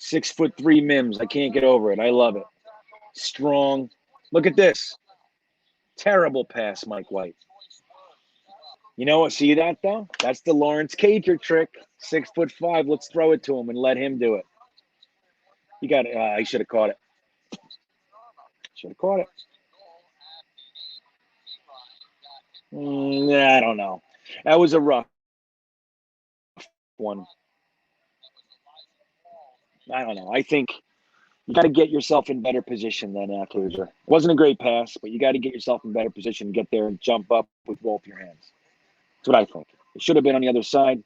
B: 6'3" Mims. I can't get over it. I love it. Strong. Look at this. Terrible pass, Mike White. You know what? See that though? That's the Lawrence Cager trick. 6'5". Let's throw it to him and let him do it. You got it. I should have caught it. Should have caught it. I don't know. That was a rough one. I don't know. I think you got to get yourself in better position than Cager. It wasn't a great pass, but you got to get yourself in better position, get there and jump up with both your hands. That's what I think. It should have been on the other side.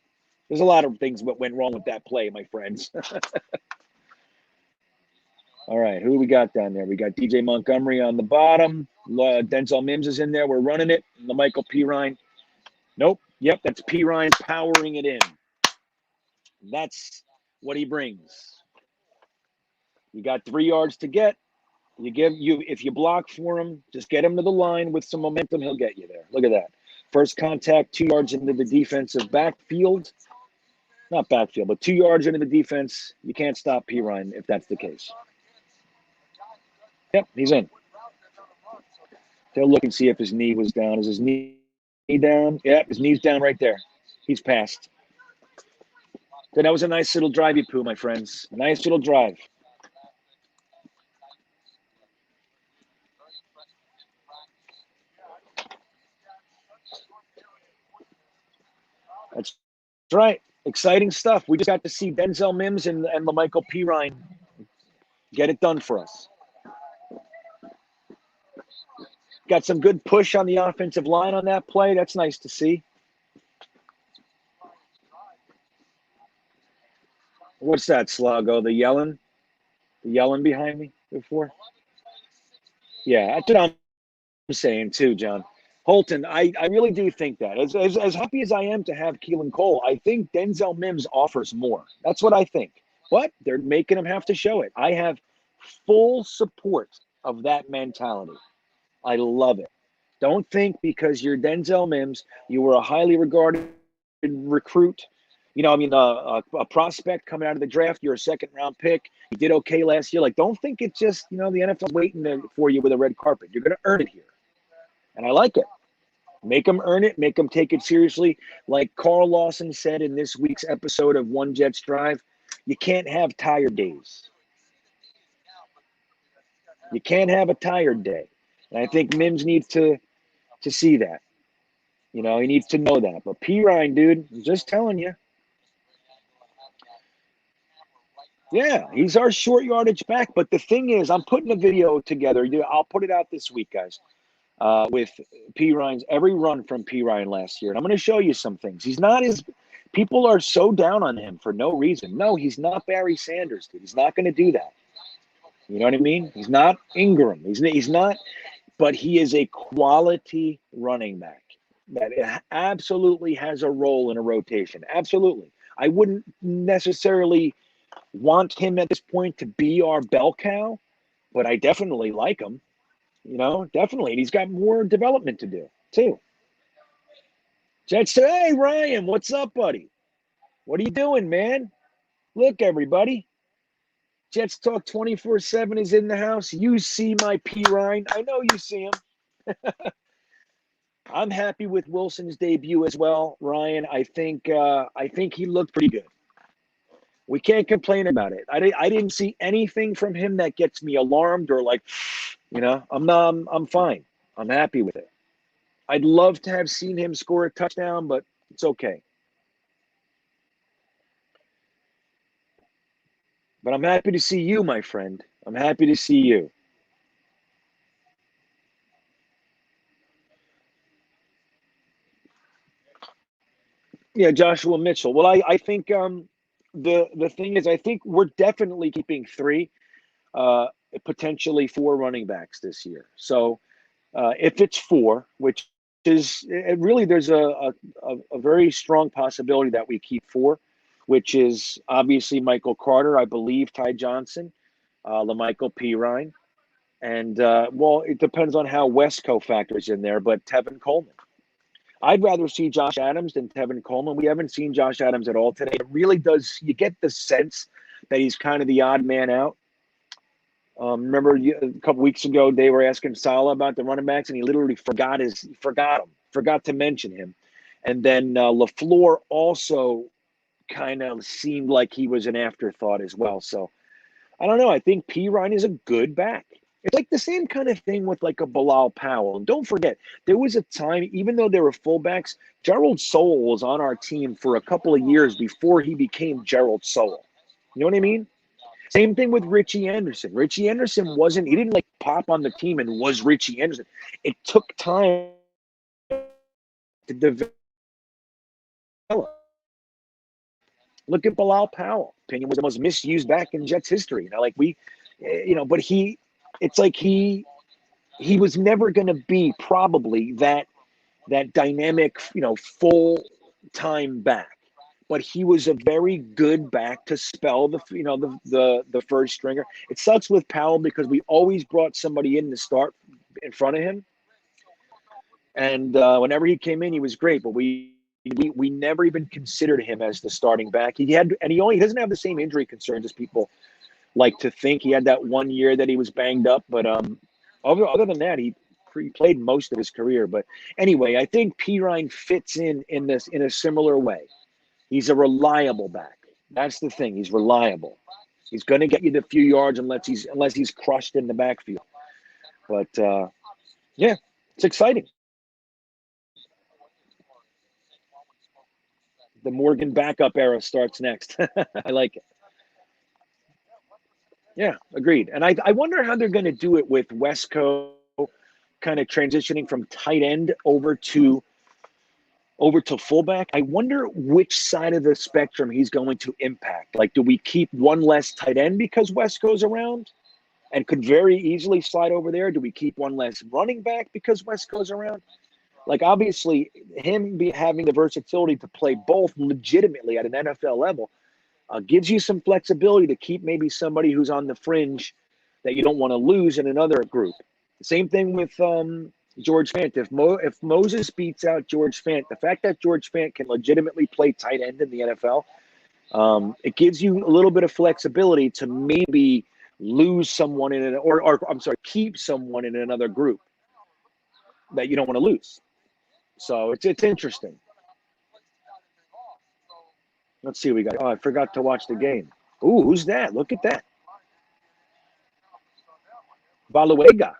B: There's a lot of things that went wrong with that play, my friends. All right, who we got down there? We got DJ Montgomery on the bottom. Denzel Mims is in there. We're running it. And the Michael Pirine. Nope. Yep, that's Pirine powering it in. That's what he brings. You got 3 yards to get. If you block for him, just get him to the line with some momentum, he'll get you there. Look at that. First contact, 2 yards into the defensive backfield. Not backfield, but 2 yards into the defense. You can't stop Pirine if that's the case. Yep, he's in. They'll look and see if his knee was down. Is his knee down? Yep, his knee's down right there. He's passed. So that was a nice little drivey poo, my friends. A nice little drive. That's right. Exciting stuff. We just got to see Denzel Mims and LaMichael Pirine get it done for us. Got some good push on the offensive line on that play. That's nice to see. What's that, Slago? The yelling? The yelling behind me before? Yeah, that's what I'm saying too, John. Holton, I really do think that. As happy as I am to have Keelan Cole, I think Denzel Mims offers more. That's what I think. But they're making him have to show it. I have full support of that mentality. I love it. Don't think because you're Denzel Mims, you were a highly regarded recruit, a prospect coming out of the draft, you're a second-round pick, you did okay last year. Like, don't think it's just, the NFL's waiting for you with a red carpet. You're going to earn it here. And I like it. Make them earn it. Make them take it seriously. Like Carl Lawson said in this week's episode of One Jets Drive, you can't have tired days. You can't have a tired day. And I think Mims needs to see that. He needs to know that. But Pirine, dude, I'm just telling you. Yeah, he's our short yardage back. But the thing is, I'm putting a video together. I'll put it out this week, guys, with Pirine's every run from Pirine last year. And I'm going to show you some things. He's not as – people are so down on him for no reason. No, he's not Barry Sanders, dude. He's not going to do that. You know what I mean? He's not Ingram. He's not – but he is a quality running back that absolutely has a role in a rotation. Absolutely. I wouldn't necessarily want him at this point to be our bell cow, but I definitely like him. Definitely. And he's got more development to do, too. Jets say, hey, Ryan, what's up, buddy? What are you doing, man? Look, everybody. Jets Talk 24/7 is in the house. You see my Pirine. I know you see him. I'm happy with Wilson's debut as well, Ryan. I think he looked pretty good. We can't complain about it. I didn't see anything from him that gets me alarmed or like, I'm fine. I'm happy with it. I'd love to have seen him score a touchdown, but it's okay. But I'm happy to see you, my friend. I'm happy to see you. Yeah, Joshua Mitchell. Well, I think the thing is, I think we're definitely keeping 3, potentially 4 running backs this year. So if it's 4, which is really there's a very strong possibility that we keep 4. Which is obviously Michael Carter, I believe Ty Johnson, LaMichael Pirine, and, it depends on how Wesco factors in there, but Tevin Coleman. I'd rather see Josh Adams than Tevin Coleman. We haven't seen Josh Adams at all today. It really does – you get the sense that he's kind of the odd man out. Remember a couple weeks ago they were asking Saleh about the running backs, and he literally forgot to mention him. And then LaFleur also kind of seemed like he was an afterthought as well. So I don't know. I think P. Ryan is a good back. It's like the same kind of thing with like a Bilal Powell. And don't forget, there was a time, even though they were fullbacks, Gerald Sowell was on our team for a couple of years before he became Gerald Sowell. You know what I mean? Same thing with Richie Anderson. Richie Anderson he didn't like pop on the team and was Richie Anderson. It took time to develop. Look at Bilal Powell. Opinion was the most misused back in Jets history. But it's like he was never going to be probably that dynamic, full time back. But he was a very good back to spell the first stringer. It sucks with Powell because we always brought somebody in to start in front of him, and whenever he came in, he was great. But we never even considered him as the starting back. He doesn't have the same injury concerns as people like to think. He had that 1 year that he was banged up, but other than that, he played most of his career. But anyway, I think P. Ryan fits in a similar way. He's a reliable back. That's the thing. He's reliable. He's going to get you the few yards unless he's crushed in the backfield. But yeah, it's exciting. The Morgan backup era starts next. I like it. Yeah, agreed. And I wonder how they're going to do it with Wesco kind of transitioning from tight end over to fullback. I wonder which side of the spectrum he's going to impact. Like, do we keep one less tight end because Wesco's around and could very easily slide over there? Do we keep one less running back because Wesco's around? Like, obviously, him having the versatility to play both legitimately at an NFL level gives you some flexibility to keep maybe somebody who's on the fringe that you don't want to lose in another group. Same thing with George Fant. If Moses beats out George Fant, the fact that George Fant can legitimately play tight end in the NFL, it gives you a little bit of flexibility to maybe lose someone keep someone in another group that you don't want to lose. So it's interesting. Let's see what we got. Oh, I forgot to watch the game. Ooh, who's that? Look at that. Baluega.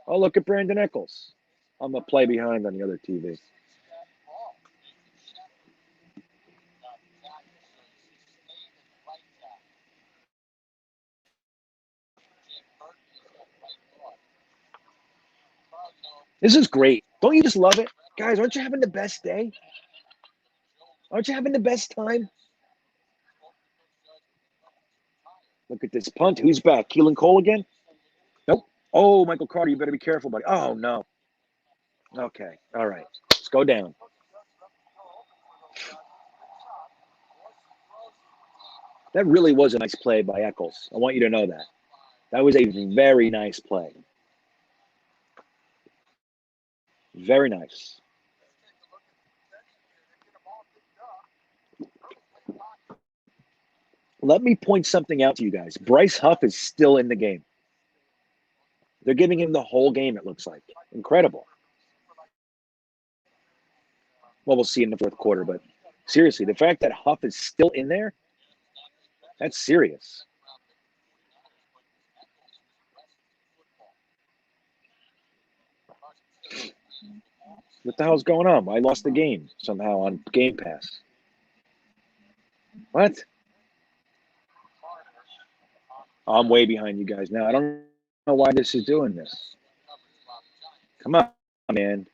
B: Oh, look at Brandon Eccles. I'm going to play behind on the other TV. This is great. Don't you just love it? Guys, aren't you having the best day? Aren't you having the best time? Look at this punt. Who's back? Keelan Cole again? Nope. Oh, Michael Carter, you better be careful, buddy. Oh, no. Okay. All right. Let's go down. That really was a nice play by Eccles. I want you to know that. That was a very nice play. Very nice. Let me point something out to you guys. Bryce Huff is still in the game. They're giving him the whole game, it looks like. Incredible. Well, we'll see in the fourth quarter, but seriously, the fact that Huff is still in there, that's serious. What the hell's going on? I lost the game somehow on Game Pass. What? I'm way behind you guys now. I don't know why this is doing this. Come on, man.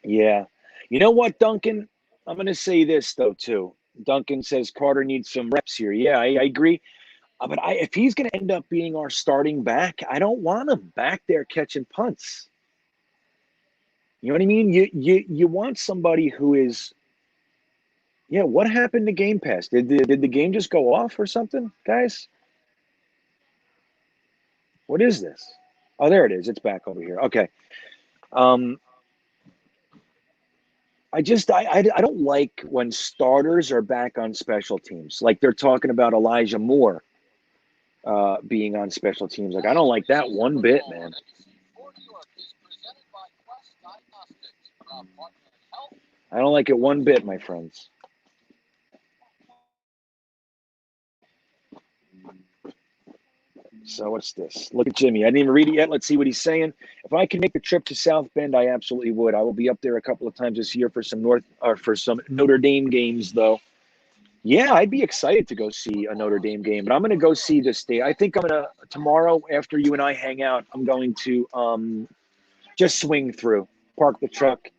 B: Yeah. You know what, Duncan? I'm going to say this, though, too. Duncan says Carter needs some reps here. Yeah, I agree. But if he's going to end up being our starting back, I don't want him back there catching punts. You know what I mean? You want somebody who is – yeah, what happened to Game Pass? Did the game just go off or something, guys? What is this? Oh, there it is. It's back over here. Okay. I don't like when starters are back on special teams. Like they're talking about Elijah Moore being on special teams. Like I don't like that one bit, man. I don't like it one bit, my friends. So what's this? Look at Jimmy. I didn't even read it yet. Let's see what he's saying. If I can make the trip to South Bend, I absolutely would. I will be up there a couple of times this year for some Notre Dame games, though. Yeah, I'd be excited to go see a Notre Dame game, but I'm going to go see this day. I think I'm going to tomorrow after you and I hang out. I'm going to just swing through, park the truck,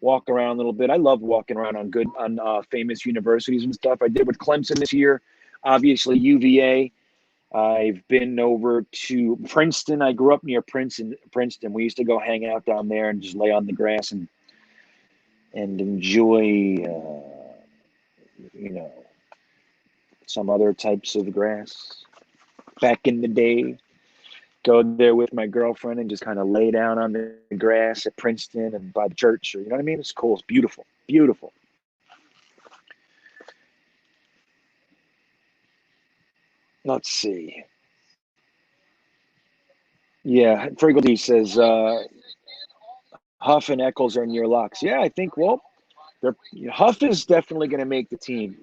B: walk around a little bit. I love walking around on famous universities and stuff. I did with Clemson this year, obviously UVA. I've been over to Princeton. I grew up near Princeton. We used to go hang out down there and just lay on the grass and enjoy, some other types of grass. Back in the day, go there with my girlfriend and just kind of lay down on the grass at Princeton and by the church. Or, you know what I mean? It's cool. It's beautiful. Beautiful. Let's see. Yeah, Friggle D says Huff and Eccles are near locks. Yeah, I think. Well, Huff is definitely going to make the team.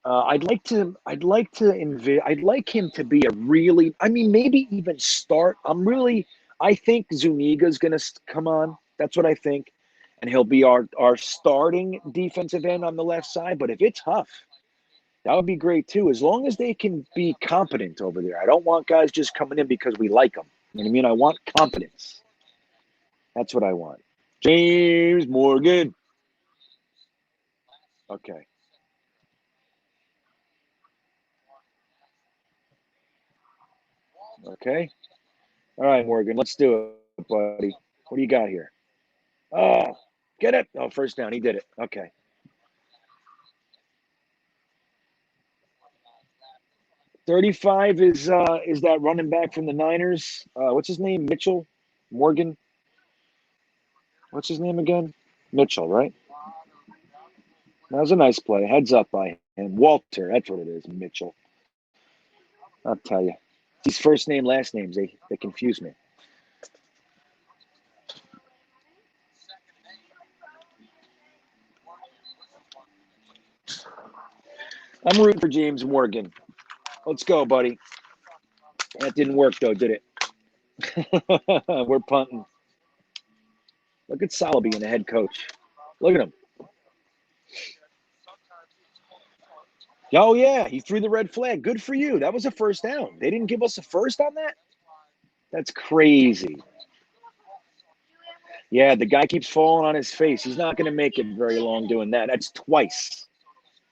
B: I'd like him to be a really. I mean, maybe even start. I think Zuniga's going to come on. That's what I think, and he'll be our starting defensive end on the left side. But if it's Huff, that would be great too, as long as they can be competent over there. I don't want guys just coming in because we like them. You know what I mean? I want competence. That's what I want. James Morgan. Okay. Okay. All right, Morgan. Let's do it, buddy. What do you got here? Oh, get it. Oh, first down. He did it. Okay. 35 is that running back from the Niners? What's his name? Mitchell? Morgan? What's his name again? Mitchell, right? That was a nice play. Heads up by him. Walter. That's what it is. Mitchell. I'll tell you. These first name, last names, they confuse me. I'm rooting for James Morgan. Let's go, buddy. That didn't work, though, did it? We're punting. Look at Saleh being the head coach. Look at him. Oh, yeah, he threw the red flag. Good for you. That was a first down. They didn't give us a first on that? That's crazy. Yeah, the guy keeps falling on his face. He's not going to make it very long doing that. That's twice.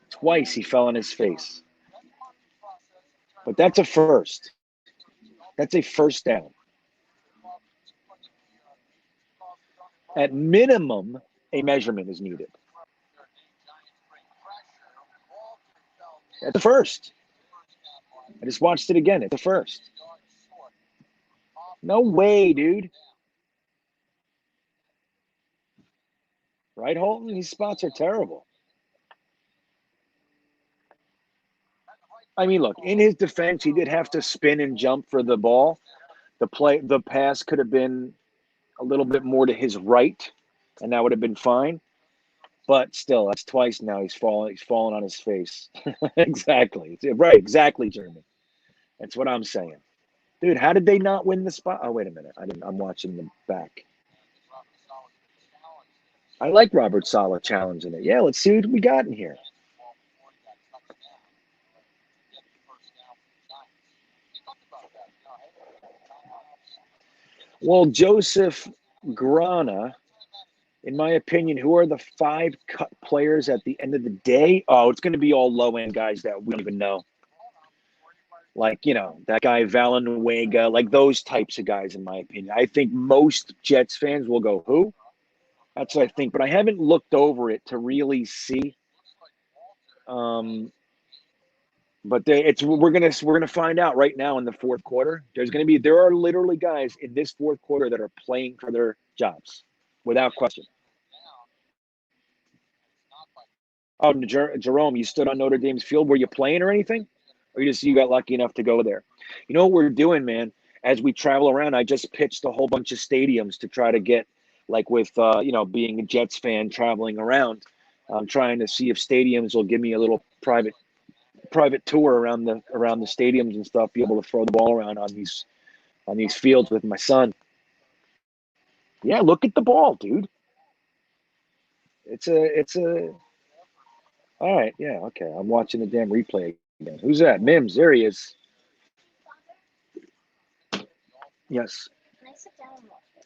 B: Twice he fell on his face. But that's a first. That's a first down. At minimum, a measurement is needed. At the first. I just watched it again. At the first. No way, dude. Right, Holton? These spots are terrible. I mean, look, in his defense, he did have to spin and jump for the ball. The pass could have been a little bit more to his right, and that would have been fine. But still, that's twice now he's fallen on his face. Exactly. Right, exactly, Jeremy. That's what I'm saying. Dude, how did they not win the spot? Oh, wait a minute. I'm watching them back. I like Robert Saleh challenging it. Yeah, let's see what we got in here. Well, Joseph Grana, in my opinion, who are the 5 cut players at the end of the day? Oh, it's going to be all low-end guys that we don't even know. Like, that guy Valenzuela, like those types of guys, in my opinion. I think most Jets fans will go, who? That's what I think. But I haven't looked over it to really see. But we're gonna find out right now in the fourth quarter. There are literally guys in this fourth quarter that are playing for their jobs, without question. Oh, Jerome, you stood on Notre Dame's field. Were you playing or anything? Or you got lucky enough to go there? You know what we're doing, man? As we travel around, I just pitched a whole bunch of stadiums to try to get, like with, being a Jets fan traveling around. I'm trying to see if stadiums will give me a little private tour around the stadiums and stuff, be able to throw the ball around on these fields with my son. Yeah, look at the ball, dude. It's a all right, yeah, okay. I'm watching the damn replay again. Who's that? Mims, there he is. Yes.
D: Can I sit down and watch it?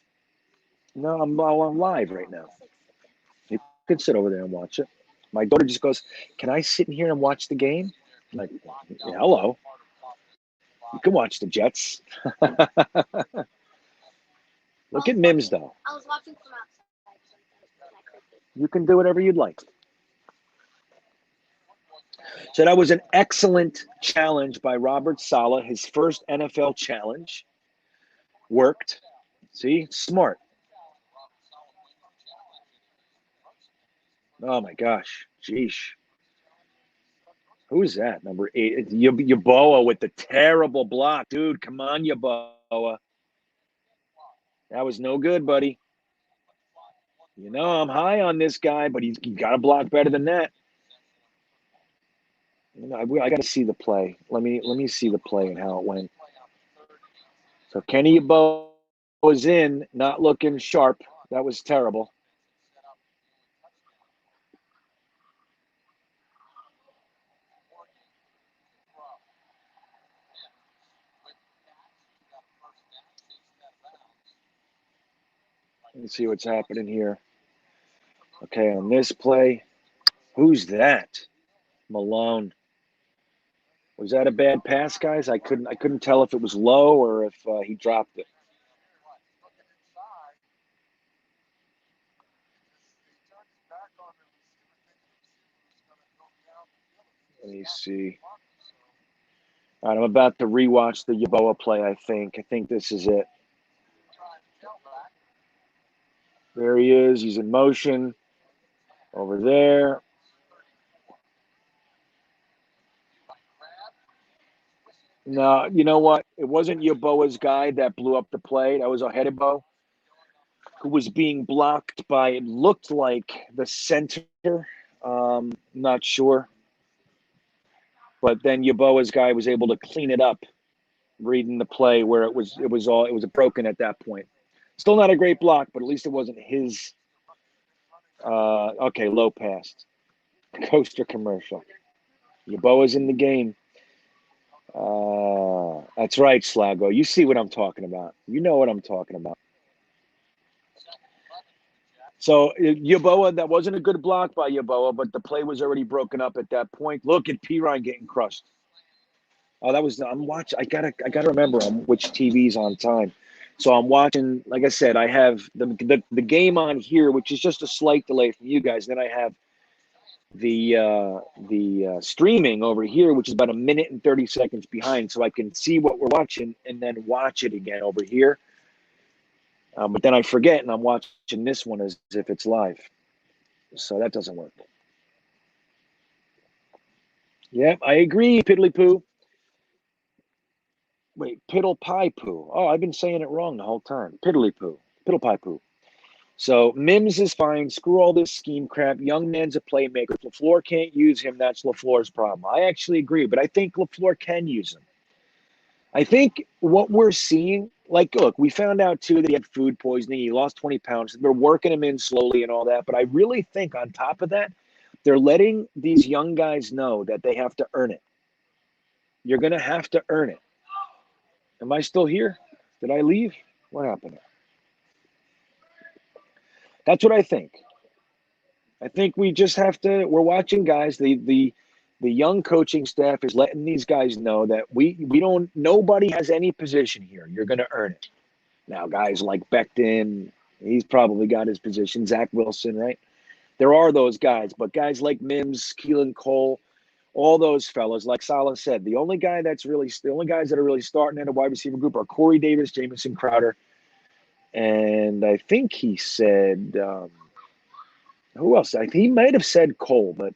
B: No, I'm live right now. You can sit over there and watch it. My daughter just goes, "Can I sit in here and watch the game?" I'm like, yeah, hello. You can watch the Jets. Look at Mims, though.
D: I was watching from outside.
B: You can do whatever you'd like. So that was an excellent challenge by Robert Saleh, his first NFL challenge. Worked. See? Smart. Oh, my gosh. Jeesh. Who's that? Number 8. Yaboa with the terrible block. Dude, come on, Yaboa. That was no good, buddy. You know, I'm high on this guy, but he's got to block better than that. You know, I got to see the play. Let me see the play and how it went. So Kenny Yaboa was in, not looking sharp. That was terrible. Let's see what's happening here. Okay, on this play, who's that? Malone. Was that a bad pass, guys? I couldn't tell if it was low or if he dropped it. Let me see. All right, I'm about to rewatch the Yaboa play, I think. I think this is it. There he is. He's in motion over there. No, you know what? It wasn't Yaboa's guy that blew up the play. That was Ohedibo, who was being blocked by, it looked like, the center. Not sure. But then Yaboa's guy was able to clean it up, reading the play where it was broken at that point. Still not a great block, but at least it wasn't his. Okay, low pass. Coaster commercial. Yaboa's in the game. That's right, Slago. You see what I'm talking about. You know what I'm talking about. So Yaboa, that wasn't a good block by Yaboa, but the play was already broken up at that point. Look at Pirine getting crushed. Oh, I'm watching. I gotta remember which TV's on time. So I'm watching. Like I said, I have the game on here, which is just a slight delay from you guys. Then I have the streaming over here, which is about 1 minute and 30 seconds behind, so I can see what we're watching and then watch it again over here. But then I forget, and I'm watching this one as if it's live. So that doesn't work. Yep, I agree, Piddly Poo. Wait, Piddle Pie Poo. Oh, I've been saying it wrong the whole time. Piddly Poo. Piddle Pie Poo. So Mims is fine. Screw all this scheme crap. Young man's a playmaker. If LaFleur can't use him, that's LaFleur's problem. I actually agree, but I think LaFleur can use him. I think what we're seeing, like, look, we found out, too, that he had food poisoning. He lost 20 pounds. They're working him in slowly and all that. But I really think on top of that, they're letting these young guys know that they have to earn it. You're going to have to earn it. Am I still here? Did I leave? What happened? That's what I think. I think we just have to. We're watching guys. The young coaching staff is letting these guys know that we don't. Nobody has any position here. You're going to earn it. Now, guys like Becton, he's probably got his position. Zach Wilson, right? There are those guys, but guys like Mims, Keelan Cole, all those fellas, like Saleh said, the only guys that are really starting in a wide receiver group are Corey Davis, Jamison Crowder, and I think he said who else? He might have said Cole, but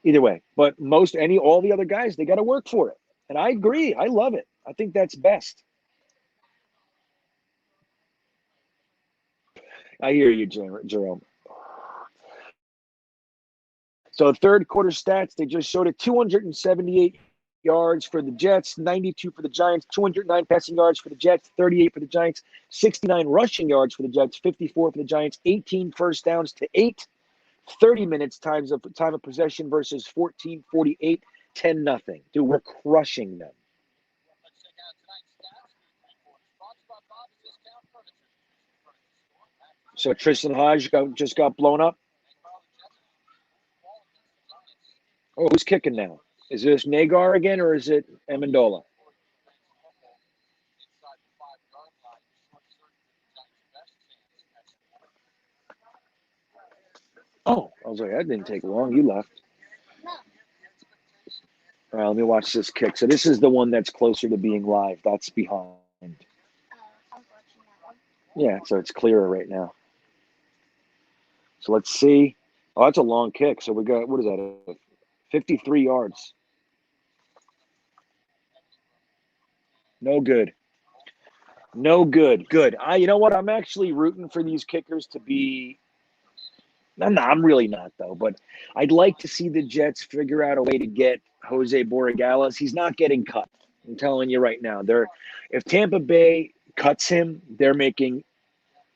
B: either way. But all the other guys, they got to work for it, and I agree. I love it. I think that's best. I hear you, Jerome. So third quarter stats, they just showed it: 278 yards for the Jets, 92 for the Giants, 209 passing yards for the Jets, 38 for the Giants, 69 rushing yards for the Jets, 54 for the Giants, 18 first downs to 8, 30 minutes time of possession versus 14, 48, 10 nothing. Dude, we're crushing them. So Tristan Hodge just got blown up. Oh, who's kicking now? Is this Nagar again, or is it Amendola? Oh, I was like, that didn't take long. You left.
D: No.
B: All right, let me watch this kick. So this is the one that's closer to being live. That's behind.
D: I'm watching that one.
B: Yeah, so it's clearer right now. So let's see. Oh, that's a long kick. So we got, what is that? 53 yards. No good. No good. Good. You know what? I'm actually rooting for these kickers to be. No, I'm really not though. But I'd like to see the Jets figure out a way to get Jose Borregales. He's not getting cut. I'm telling you right now. If Tampa Bay cuts him, they're making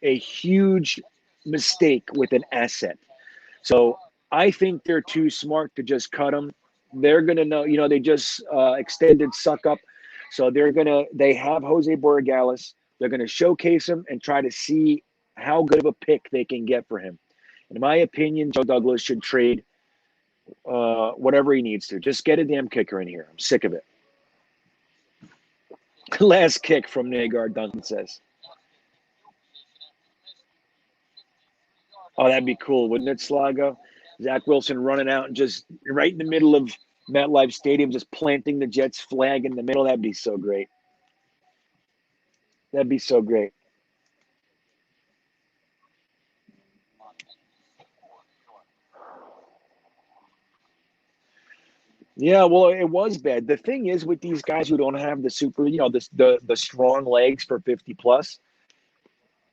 B: a huge mistake with an asset. So I think they're too smart to just cut him. They're gonna know. They just extended Suck Up, so they have Jose Borregales. They're gonna showcase him and try to see how good of a pick they can get for him. In my opinion, Joe Douglas should trade whatever he needs to. Just get a damn kicker in here. I'm sick of it. Last kick from Nagar, Duncan says. Oh, that'd be cool, wouldn't it, Slago? Zach Wilson running out and just right in the middle of MetLife Stadium, just planting the Jets flag in the middle. That'd be so great. That'd be so great. Yeah, well, it was bad. The thing is, with these guys who don't have the super, the strong legs for 50 plus,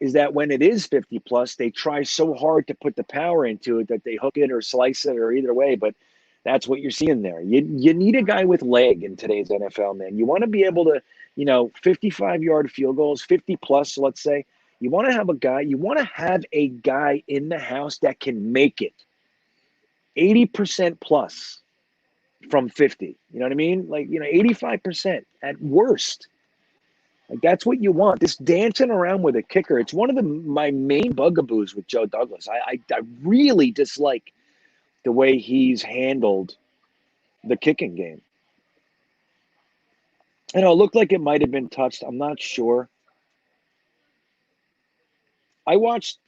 B: is that when it is 50 plus, they try so hard to put the power into it that they hook it or slice it or either way. But that's what you're seeing there. You need a guy with leg in today's NFL, man. You want to be able to, 55-yard field goals, 50 plus, let's say. You want to have a guy in the house that can make it 80% plus from 50. You know what I mean? 85% at worst. Like, that's what you want. This dancing around with a kicker, it's one of my main bugaboos with Joe Douglas. I really dislike the way he's handled the kicking game. It looked like it might have been touched. I'm not sure. I watched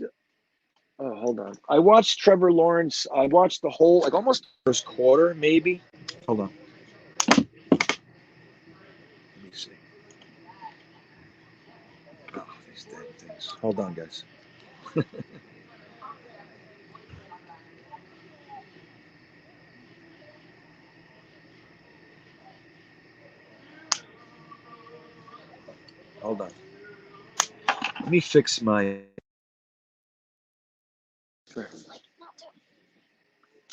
B: oh, hold on. I watched Trevor Lawrence. I watched the whole, almost first quarter, maybe. Hold on. Let me see. Oh, these damn things. Hold on, guys. Hold on. Let me fix my.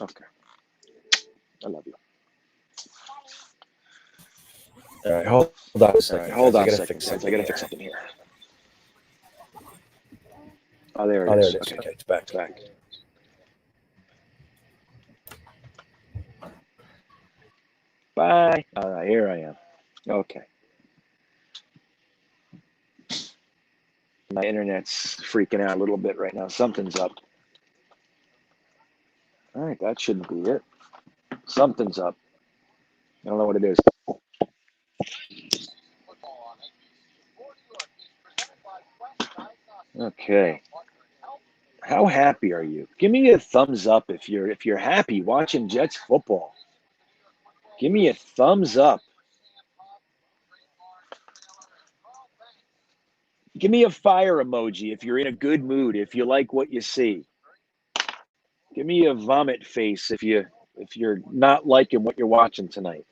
B: Okay. I love you.
A: All right, hold on a second.
B: Hold on
A: I
B: a
A: gotta
B: second,
A: fix
B: guys.
A: something
B: I gotta
A: here.
B: fix something here. Oh, there
A: Oh,
B: it
A: there
B: is.
A: it is.
B: Okay,
A: Okay, it's back.
B: it's back. Bye. All right, here I am. Okay. My internet's freaking out a little bit right now. Something's up. All right, that shouldn't be it. Something's up. I don't know what it is. Okay. How happy are you? Give me a thumbs up if you're happy watching Jets football. Give me a thumbs up. Give me a fire emoji if you're in a good mood, if you like what you see. Give me a vomit face if you're not liking what you're watching tonight.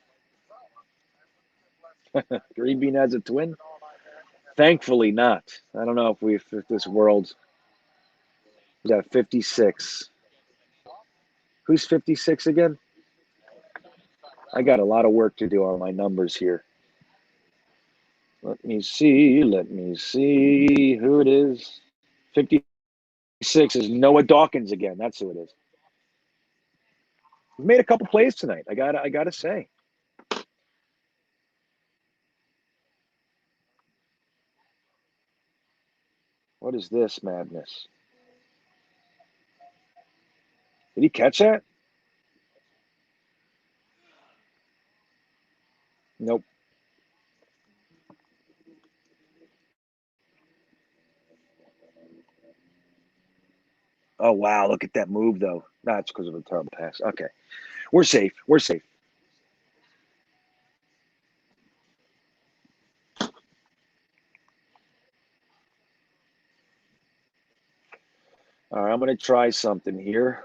B: Green Bean has a twin? Thankfully not. I don't know if this world we got 56. Who's 56 again? I got a lot of work to do on my numbers here. Let me see who it is. 56 is Noah Dawkins again. That's who it is. We made a couple plays tonight. I gotta say. What is this madness? Did he catch that? Nope. Oh wow, look at that move though. That's because of a terrible pass. Okay. We're safe. We're safe. All right, I'm gonna try something here.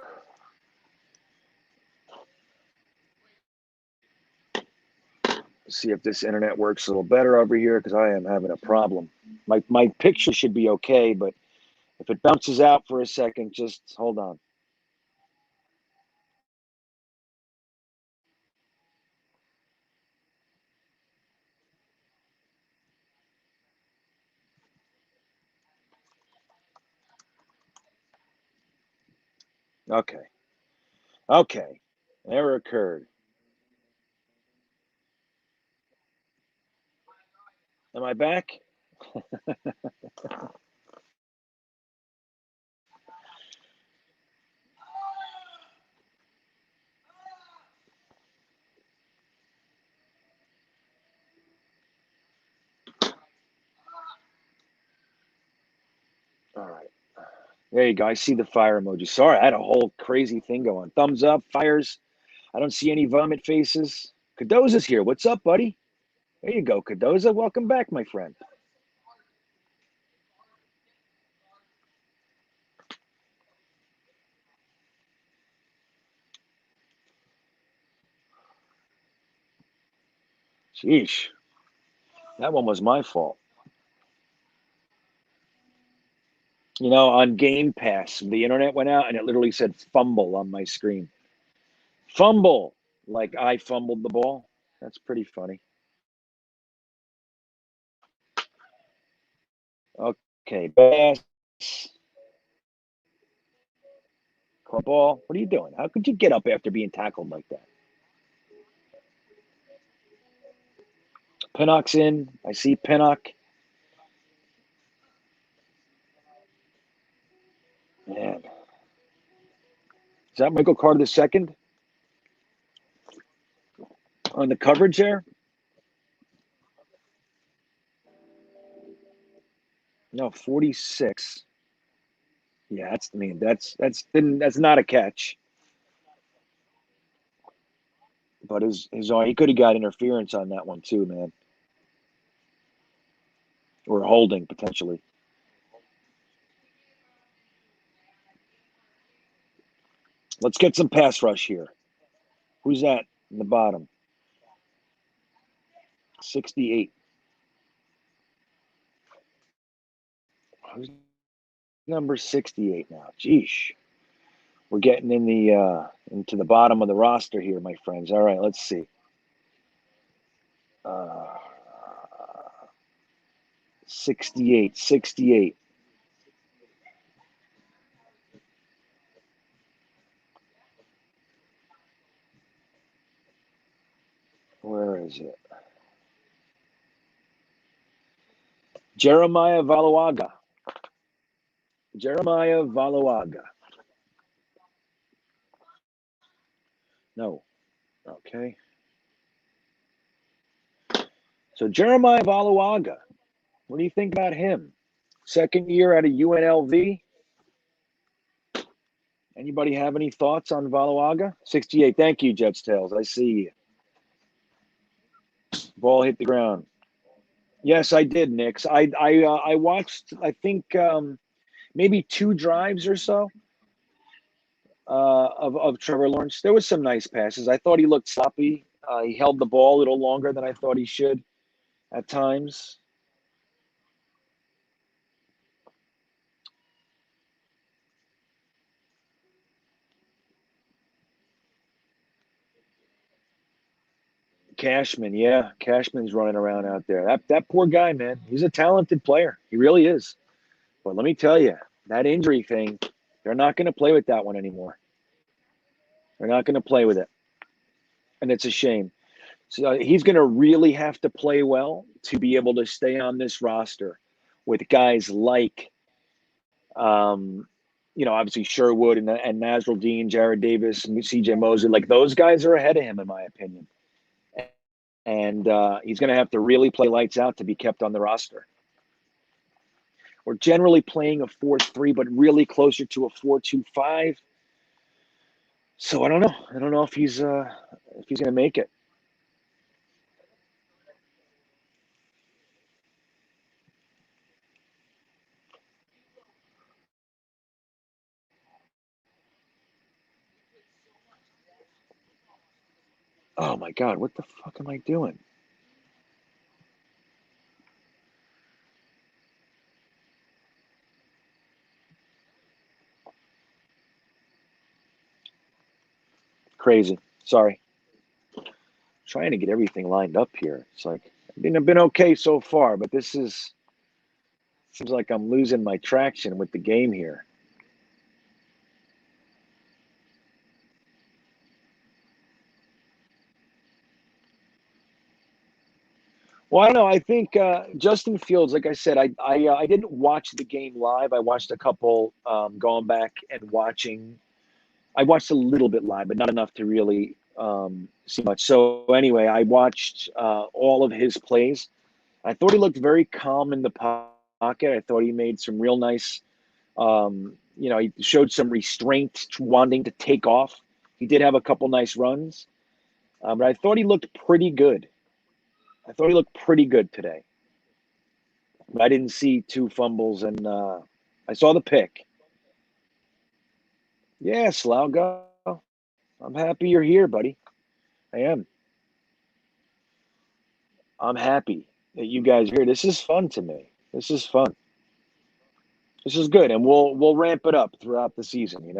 B: See if this internet works a little better over here because I am having a problem. My picture should be okay, but if it bounces out for a second, just hold on. Okay. Okay. Error occurred. Am I back? All right. There you go. I see the fire emoji. Sorry, I had a whole crazy thing going. Thumbs up, fires. I don't see any vomit faces. Cadoza's here. What's up, buddy? There you go, Cadoza. Welcome back, my friend. Sheesh. That one was my fault. You know, on Game Pass, the internet went out and it literally said fumble on my screen. Fumble, like I fumbled the ball. That's pretty funny. Okay, Bass. Caught ball. What are you doing? How could you get up after being tackled like that? Pinnock's in. I see Pinnock. Man. Is that Michael Carter II on the coverage there? No, 46. Yeah, that's not a catch. But he could have got interference on that one too, man. Or holding potentially. Let's get some pass rush here. Who's that in the bottom? 68. Who's number 68 now? Jeesh. We're getting in the into the bottom of the roster here, my friends. All right, let's see. 68. Where is it? Jeremiah Valuaga. No. Okay. So Jeremiah Valuaga. What do you think about him? Second year out of UNLV. Anybody have any thoughts on Valawaga? 68. Thank you, Jets Tails. I see you. Ball hit the ground. Yes, I did, Nix. I watched, I think, maybe 2 drives or so of Trevor Lawrence. There was some nice passes. I thought he looked sloppy. He held the ball a little longer than I thought he should at times. Cashman, yeah. Cashman's running around out there. That poor guy, man. He's a talented player. He really is. But let me tell you, that injury thing, they're not going to play with that one anymore. They're not going to play with it. And it's a shame. So he's going to really have to play well to be able to stay on this roster with guys like, obviously Sherwood and Nazrul Dean, Jared Davis, and C.J. Mosley. Like, those guys are ahead of him, in my opinion. And he's going to have to really play lights out to be kept on the roster. We're generally playing a 4-3, but really closer to a 4-2-5. So I don't know. I don't know if he's going to make it. Oh my God, what the fuck am I doing? Crazy. Sorry. Trying to get everything lined up here. It's like, I've been okay so far, but seems like I'm losing my traction with the game here. Well, I don't know. I think Justin Fields, like I said, I didn't watch the game live. I watched a couple going back and watching. I watched a little bit live, but not enough to really see much. So anyway, I watched all of his plays. I thought he looked very calm in the pocket. I thought he made some real nice, he showed some restraint, wanting to take off. He did have a couple nice runs, but I thought he looked pretty good. I thought he looked pretty good today. But I didn't see 2 fumbles, and I saw the pick. Yeah, Slough, go. I'm happy you're here, buddy. I am. I'm happy that you guys are here. This is fun to me. This is fun. This is good, and we'll ramp it up throughout the season. And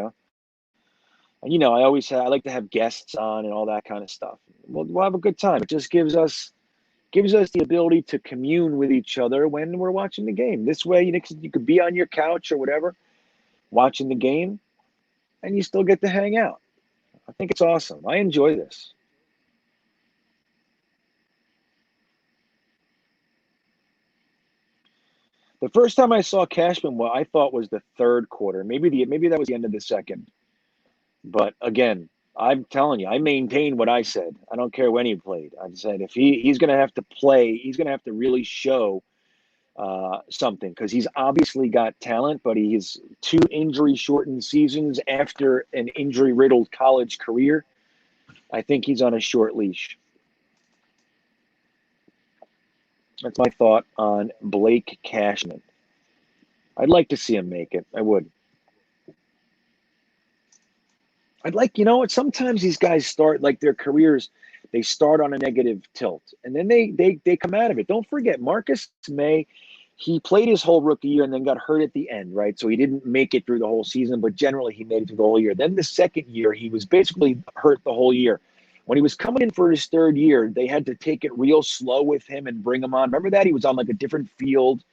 B: I like to have guests on and all that kind of stuff. We'll have a good time. It just gives us the ability to commune with each other when we're watching the game. This way, you could be on your couch or whatever, watching the game, and you still get to hang out. I think it's awesome. I enjoy this. The first time I saw Cashman, I thought was the 3rd quarter. Maybe that was the end of the 2nd. But again, I'm telling you, I maintain what I said. I don't care when he played. I said if he's going to have to play, he's going to have to really show something, because he's obviously got talent, but he has 2 injury-shortened seasons after an injury-riddled college career. I think he's on a short leash. That's my thought on Blake Cashman. I'd like to see him make it. I would. I'd like, sometimes these guys start like their careers, they start on a negative tilt, and then they come out of it. Don't forget, Marcus May, he played his whole rookie year and then got hurt at the end, right? So he didn't make it through the whole season, but generally he made it through the whole year. Then the 2nd year, he was basically hurt the whole year. When he was coming in for his 3rd year, they had to take it real slow with him and bring him on. Remember that? He was on like a different field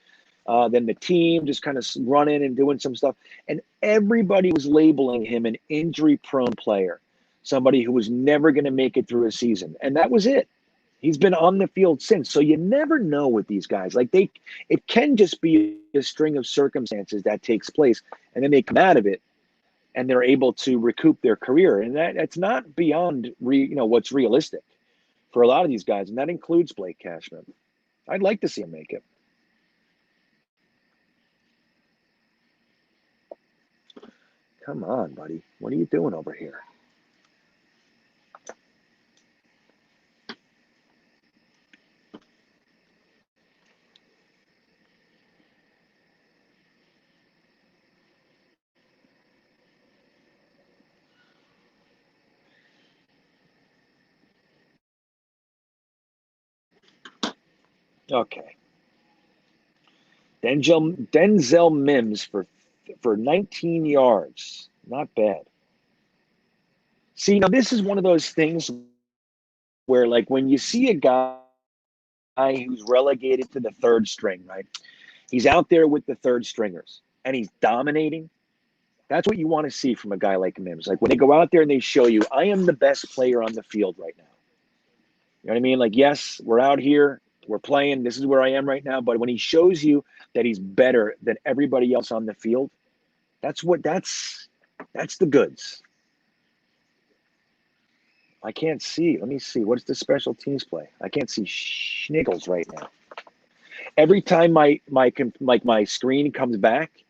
B: than the team, just kind of running and doing some stuff. And everybody was labeling him an injury-prone player, somebody who was never going to make it through a season. And that was it. He's been on the field since. So you never know with these guys. Like it can just be a string of circumstances that takes place, and then they come out of it and they're able to recoup their career. And that's not beyond what's realistic for a lot of these guys, and that includes Blake Cashman. I'd like to see him make it. Come on, buddy. What are you doing over here? Okay. Denzel Mims for 19 yards. Not bad. See, now this is one of those things where, like, when you see a guy who's relegated to the third string, right? He's out there with the third stringers and he's dominating. That's what you want to see from a guy like Mims. Like when they go out there and they show you, I am the best player on the field right now. You know what I mean? Like, yes, we're out here, we're playing, this is where I am right now. But when he shows you that he's better than everybody else on the field, that's the goods. I can't see. Let me see. What's the special teams play? I can't see schniggles right now. Every time my screen comes back,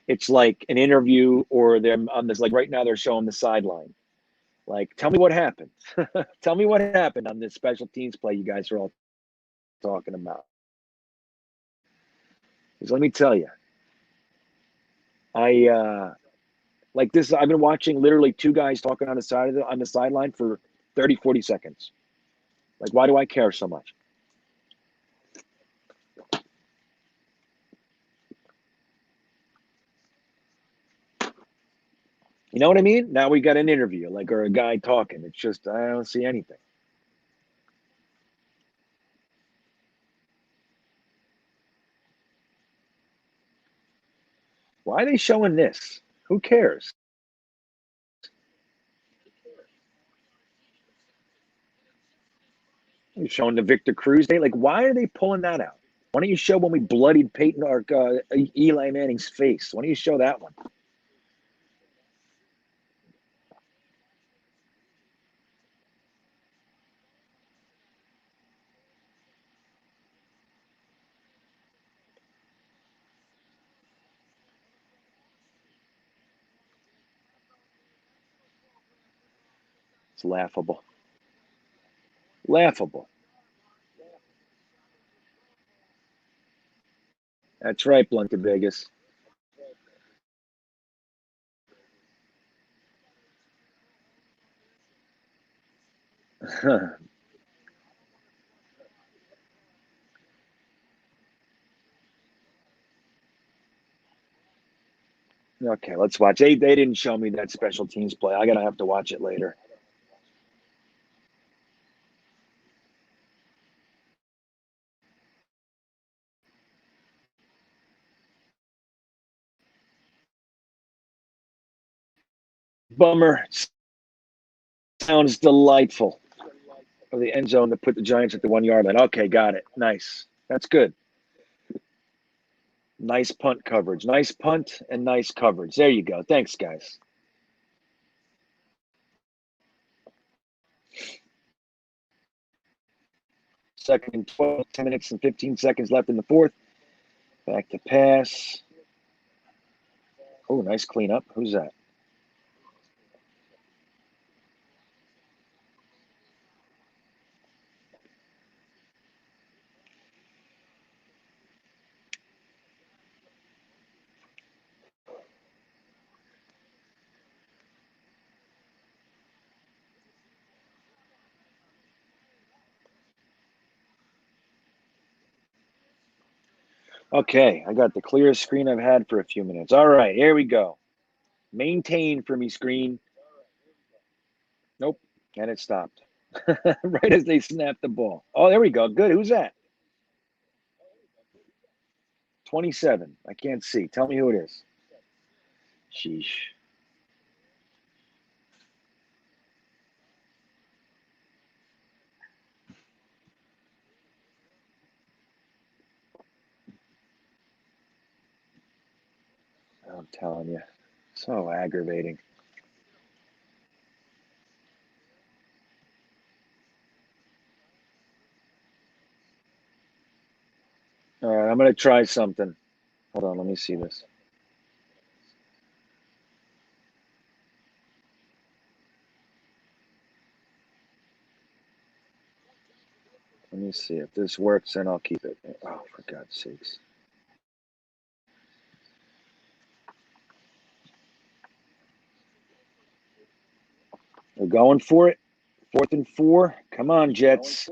B: it's like an interview or them on this. Like right now, they're showing the sideline. Like, tell me what happened. Tell me what happened on this special teams play you guys are all talking about. Because let me tell you, I like this. I've been watching literally two guys talking on the sideline for 30, 40 seconds. Like, why do I care so much? You know what I mean? Now we got an interview, like, or a guy talking. It's just, I don't see anything. Why are they showing this? Who cares? You're showing the Victor Cruz Day. Like, why are they pulling that out? Why don't you show when we bloodied Peyton or Eli Manning's face? Why don't you show that one? It's laughable. Laughable. That's right, Blunt Vegas. Okay, let's watch. They didn't show me that special teams play. I gotta have to watch it later. Bummer. Sounds delightful. Of the end zone to put the Giants at the 1 yard line. Okay, got it. Nice. That's good. Nice punt coverage. Nice punt and nice coverage. There you go. Thanks, guys. Second and 12, 10 minutes and 15 seconds left in the fourth. Back to pass. Oh, nice cleanup. Who's that? Okay, I got the clearest screen I've had for a few minutes. All right, here we go. Maintain for me, screen. Nope, and it stopped. Right as they snapped the ball. Oh, there we go. Good. Who's that? 27. I can't see. Tell me who it is. Sheesh. I'm telling you. So aggravating. All right, I'm going to try something. Hold on, let me see this. Let me see. If this works, then I'll keep it. Oh, for God's sakes. We're going for it. 4th and 4. Come on, Jets.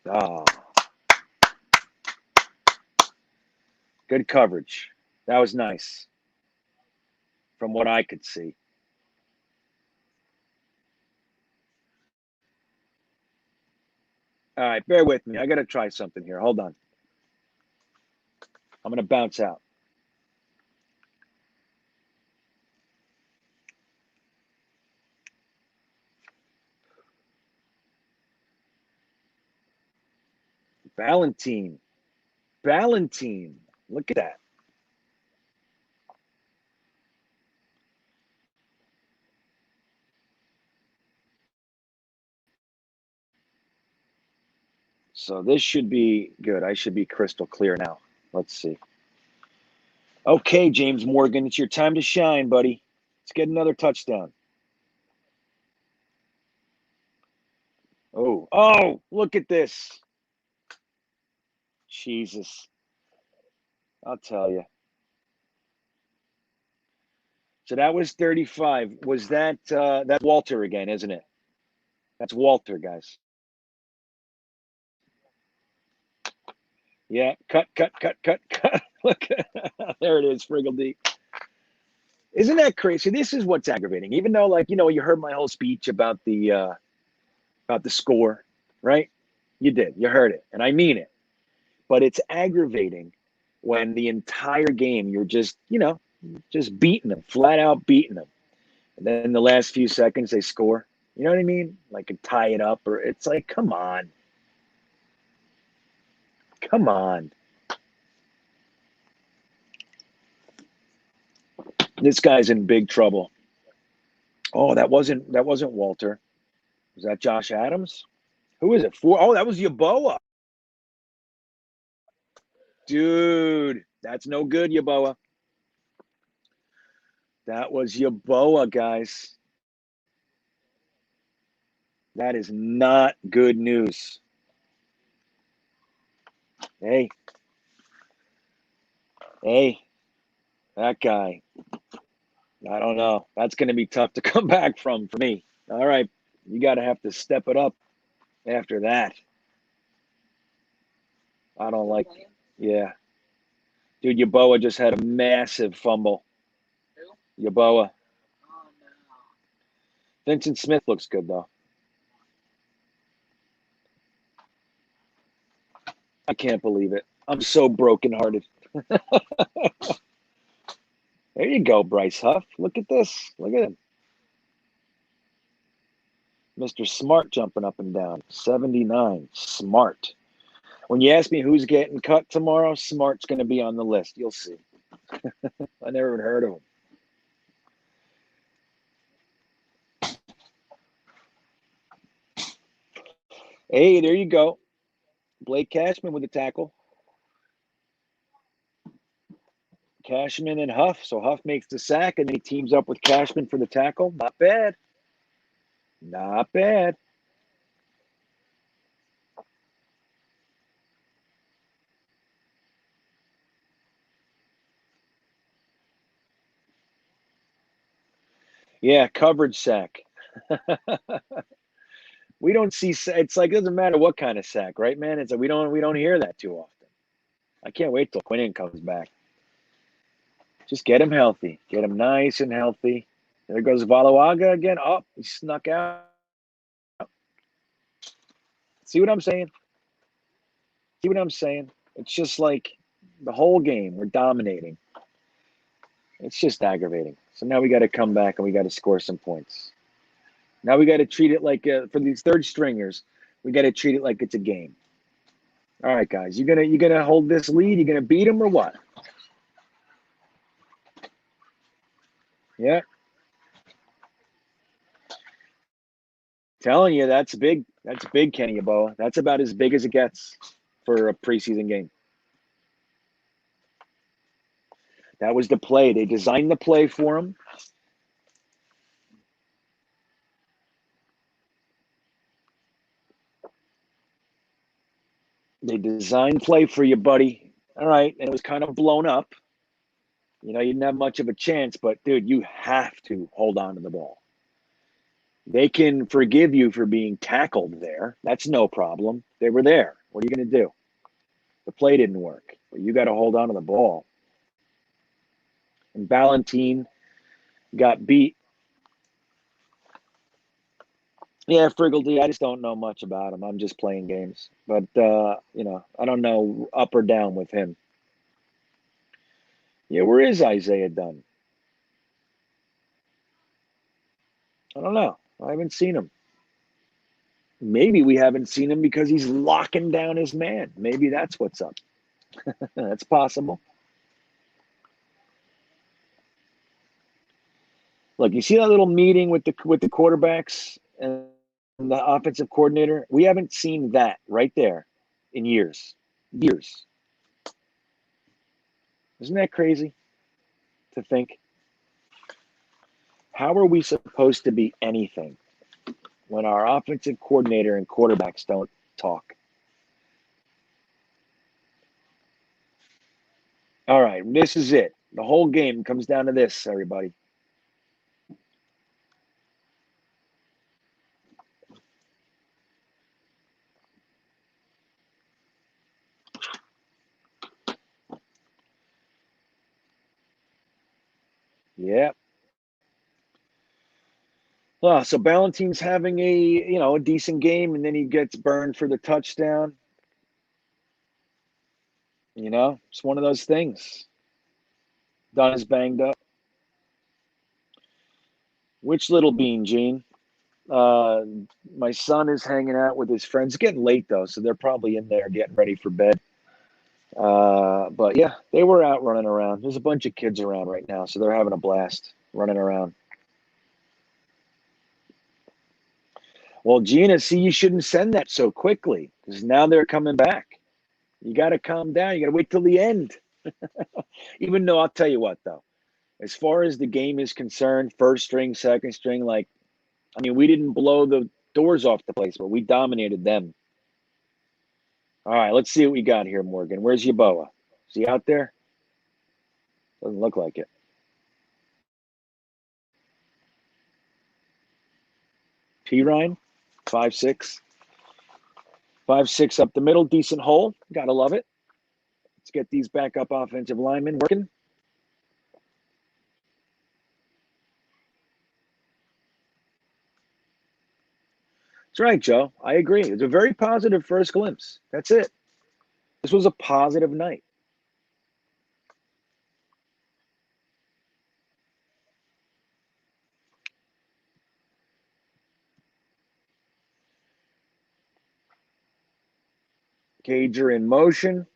B: Oh. Good coverage. That was nice. From what I could see. All right, bear with me. I got to try something here. Hold on. I'm going to bounce out. Valentine. Look at that. So this should be good. I should be crystal clear now. Let's see. Okay, James Morgan, it's your time to shine, buddy. Let's get another touchdown. Oh, look at this. Jesus. I'll tell you. So that was 35. Was that that's Walter again, isn't it? That's Walter, guys. Yeah, cut. Look, there it is, Friggledy. Isn't that crazy? This is what's aggravating. Even though, like, you heard my whole speech about the score, right? You did. You heard it, and I mean it. But it's aggravating when the entire game you're just beating them, flat out beating them, and then in the last few seconds they score. You know what I mean? Like, tie it up, or it's like, come on. This guy's in big trouble. Oh, that wasn't Walter. Was that Josh Adams? Who is it? Oh, that was Yeboah. Dude, that's no good, Yeboah. That was Yeboah, guys. That is not good news. Hey, that guy. I don't know. That's going to be tough to come back from for me. All right, you got to have to step it up after that. I don't like it. Yeah. Dude, Yeboah just had a massive fumble.
C: Who?
B: Yeboah.
C: Oh, no.
B: Vincent Smith looks good, though. I can't believe it. I'm so brokenhearted. There you go, Bryce Huff. Look at this. Look at him. Mr. Smart jumping up and down. 79. Smart. When you ask me who's getting cut tomorrow, Smart's going to be on the list. You'll see. I never even heard of him. Hey, there you go. Blake Cashman with the tackle. Cashman and Huff. So Huff makes the sack, and then he teams up with Cashman for the tackle. Not bad. Not bad. Yeah, coverage sack. We don't see. It's like, it doesn't matter what kind of sack, right, man? It's like we don't hear that too often. I can't wait till Quinnen comes back. Just get him healthy. Get him nice and healthy. There goes Valawaga again. Oh, he snuck out. See what I'm saying? It's just like the whole game we're dominating. It's just aggravating. So now we got to come back and we got to score some points. Now we got to treat it like for these third stringers, we got to treat it like it's a game. All right, guys, you gonna hold this lead? You gonna beat them or what? Yeah. Telling you, that's big. That's big, Kenny Yeboah. That's about as big as it gets for a preseason game. That was the play. They designed the play for him. They designed play for you, buddy. All right, and it was kind of blown up. You didn't have much of a chance, but dude, you have to hold on to the ball. They can forgive you for being tackled there. That's no problem. They were there. What are you going to do? The play didn't work, but you got to hold on to the ball. And Ballantine got beat. Yeah, Friggledy, I just don't know much about him. I'm just playing games. But, I don't know up or down with him. Yeah, where is Isaiah Dunn? I don't know. I haven't seen him. Maybe we haven't seen him because he's locking down his man. Maybe that's what's up. That's possible. Look, you see that little meeting with the quarterbacks and the offensive coordinator? We haven't seen that right there in years. Years. Isn't that crazy to think? How are we supposed to be anything when our offensive coordinator and quarterbacks don't talk? All right, this is it. The whole game comes down to this, everybody. Yeah. So Ballantyne's having a decent game, and then he gets burned for the touchdown. It's one of those things. Don is banged up. Which little bean, Gene? My son is hanging out with his friends. It's getting late though, so they're probably in there getting ready for bed. But yeah, they were out running around. There's a bunch of kids around right now, so they're having a blast running around. Well, Gina, see, you shouldn't send that so quickly because now they're coming back. You got to calm down. You got to wait till the end. Even though I'll tell you what, though, as far as the game is concerned, first string, second string, we didn't blow the doors off the place, but we dominated them. All right, let's see what we got here, Morgan. Where's Yaboa? Is he out there? Doesn't look like it. P-Ryan, 5'6". 5'6" up the middle, decent hole. Gotta love it. Let's get these backup offensive linemen working. That's right, Joe. I agree. It's a very positive first glimpse. That's it. This was a positive night. Cager in motion.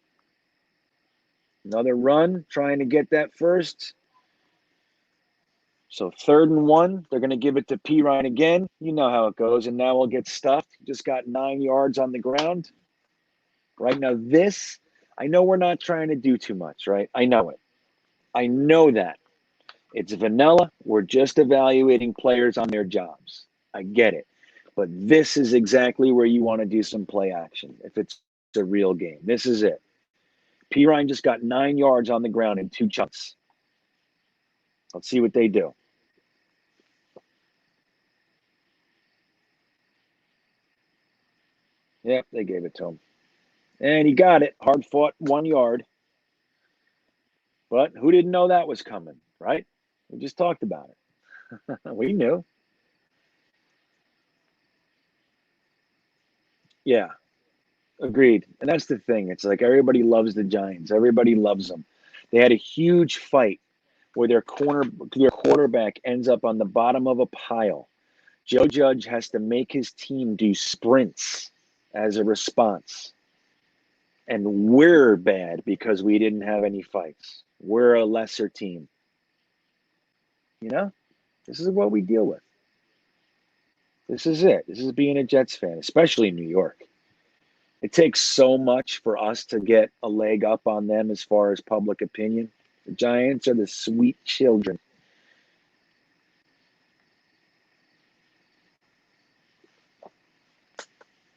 B: Another run, trying to get that first. So 3rd and 1, they're going to give it to P. Ryan again. You know how it goes, and now we'll get stuffed. Just got 9 yards on the ground. Right now, this, I know we're not trying to do too much, right? I know it. I know that. It's vanilla. We're just evaluating players on their jobs. I get it. But this is exactly where you want to do some play action if it's a real game. This is it. P. Ryan just got 9 yards on the ground in 2 chunks. Let's see what they do. Yep, they gave it to him. And he got it. Hard fought, 1 yard. But who didn't know that was coming, right? We just talked about it. We knew. Yeah, agreed. And that's the thing. It's like everybody loves the Giants. Everybody loves them. They had a huge fight where their quarterback ends up on the bottom of a pile. Joe Judge has to make his team do sprints as a response. And we're bad because we didn't have any fights. We're a lesser team. This is what we deal with. This is it. This is being a Jets fan, especially in New York. It takes so much for us to get a leg up on them as far as public opinion. The Giants are the sweet children.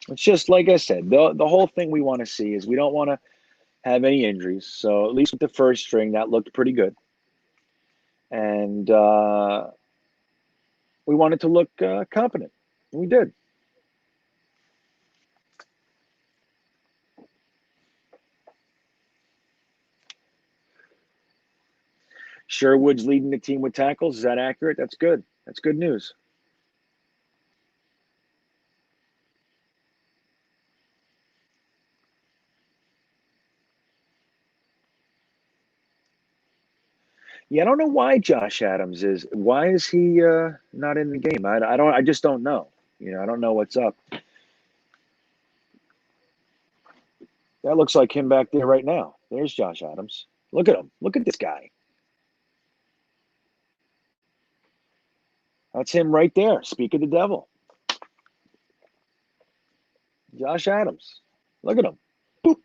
B: It's just like I said, the whole thing we want to see is we don't want to have any injuries. So at least with the first string, that looked pretty good. And we wanted to look competent. And we did. Sherwood's leading the team with tackles. Is that accurate? That's good. That's good news. Yeah, I don't know why Josh Adams is. Why is he not in the game? I don't. I just don't know. I don't know what's up. That looks like him back there right now. There's Josh Adams. Look at him. Look at this guy. That's him right there. Speak of the devil. Josh Adams. Look at him. Boop.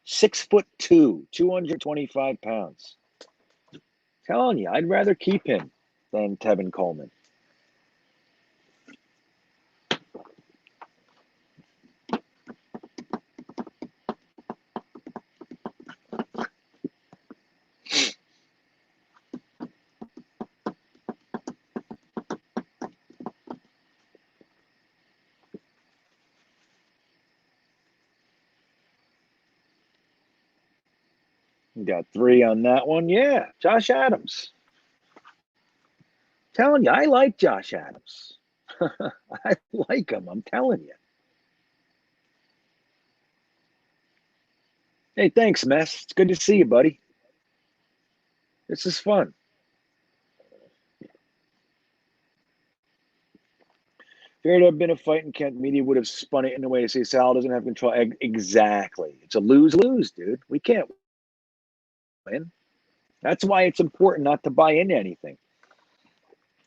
B: 6'2", 225 pounds. Telling you, I'd rather keep him than Tevin Coleman. You got 3 on that one. Yeah, Josh Adams. Telling you, I like Josh Adams. I like him. I'm telling you. Hey, thanks, Mess. It's good to see you, buddy. This is fun. If there had been a fight in Kent, media would have spun it in a way to say Sal doesn't have control. Exactly. It's a lose-lose, dude. We can't win. That's why it's important not to buy into anything.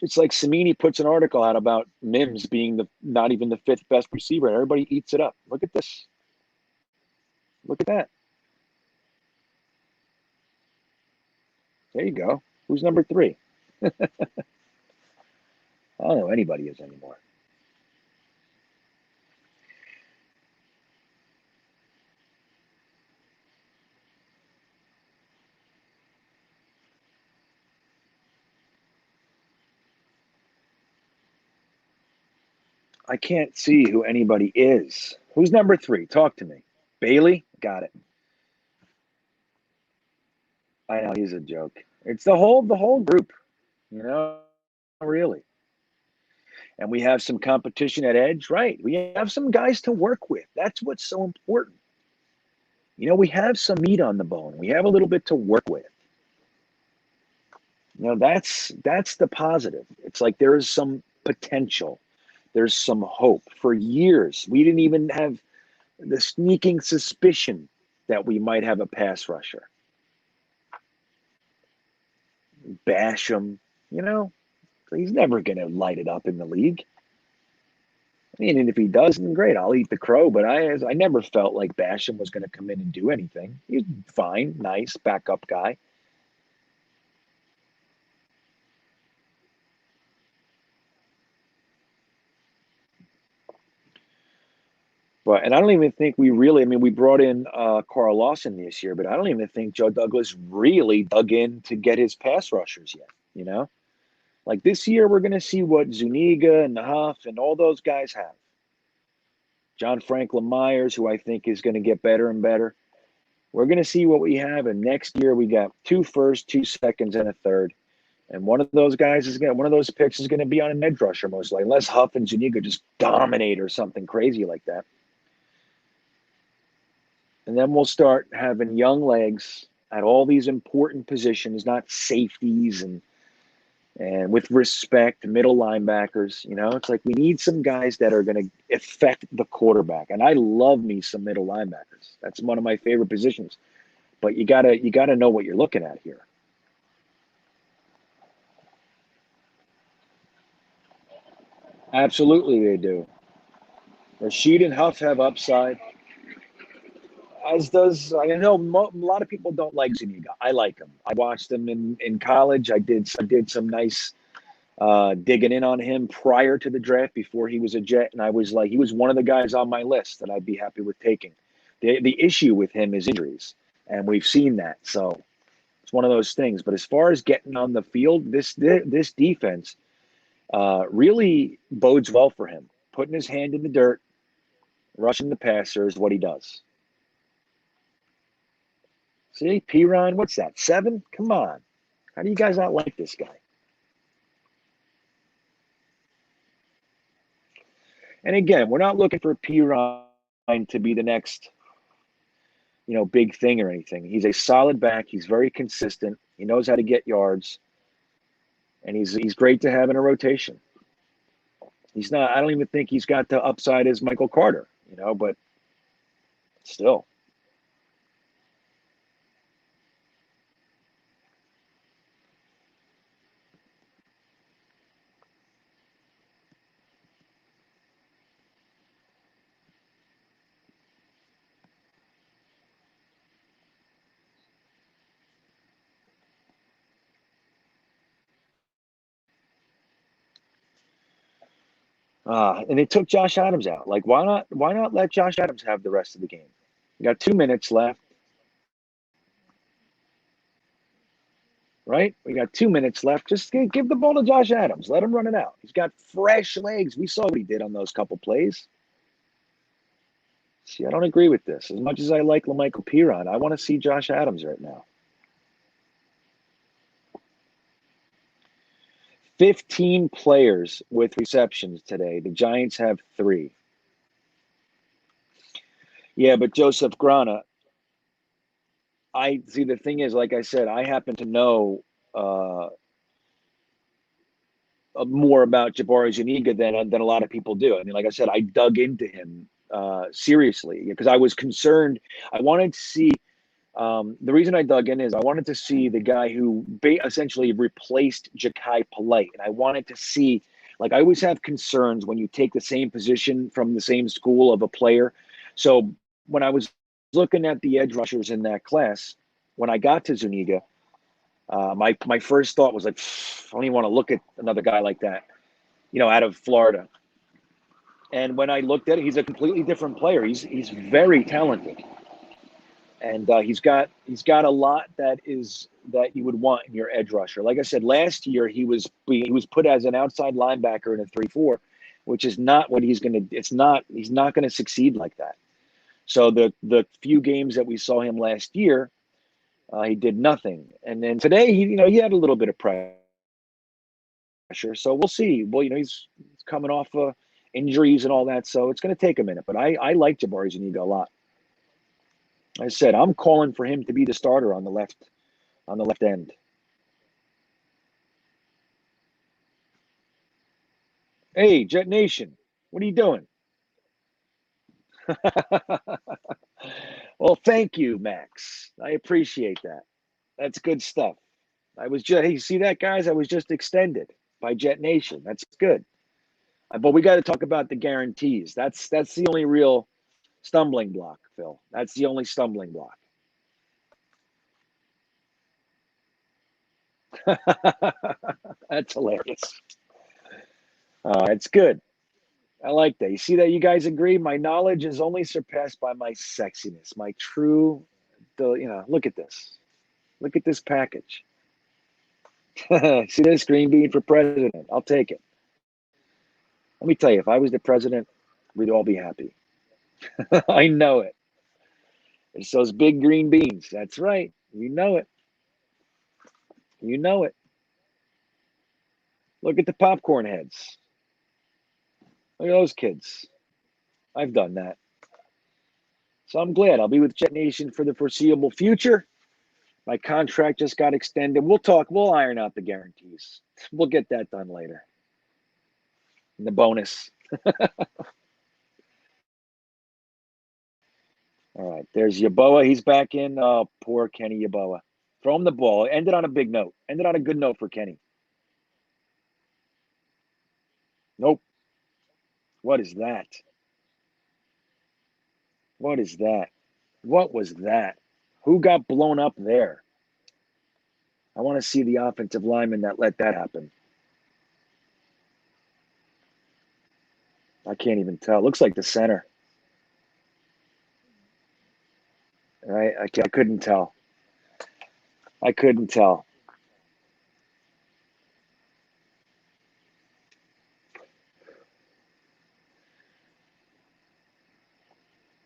B: It's like Samini puts an article out about Mims being not even the 5th best receiver, and everybody eats it up. Look at this. Look at that. There you go. Who's number 3? I don't know who anybody is anymore. I can't see who anybody is. Who's number 3? Talk to me. Bailey? Got it. I know he's a joke. It's the whole group, really. And we have some competition at edge, right? We have some guys to work with. That's what's so important. We have some meat on the bone. We have a little bit to work with. That's the positive. It's like there is some potential. There's some hope. For years, we didn't even have the sneaking suspicion that we might have a pass rusher. Basham, he's never going to light it up in the league. I mean, and if he does, then great, I'll eat the crow. But I never felt like Basham was going to come in and do anything. He's fine, nice, backup guy. And I don't even think we brought in Carl Lawson this year, but I don't even think Joe Douglas really dug in to get his pass rushers yet, Like this year, we're going to see what Zuniga and Huff and all those guys have. John Franklin Myers, who I think is going to get better and better. We're going to see what we have, and next year we got 2 firsts, 2 seconds, and a 3rd. And one of those picks is going to be on an edge rusher most likely, unless Huff and Zuniga just dominate or something crazy like that. And then we'll start having young legs at all these important positions, not safeties and with respect, middle linebackers. It's like we need some guys that are going to affect the quarterback. And I love me some middle linebackers. That's one of my favorite positions. But you gotta know what you're looking at here. Absolutely, they do. Rashid and Huff have upside. as does I know a lot of people don't like Zuniga. I like him. I watched him in college. I did some nice digging in on him prior to the draft before he was a Jet, and I was like, he was one of the guys on my list that I'd be happy with taking. The issue with him is injuries, and we've seen that. So it's one of those things. But as far as getting on the field, this defense really bodes well for him. Putting his hand in the dirt, rushing the passer is what he does. See, Piron, what's that? 7? Come on. How do you guys not like this guy? And again, we're not looking for Piron to be the next, big thing or anything. He's a solid back. He's very consistent. He knows how to get yards, and he's great to have in a rotation. He's not. I don't even think he's got the upside as Michael Carter, but still. And they took Josh Adams out. Like, why not? Why not let Josh Adams have the rest of the game? You got 2 minutes left, right? We got 2 minutes left. Just give the ball to Josh Adams. Let him run it out. He's got fresh legs. We saw what he did on those couple plays. See, I don't agree with this. As much as I like LaMichael Piron, I want to see Josh Adams right now. 15 players with receptions today. The Giants have 3. Yeah, but Joseph Grana, I see. The thing is, like I said, I happen to know more about Jabari Zuniga than a lot of people do. I mean, like I said, I dug into him seriously because I was concerned. I wanted to see. The reason I dug in is I wanted to see the guy who essentially replaced Ja'Kai Polite, and I wanted to see. Like, I always have concerns when you take the same position from the same school of a player. So when I was looking at the edge rushers in that class, when I got to Zuniga, my first thought was like, I don't even want to look at another guy like that, out of Florida. And when I looked at it, he's a completely different player. He's very talented, and he's got a lot that you would want in your edge rusher. Like I said, last year he was put as an outside linebacker in a 3-4, which is not what he's going to. He's not going to succeed like that. So the few games that we saw him last year, he did nothing. And then today, he had a little bit of pressure. So we'll see. Well, he's coming off injuries and all that, so it's going to take a minute. But I like Jabari Zuniga a lot. I said I'm calling for him to be the starter on the left end. Hey, Jet Nation, what are you doing? Well, thank you, Max. I appreciate that. That's good stuff. Hey, see that, guys? I was just extended by Jet Nation. That's good. But we got to talk about the guarantees. That's the only real stumbling block, Phil. That's the only stumbling block. That's hilarious. It's good. I like that. You see that? You guys agree? My knowledge is only surpassed by my sexiness. My true, look at this. Look at this package. See this? Green bean for president. I'll take it. Let me tell you, if I was the president, we'd all be happy. I know it. It's those big green beans. That's right. You know it. You know it. Look at the popcorn heads. Look at those kids. I've done that. So I'm glad I'll be with Jet Nation for the foreseeable future. My contract just got extended. We'll talk. We'll iron out the guarantees. We'll get that done later. And the bonus. All right. There's Yeboah. He's back in. Oh, poor Kenny Yeboah. Throw him the ball. Ended on a big note. Ended on a good note for Kenny. Nope. What is that? What is that? What was that? Who got blown up there? I want to see the offensive lineman that let that happen. I can't even tell. It looks like the center. Right? I couldn't tell. I couldn't tell.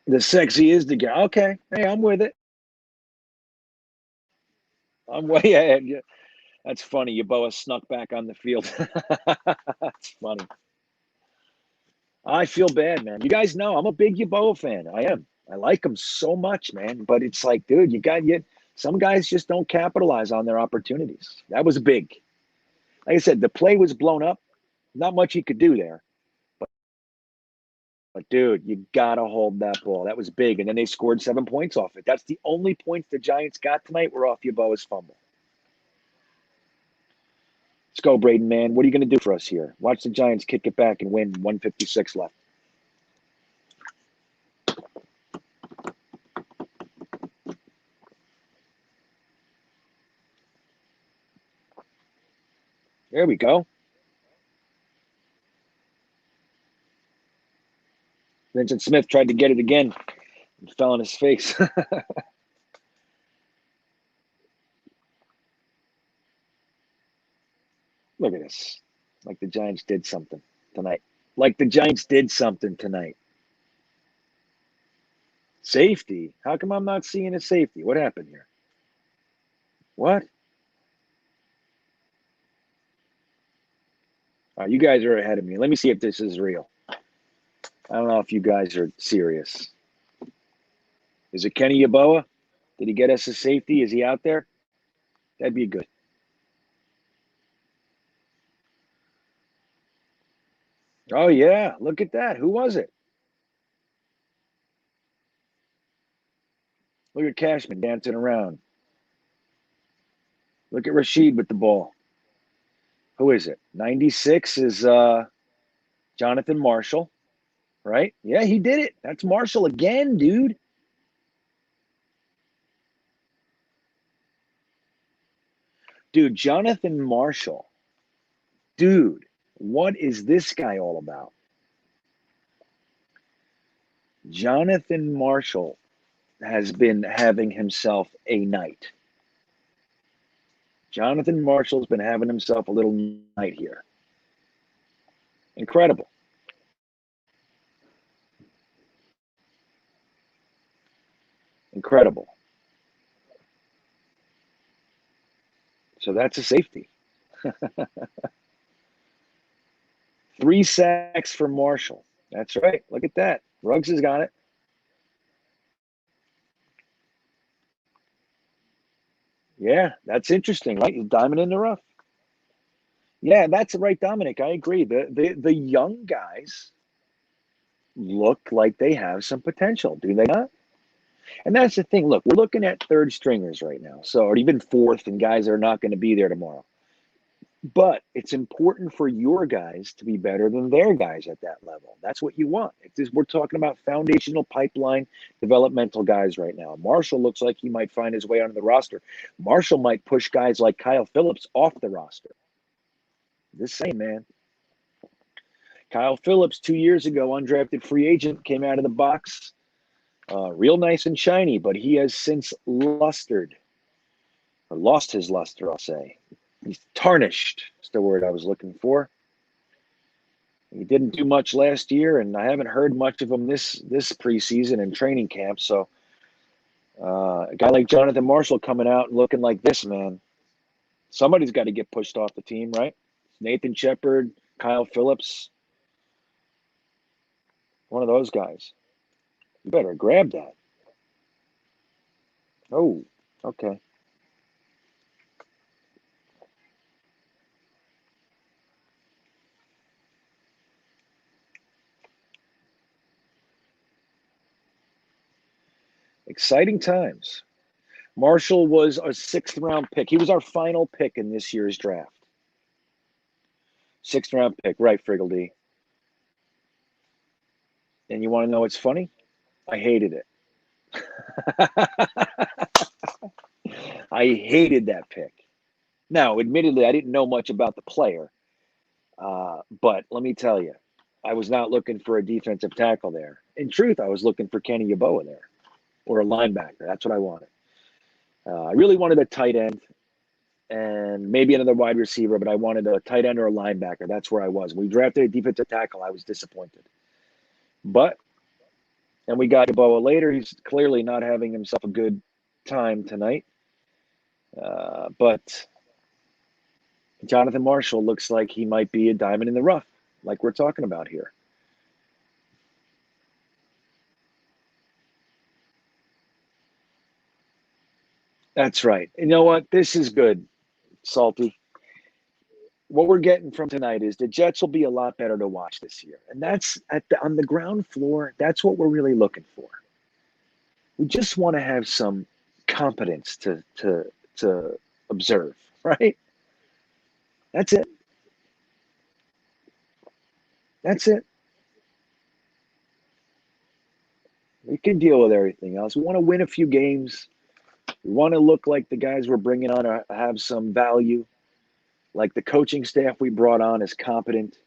B: The sexy is the guy. Okay. Hey, I'm with it. I'm way ahead. Yeah. That's funny. Yeboah snuck back on the field. That's funny. I feel bad, man. You guys know I'm a big Yeboah fan. I am. I like him so much, man. But it's like, dude, some guys just don't capitalize on their opportunities. That was big. Like I said, the play was blown up. Not much he could do there. But dude, you gotta hold that ball. That was big. And then they scored 7 points off it. That's the only points the Giants got tonight were off Yeboah's fumble. Let's go, Braden, man. What are you going to do for us here? Watch the Giants kick it back and win. 156 left. There we go. Vincent Smith tried to get it again. It fell on his face. Look at this. Like the Giants did something tonight. Like the Giants did something tonight. Safety? How come I'm not seeing a safety? What happened here? What? You guys are ahead of me. Let me see if this is real. I don't know if you guys are serious. Is it Kenny Yeboah? Did he get us a safety? Is he out there? That'd be good. Oh, yeah. Look at that. Who was it? Look at Cashman dancing around. Look at Rashid with the ball. Who is it? 96 is Jonathan Marshall, right? Yeah, he did it. That's Marshall again, dude. Dude, Jonathan Marshall. Dude, what is this guy all about? Jonathan Marshall has been having himself a night. Jonathan Marshall's been having himself a little night here. Incredible. Incredible. So that's a safety. 3 sacks for Marshall. That's right. Look at that. Ruggs has got it. Yeah, that's interesting, right? He's diamond in the rough. Yeah, that's right, Dominic. I agree. The young guys look like they have some potential, do they not? And that's the thing. Look, we're looking at third stringers right now, so or even fourth, and guys are not going to be there tomorrow. But it's important for your guys to be better than their guys at that level. That's what you want. We're talking about foundational pipeline developmental guys right now. Marshall looks like he might find his way onto the roster. Marshall might push guys like Kyle Phillips off the roster. This same man. Kyle Phillips, 2 years ago, undrafted free agent, came out of the box. Real nice and shiny, but he has since lost his luster, I'll say. He's tarnished. That's the word I was looking for. He didn't do much last year, and I haven't heard much of him this preseason and training camp. So a guy like Jonathan Marshall coming out and looking like this, man, somebody's got to get pushed off the team, right? Nathan Shepard, Kyle Phillips, one of those guys. You better grab that. Oh, okay. Exciting times. Marshall was a 6th-round pick. He was our final pick in this year's draft. 6th-round pick, right, Friggledy? And you want to know what's funny? I hated it. I hated that pick. Now, admittedly, I didn't know much about the player, but let me tell you, I was not looking for a defensive tackle there. In truth, I was looking for Kenny Yeboah there, or a linebacker. That's what I wanted. I really wanted a tight end and maybe another wide receiver, but I wanted a tight end or a linebacker. That's where I was. When we drafted a defensive tackle, I was disappointed. And we got Yeboah later. He's clearly not having himself a good time tonight. But Jonathan Marshall looks like he might be a diamond in the rough, like we're talking about here. That's right. You know what? This is good, Salty. What we're getting from tonight is the Jets will be a lot better to watch this year. And that's on the ground floor, that's what we're really looking for. We just want to have some competence to observe, right? That's it. That's it. We can deal with everything else. We want to win a few games. We want to look like the guys we're bringing on have some value, like the coaching staff we brought on is competent,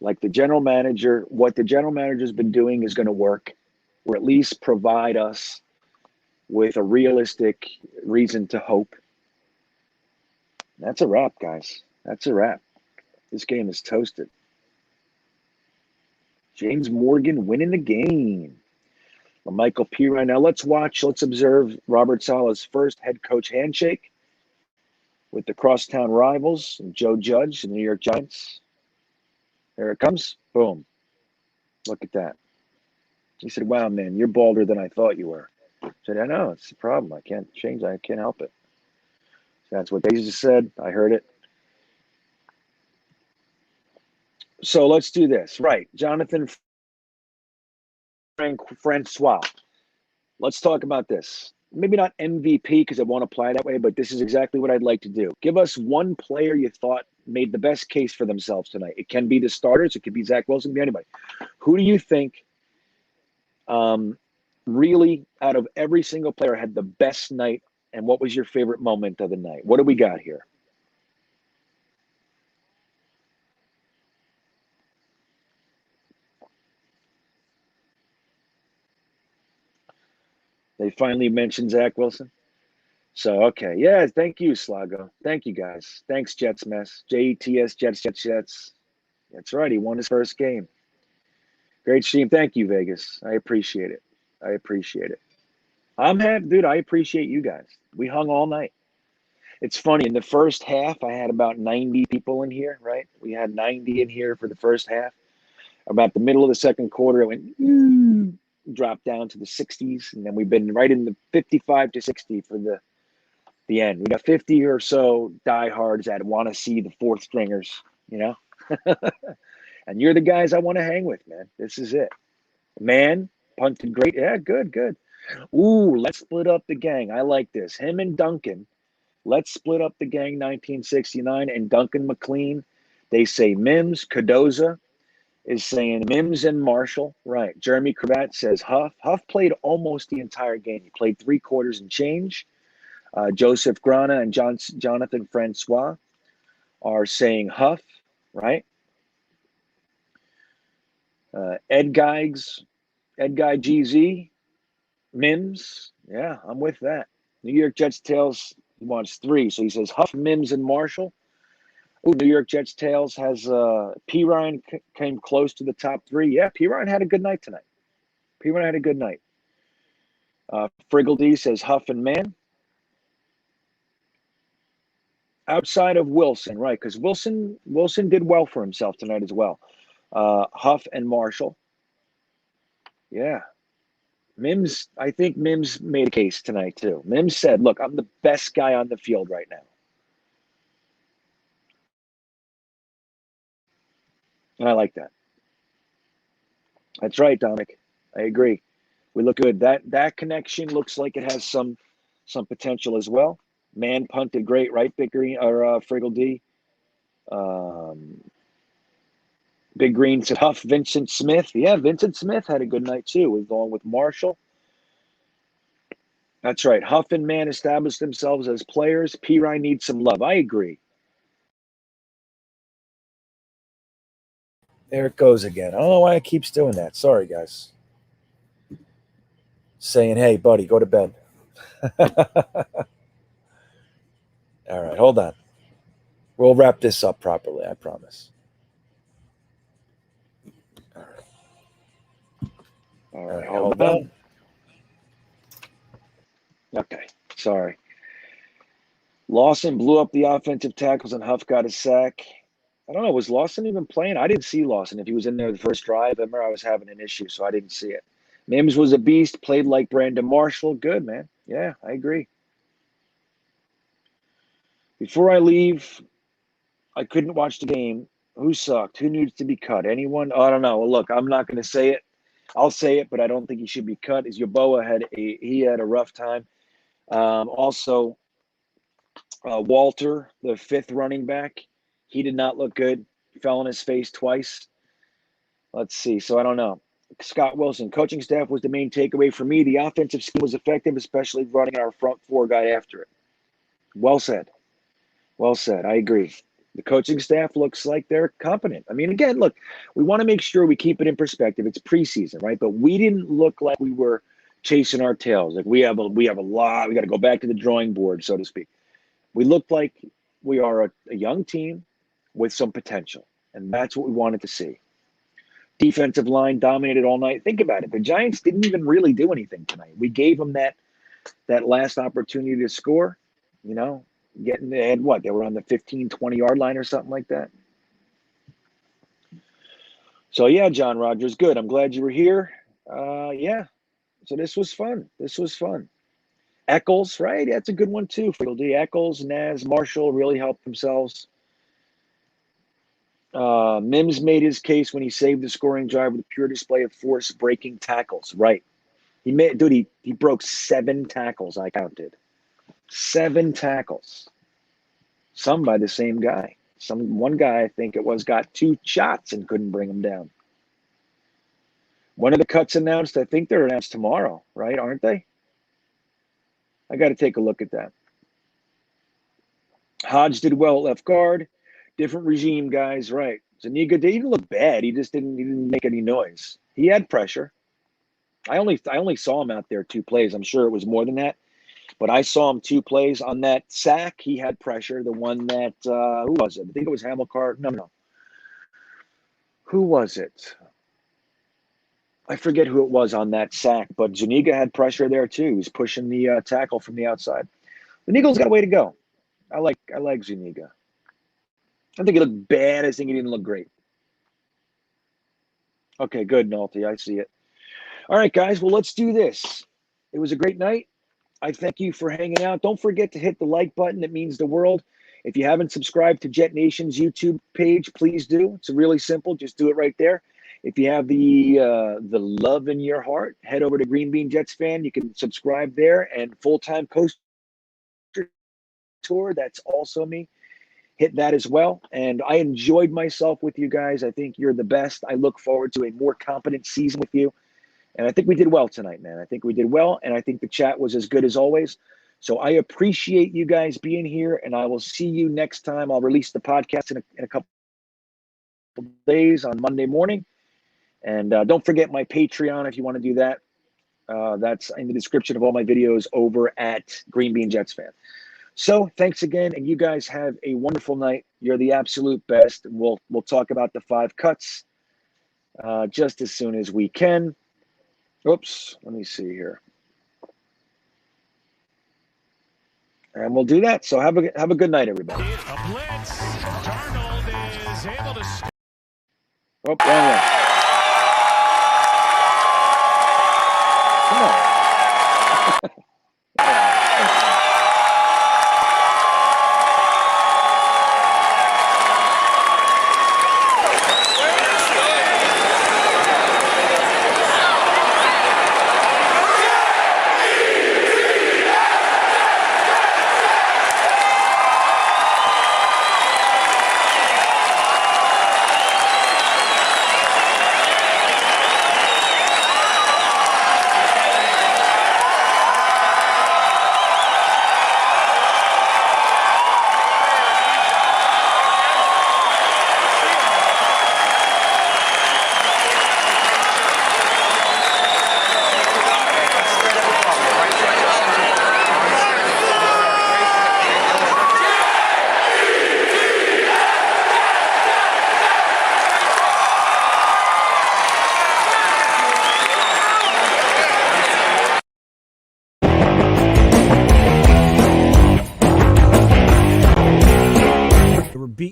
B: like the general manager, what the general manager's been doing is going to work, or at least provide us with a realistic reason to hope. That's a wrap, guys. That's a wrap. This game is toasted. James Morgan winning the game. Michael Pirine. Now let's observe Robert Saleh's first head coach handshake with the crosstown rivals, Joe Judge and the New York Giants. There it comes. Boom. Look at that. He said, wow, man, you're balder than I thought you were. I said, I know, it's a problem. I can't change that. I can't help it. So that's what they just said. I heard it. So let's do this. Right. Jonathan Francois. Let's talk about this. Maybe not MVP because I won't apply that way, but this is exactly what I'd like to do. Give us one player you thought made the best case for themselves tonight. It can be the starters. It could be Zach Wilson. It could be anybody. Who do you think really, out of every single player, had the best night, and what was your favorite moment of the night? What do we got here? They finally mentioned Zach Wilson. So, okay. Yeah, thank you, Slago. Thank you, guys. Thanks, Jets Mess. Jets, Jets. That's right. He won his first game. Great stream. Thank you, Vegas. I appreciate it. I'm happy, dude. I appreciate you guys. We hung all night. It's funny. In the first half, I had about 90 people in here, right? We had 90 in here for the first half. About the middle of the second quarter, it went dropped down to the 60s, and then we've been right in the 55 to 60 for the end. We got 50 or so diehards that want to see the fourth stringers, you know? And you're the guys I want to hang with, man. This is it. Man, punted great. Yeah, good. Ooh, let's split up the gang. I like this. Him and Duncan. Let's split up the gang 1969 and Duncan McLean. They say Mims. Cardoza is saying Mims and Marshall. Right. Jeremy Cravat says Huff. Huff played almost the entire game. He played 3 quarters and change. Joseph Grana and Jonathan Francois are saying Huff, right? Ed Guy GZ, Mims. Yeah, I'm with that. New York Jets Tails, he wants 3. So he says Huff, Mims, and Marshall. Oh, New York Jets Tails has P. Ryan came close to the top 3. Yeah, P. Ryan had a good night tonight. Friggle D says Huff and Man. Outside of Wilson, right? Because Wilson did well for himself tonight as well. Huff and Marshall. Yeah. Mims, I think Mims made a case tonight too. Mims said, look, I'm the best guy on the field right now. And I like that. That's right, Dominic. I agree. We look good. That connection looks like it has some potential as well. Man punted great, right, Big Green or Friggle D. Big Green said Huff, Vincent Smith. Yeah, Vincent Smith had a good night too. We're going with Marshall. That's right. Huff and Mann established themselves as players. Pirine needs some love. I agree.
A: There it goes again. I don't know why it keeps doing that. Sorry, guys. Saying, hey, buddy, go to bed. All right, hold on. We'll wrap this up properly, I promise.
B: All right, hold on. Okay, sorry. Lawson blew up the offensive tackles and Huff got a sack. I don't know. Was Lawson even playing? I didn't see Lawson. If he was in there the first drive, I remember I was having an issue, so I didn't see it. Mims was a beast, played like Brandon Marshall. Good, man. Yeah, I agree. Before I leave, I couldn't watch the game. Who sucked? Who needs to be cut? Anyone? Oh, I don't know. Well, look, I'm not going to say it. I'll say it, but I don't think he should be cut. Is Yeboah had a rough time. Also, Walter, the fifth running back, he did not look good. Fell on his face twice. Let's see. So I don't know. Scott Wilson, coaching staff was the main takeaway for me. The offensive scheme was effective, especially running our front four guy after it. Well said. Well said. I agree. The coaching staff looks like they're competent. I mean, again, look, we want to make sure we keep it in perspective. It's preseason, right? But we didn't look like we were chasing our tails. Like we have a lot. We got to go back to the drawing board, so to speak. We looked like we are a young team with some potential, and that's what we wanted to see. Defensive line dominated all night. Think about it. The Giants didn't even really do anything tonight. We gave them that last opportunity to score, you know, getting ahead. What? They were on the 15, 20-yard line or something like that. So, yeah, John Rogers, good. I'm glad you were here. Yeah. So this was fun. Eccles, right? That's a good one, too. Fieldy, Eccles, Naz, Marshall really helped themselves. Mims made his case when he saved the scoring drive with a pure display of force, breaking tackles. Right. He broke 7 tackles, I counted. 7 tackles. Some by the same guy. One guy, I think it was, got 2 shots and couldn't bring him down. When are the cuts announced? I think they're announced tomorrow, right? Aren't they? I got to take a look at that. Hodge did well at left guard. Different regime, guys, right. Zuniga didn't look bad. He didn't make any noise. He had pressure. I only saw him out there 2 plays. I'm sure it was more than that. But I saw him 2 plays. On that sack, he had pressure. The one that, who was it? I think it was Hamilcar. No. Who was it? I forget who it was on that sack, but Zuniga had pressure there too. He was pushing the tackle from the outside. Zuniga's got a way to go. I like Zuniga. I don't think he looked bad. I think he didn't look great. Okay, good, Nolte. I see it. All right, guys. Well, let's do this. It was a great night. I thank you for hanging out. Don't forget to hit the like button. It means the world. If you haven't subscribed to Jet Nation's YouTube page, please do. It's really simple. Just do it right there. If you have the love in your heart, head over to Green Bean Jets Fan. You can subscribe there. And Full-Time Coaster Tour, that's also me. Hit that as well. And I enjoyed myself with you guys. I think you're the best. I look forward to a more competent season with you. And I think we did well tonight, man. I think we did well. And I think the chat was as good as always. So I appreciate you guys being here. And I will see you next time. I'll release the podcast in a couple of days on Monday morning. And don't forget my Patreon if you want to do that. That's in the description of all my videos over at Green Bean Jets Fan. So thanks again. And you guys have a wonderful night. You're the absolute best. We'll talk about the 5 cuts just as soon as we can. Oops, let me see here. And we'll do that. So have a good night, everybody.
E: A blitz. Darnold is able to.
B: Oh, wrong way. Come on.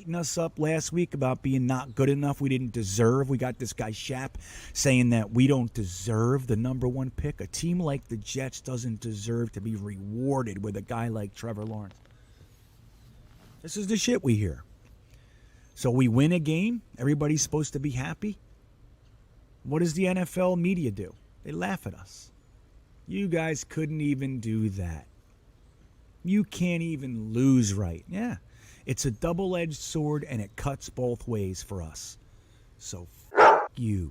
A: beating us up last week about being not good enough. We didn't deserve. We got this guy Shap saying that we don't deserve the number 1 pick. A team like the Jets doesn't deserve to be rewarded with a guy like Trevor Lawrence. This is the shit we hear. So we win a game. Everybody's supposed to be happy. What does the NFL media do? They laugh at us. You guys couldn't even do that. You can't even lose right. Yeah, it's a double-edged sword, and it cuts both ways for us. So, f*** you.